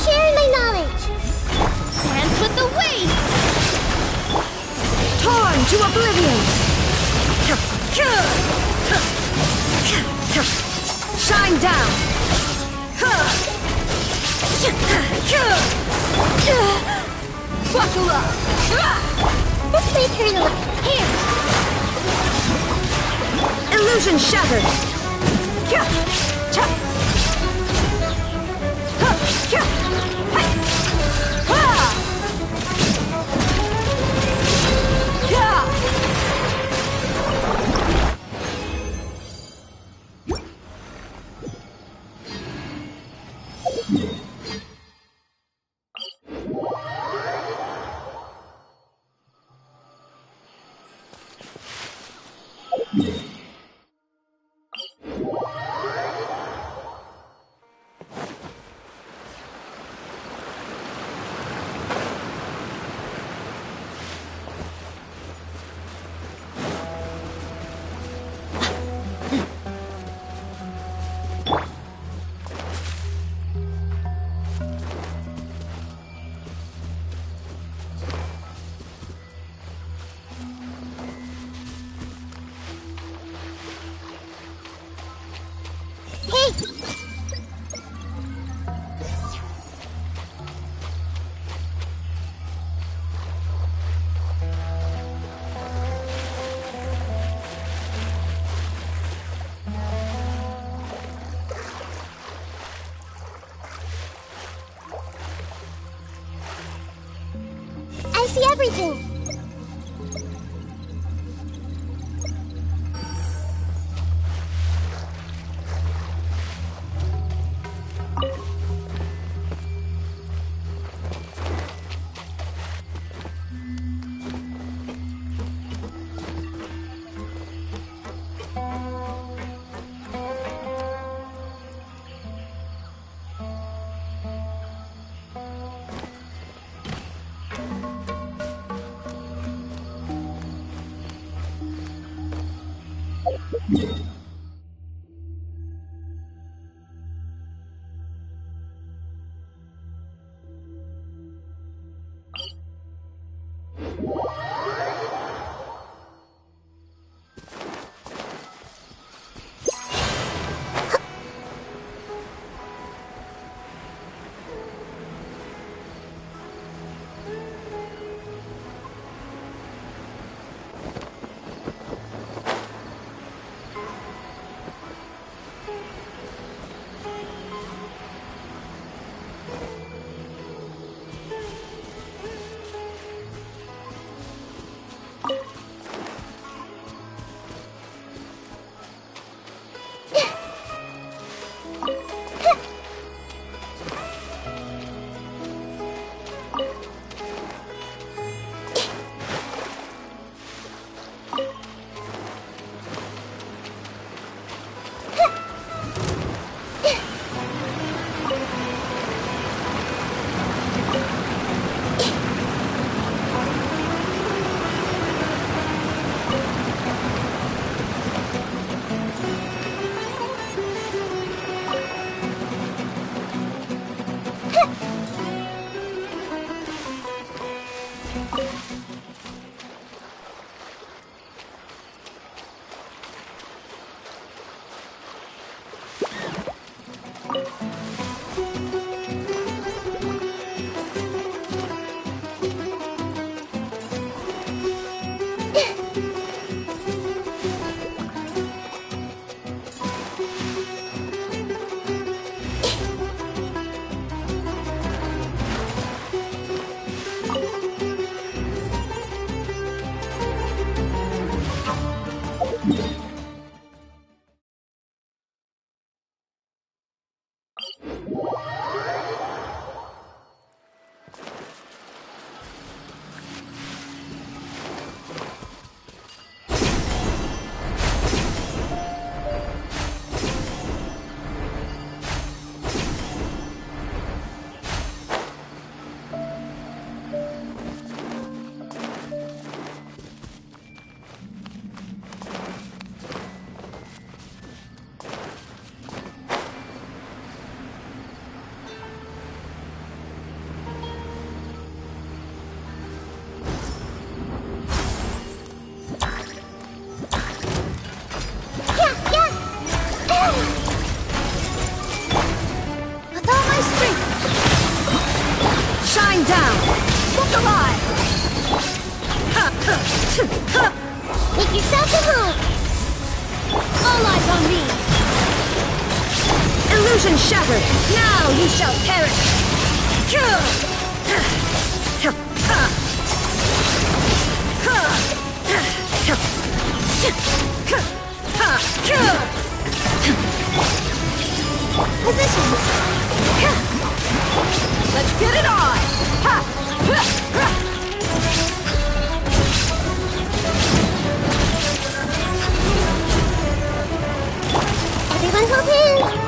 Share my knowledge!
Dance with the waves! Torn to oblivion! Shine down! Buckle up!
This may turn a little.
Here! Illusion shattered!
I see everything! Make yourself a move!
All eyes on me! Illusion shattered! Now you shall perish!
Positions!
Let's get it on!
Everyone hold hands!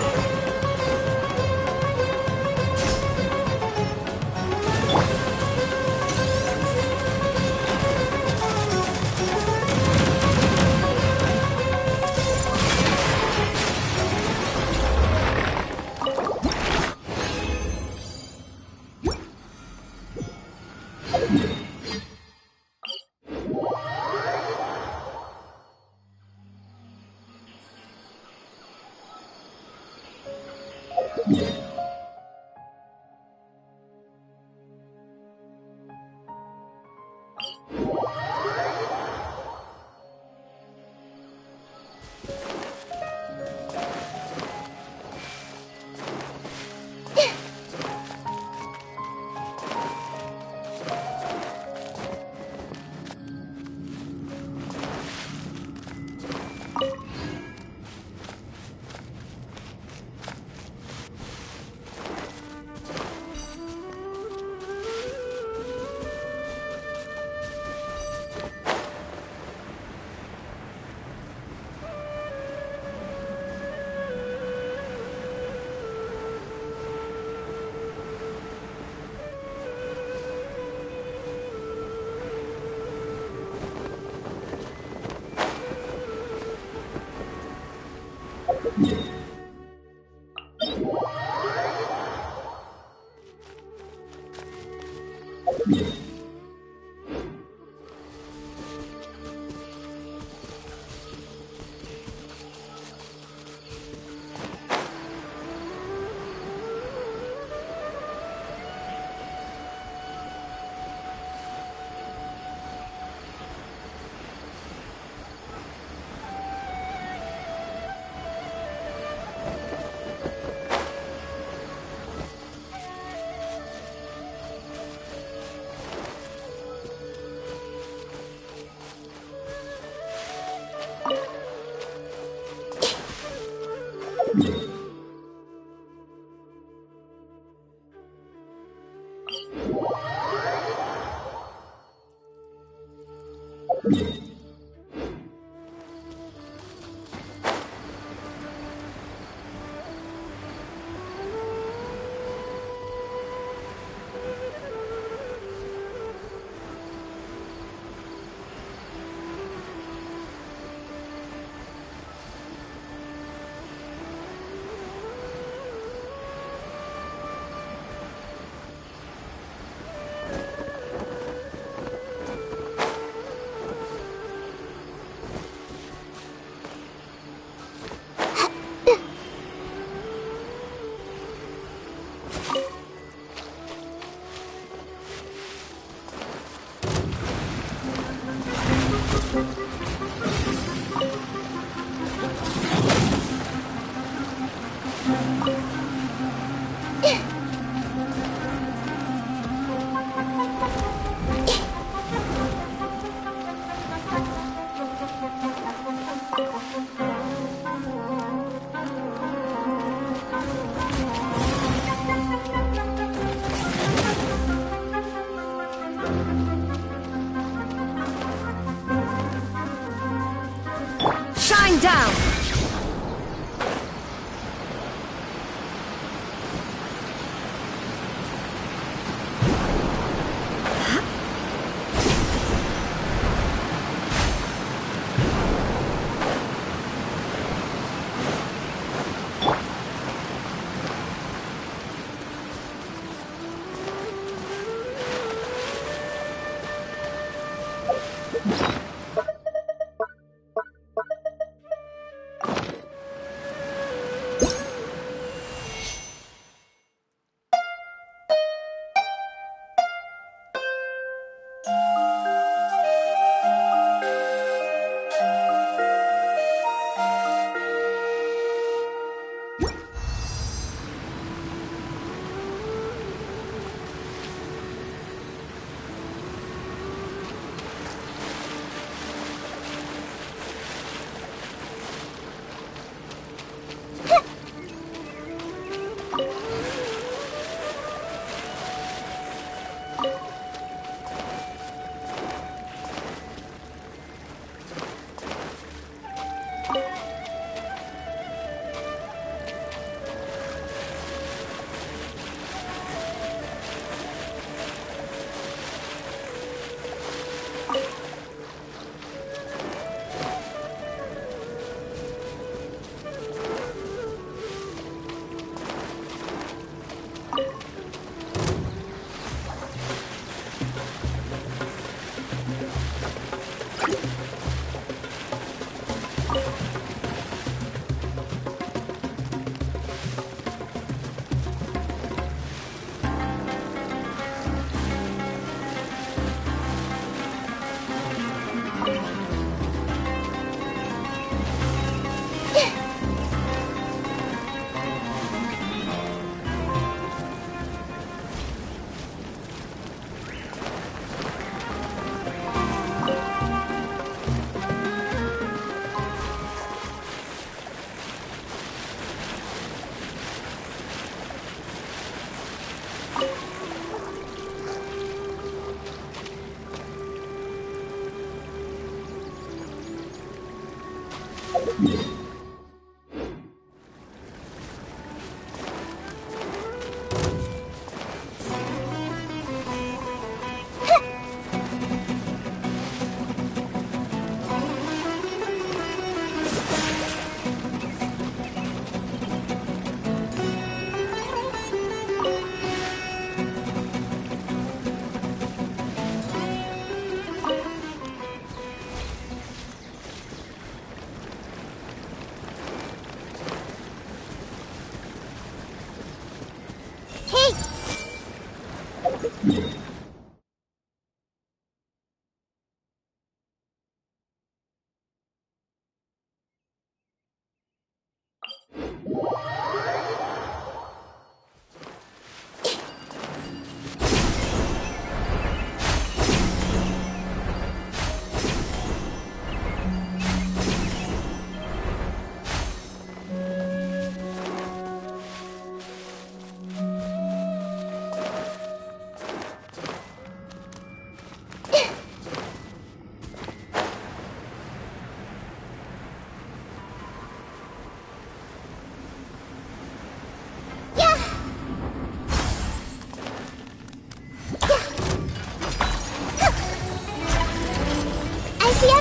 Shine down!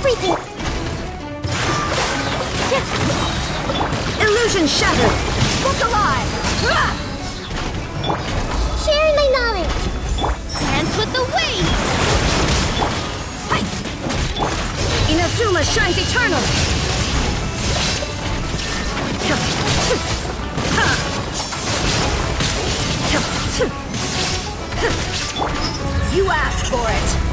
everything!
Illusion shattered! Book alive!
Sharing my knowledge!
Dance with the waves! Hi! Inazuma shines eternal! You asked for it!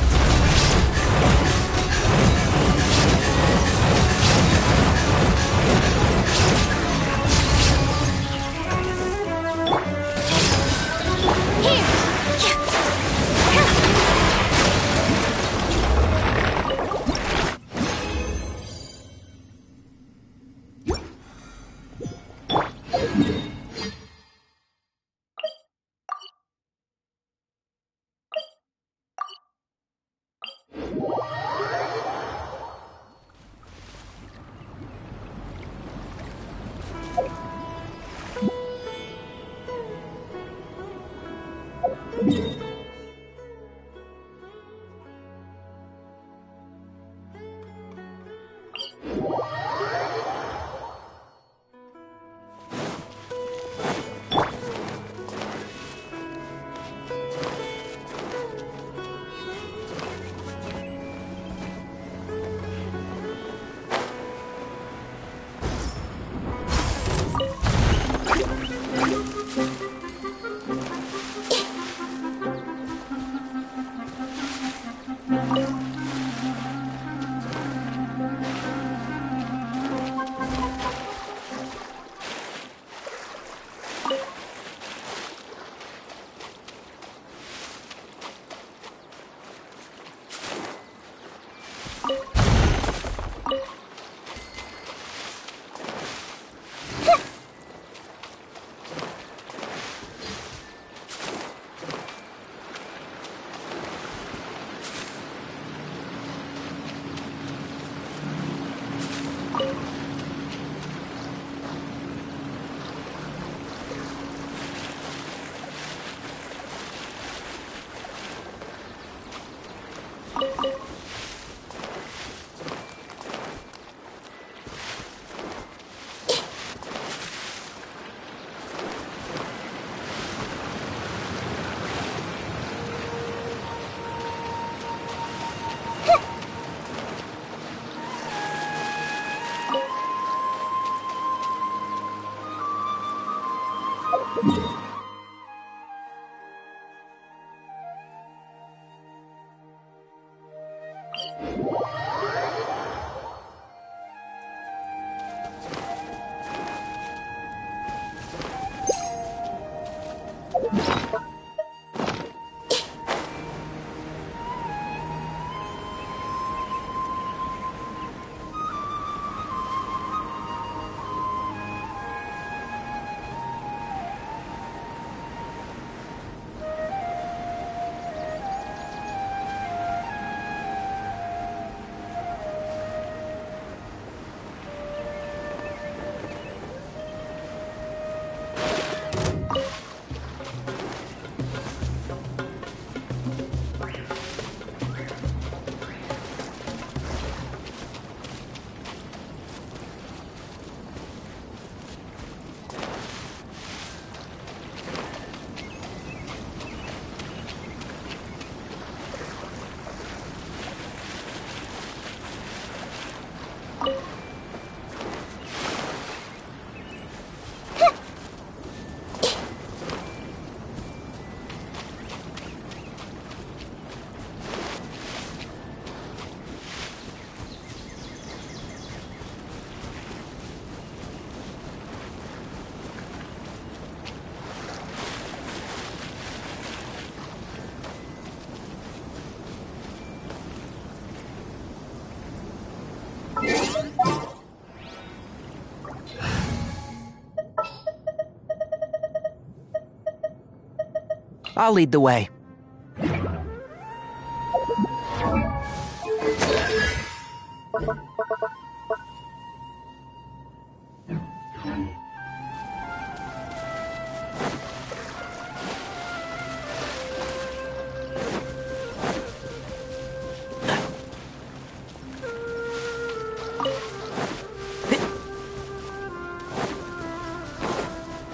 I'll lead the way.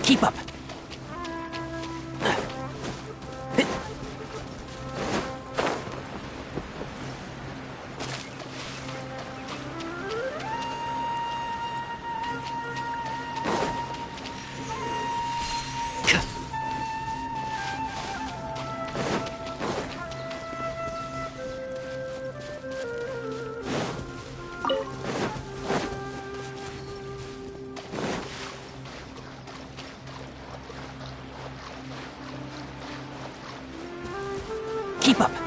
Keep up. Keep up.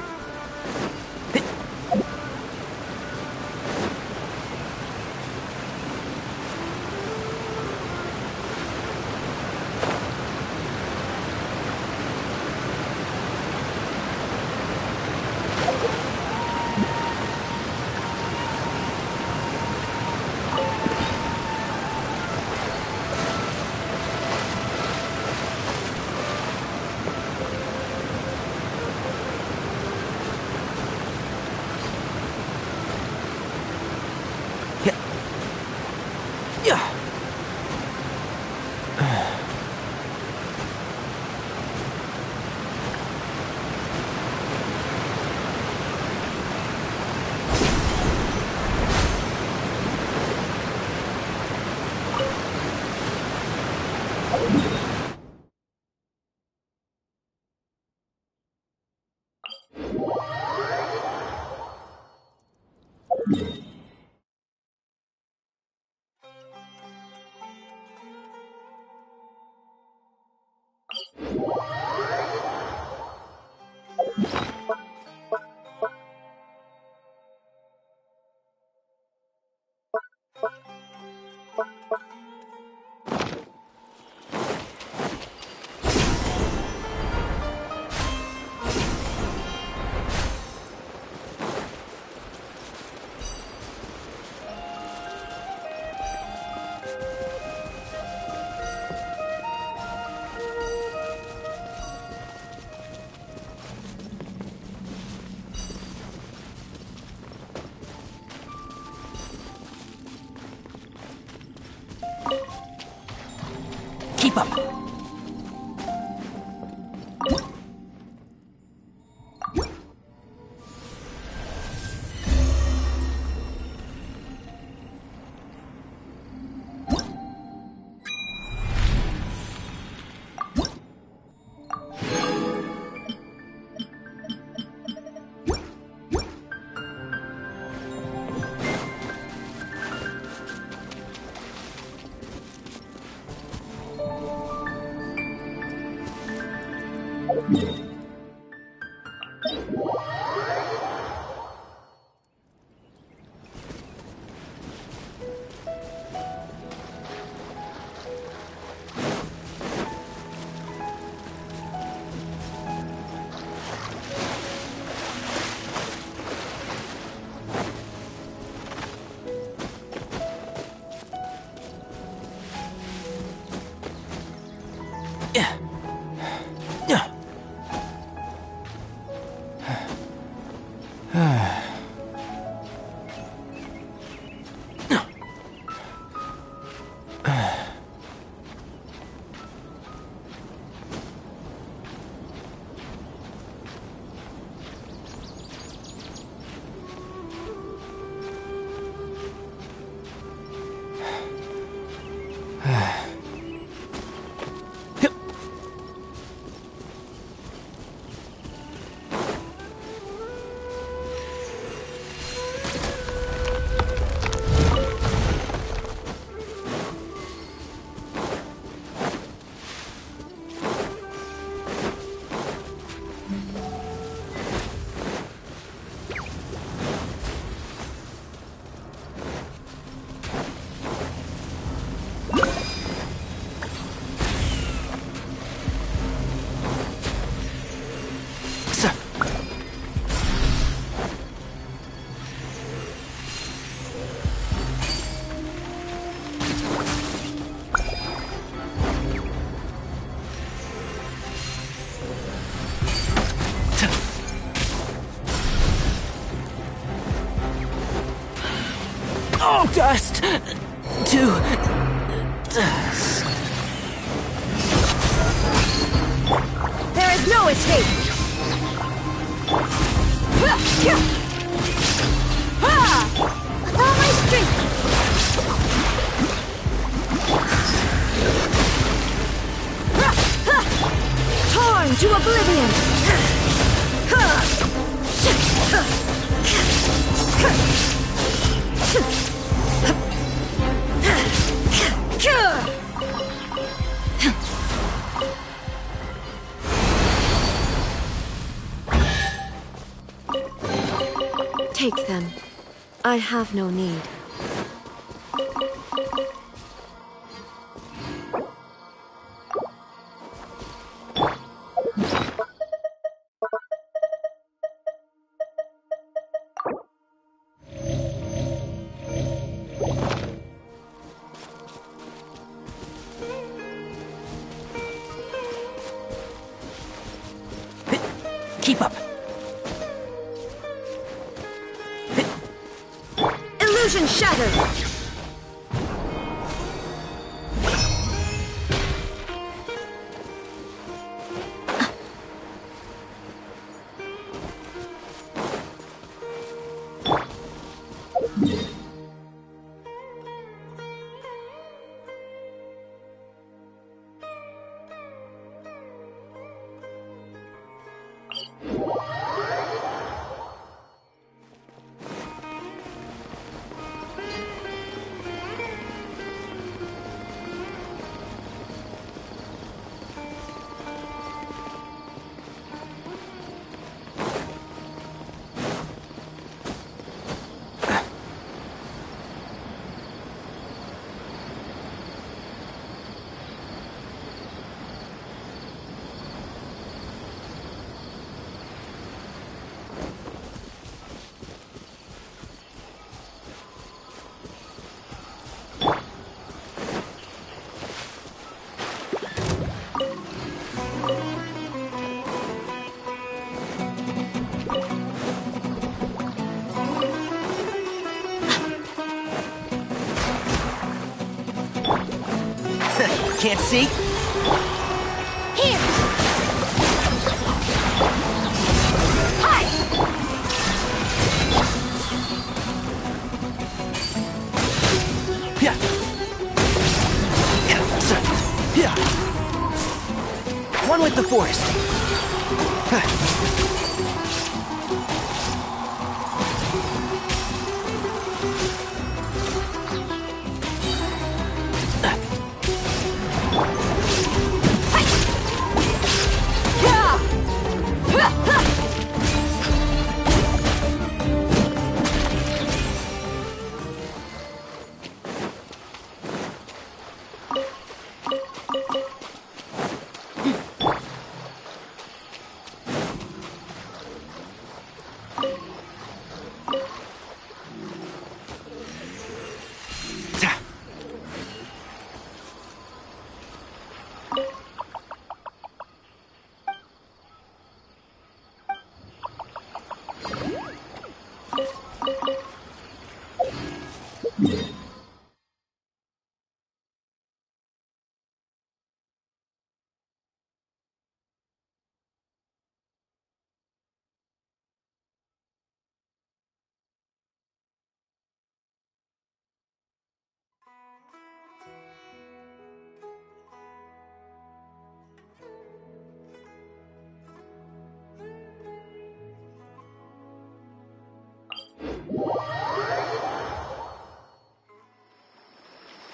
Keep up.
Dust to dust.
There is no escape! With all my strength! Torn to oblivion!
Take them. I have no need.
Keep up.
Illusion shattered!
Can't see? the forest.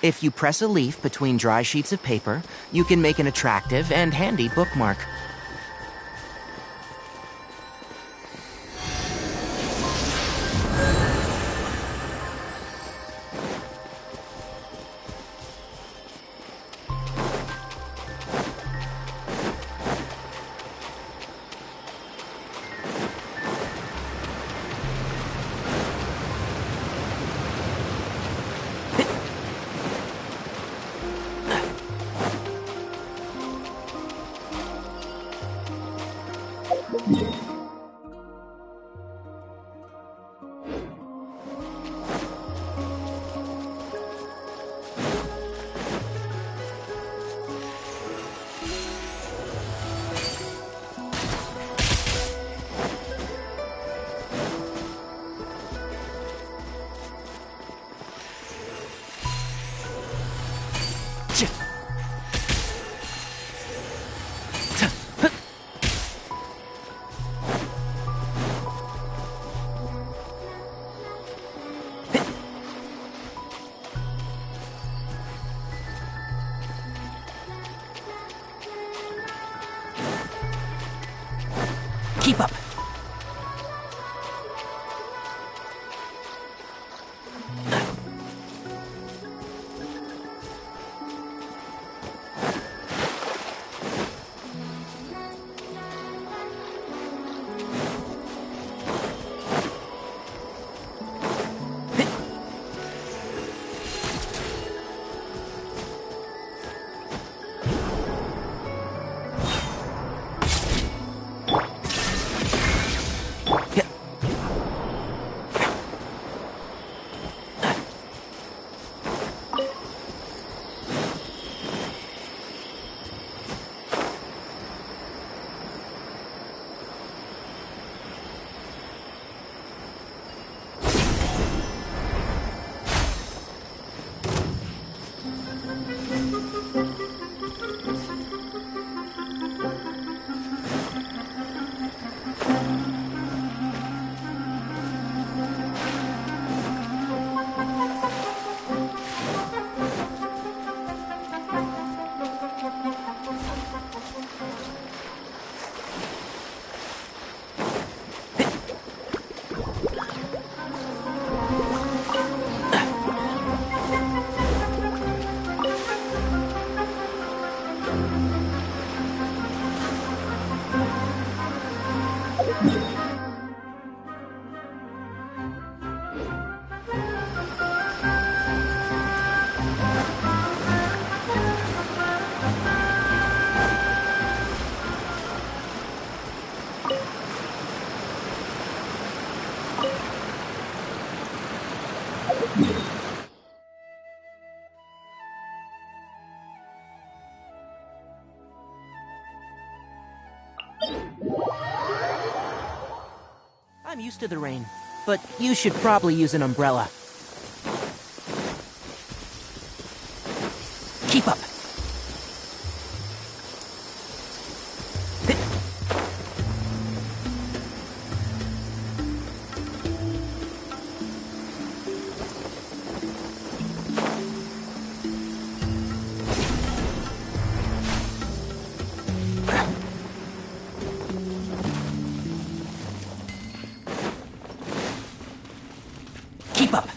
If you press a leaf between dry sheets of paper, you can make an attractive and handy bookmark.
Keep up.
I'm used to the rain, but you should probably use an umbrella.
Keep up. Keep up.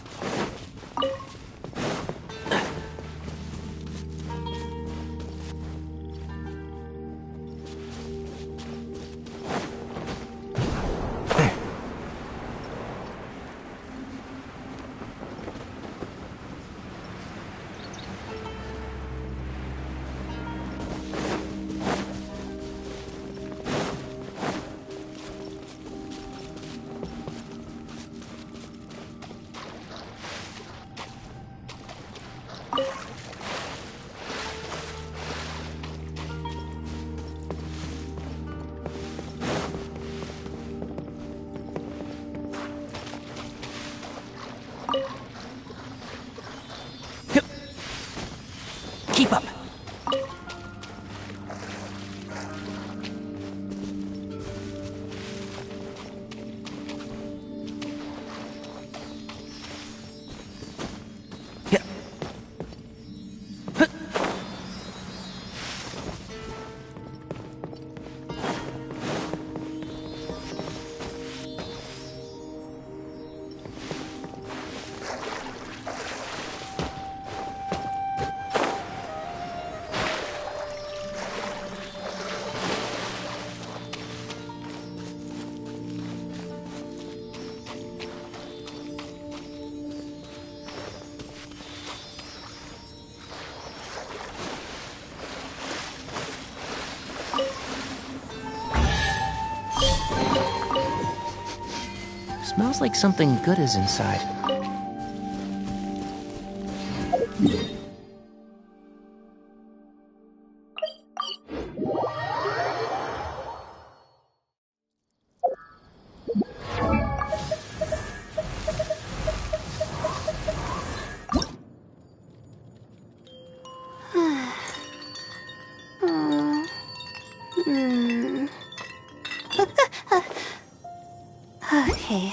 Keep up.
Smells like something good is inside.
Okay.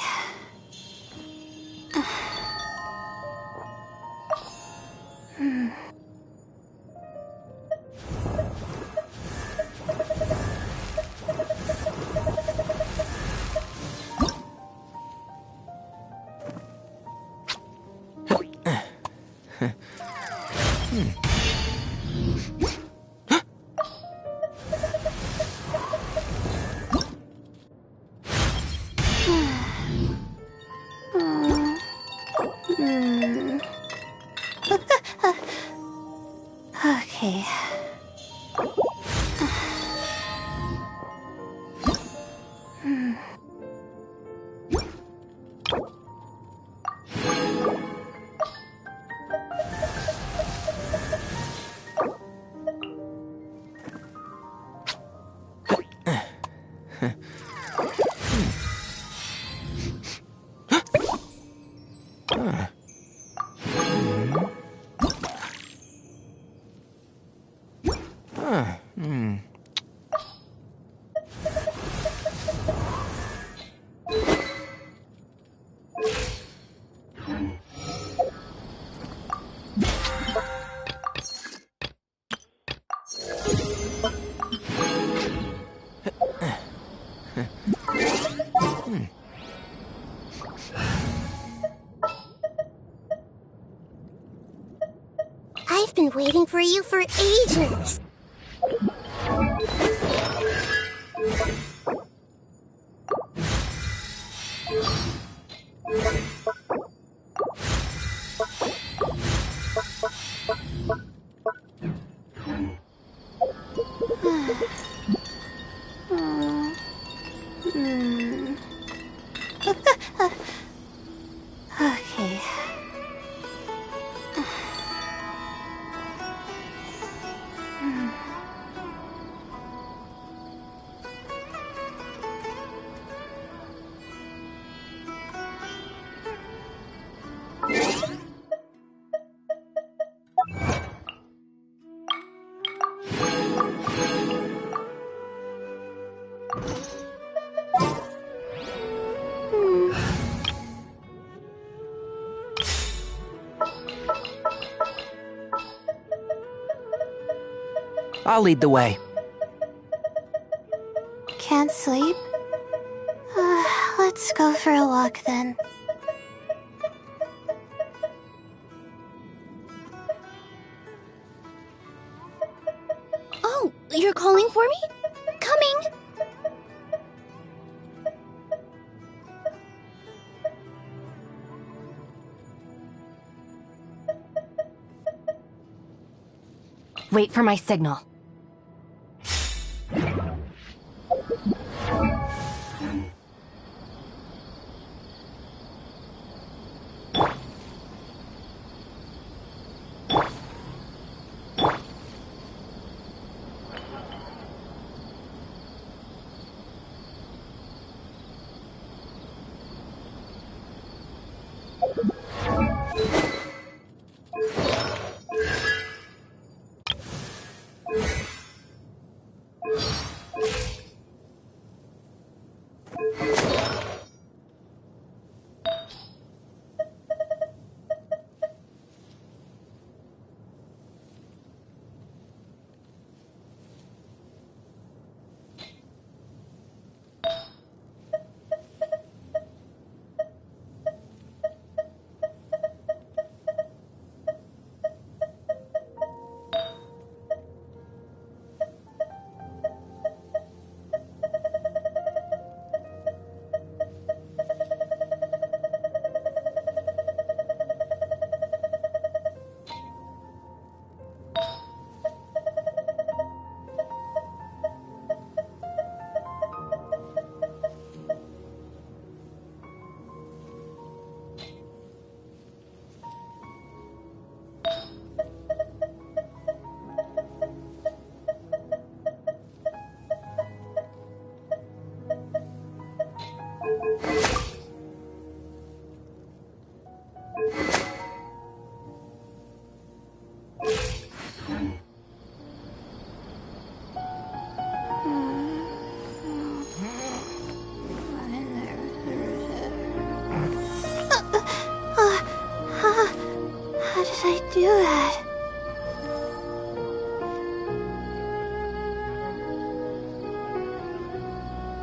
Okay.
I've been waiting for you for ages.
Okay.
I'll lead the way.
Can't sleep? Let's go for a walk then.
You're calling for me? Coming!
Wait for my signal.
How did I do that?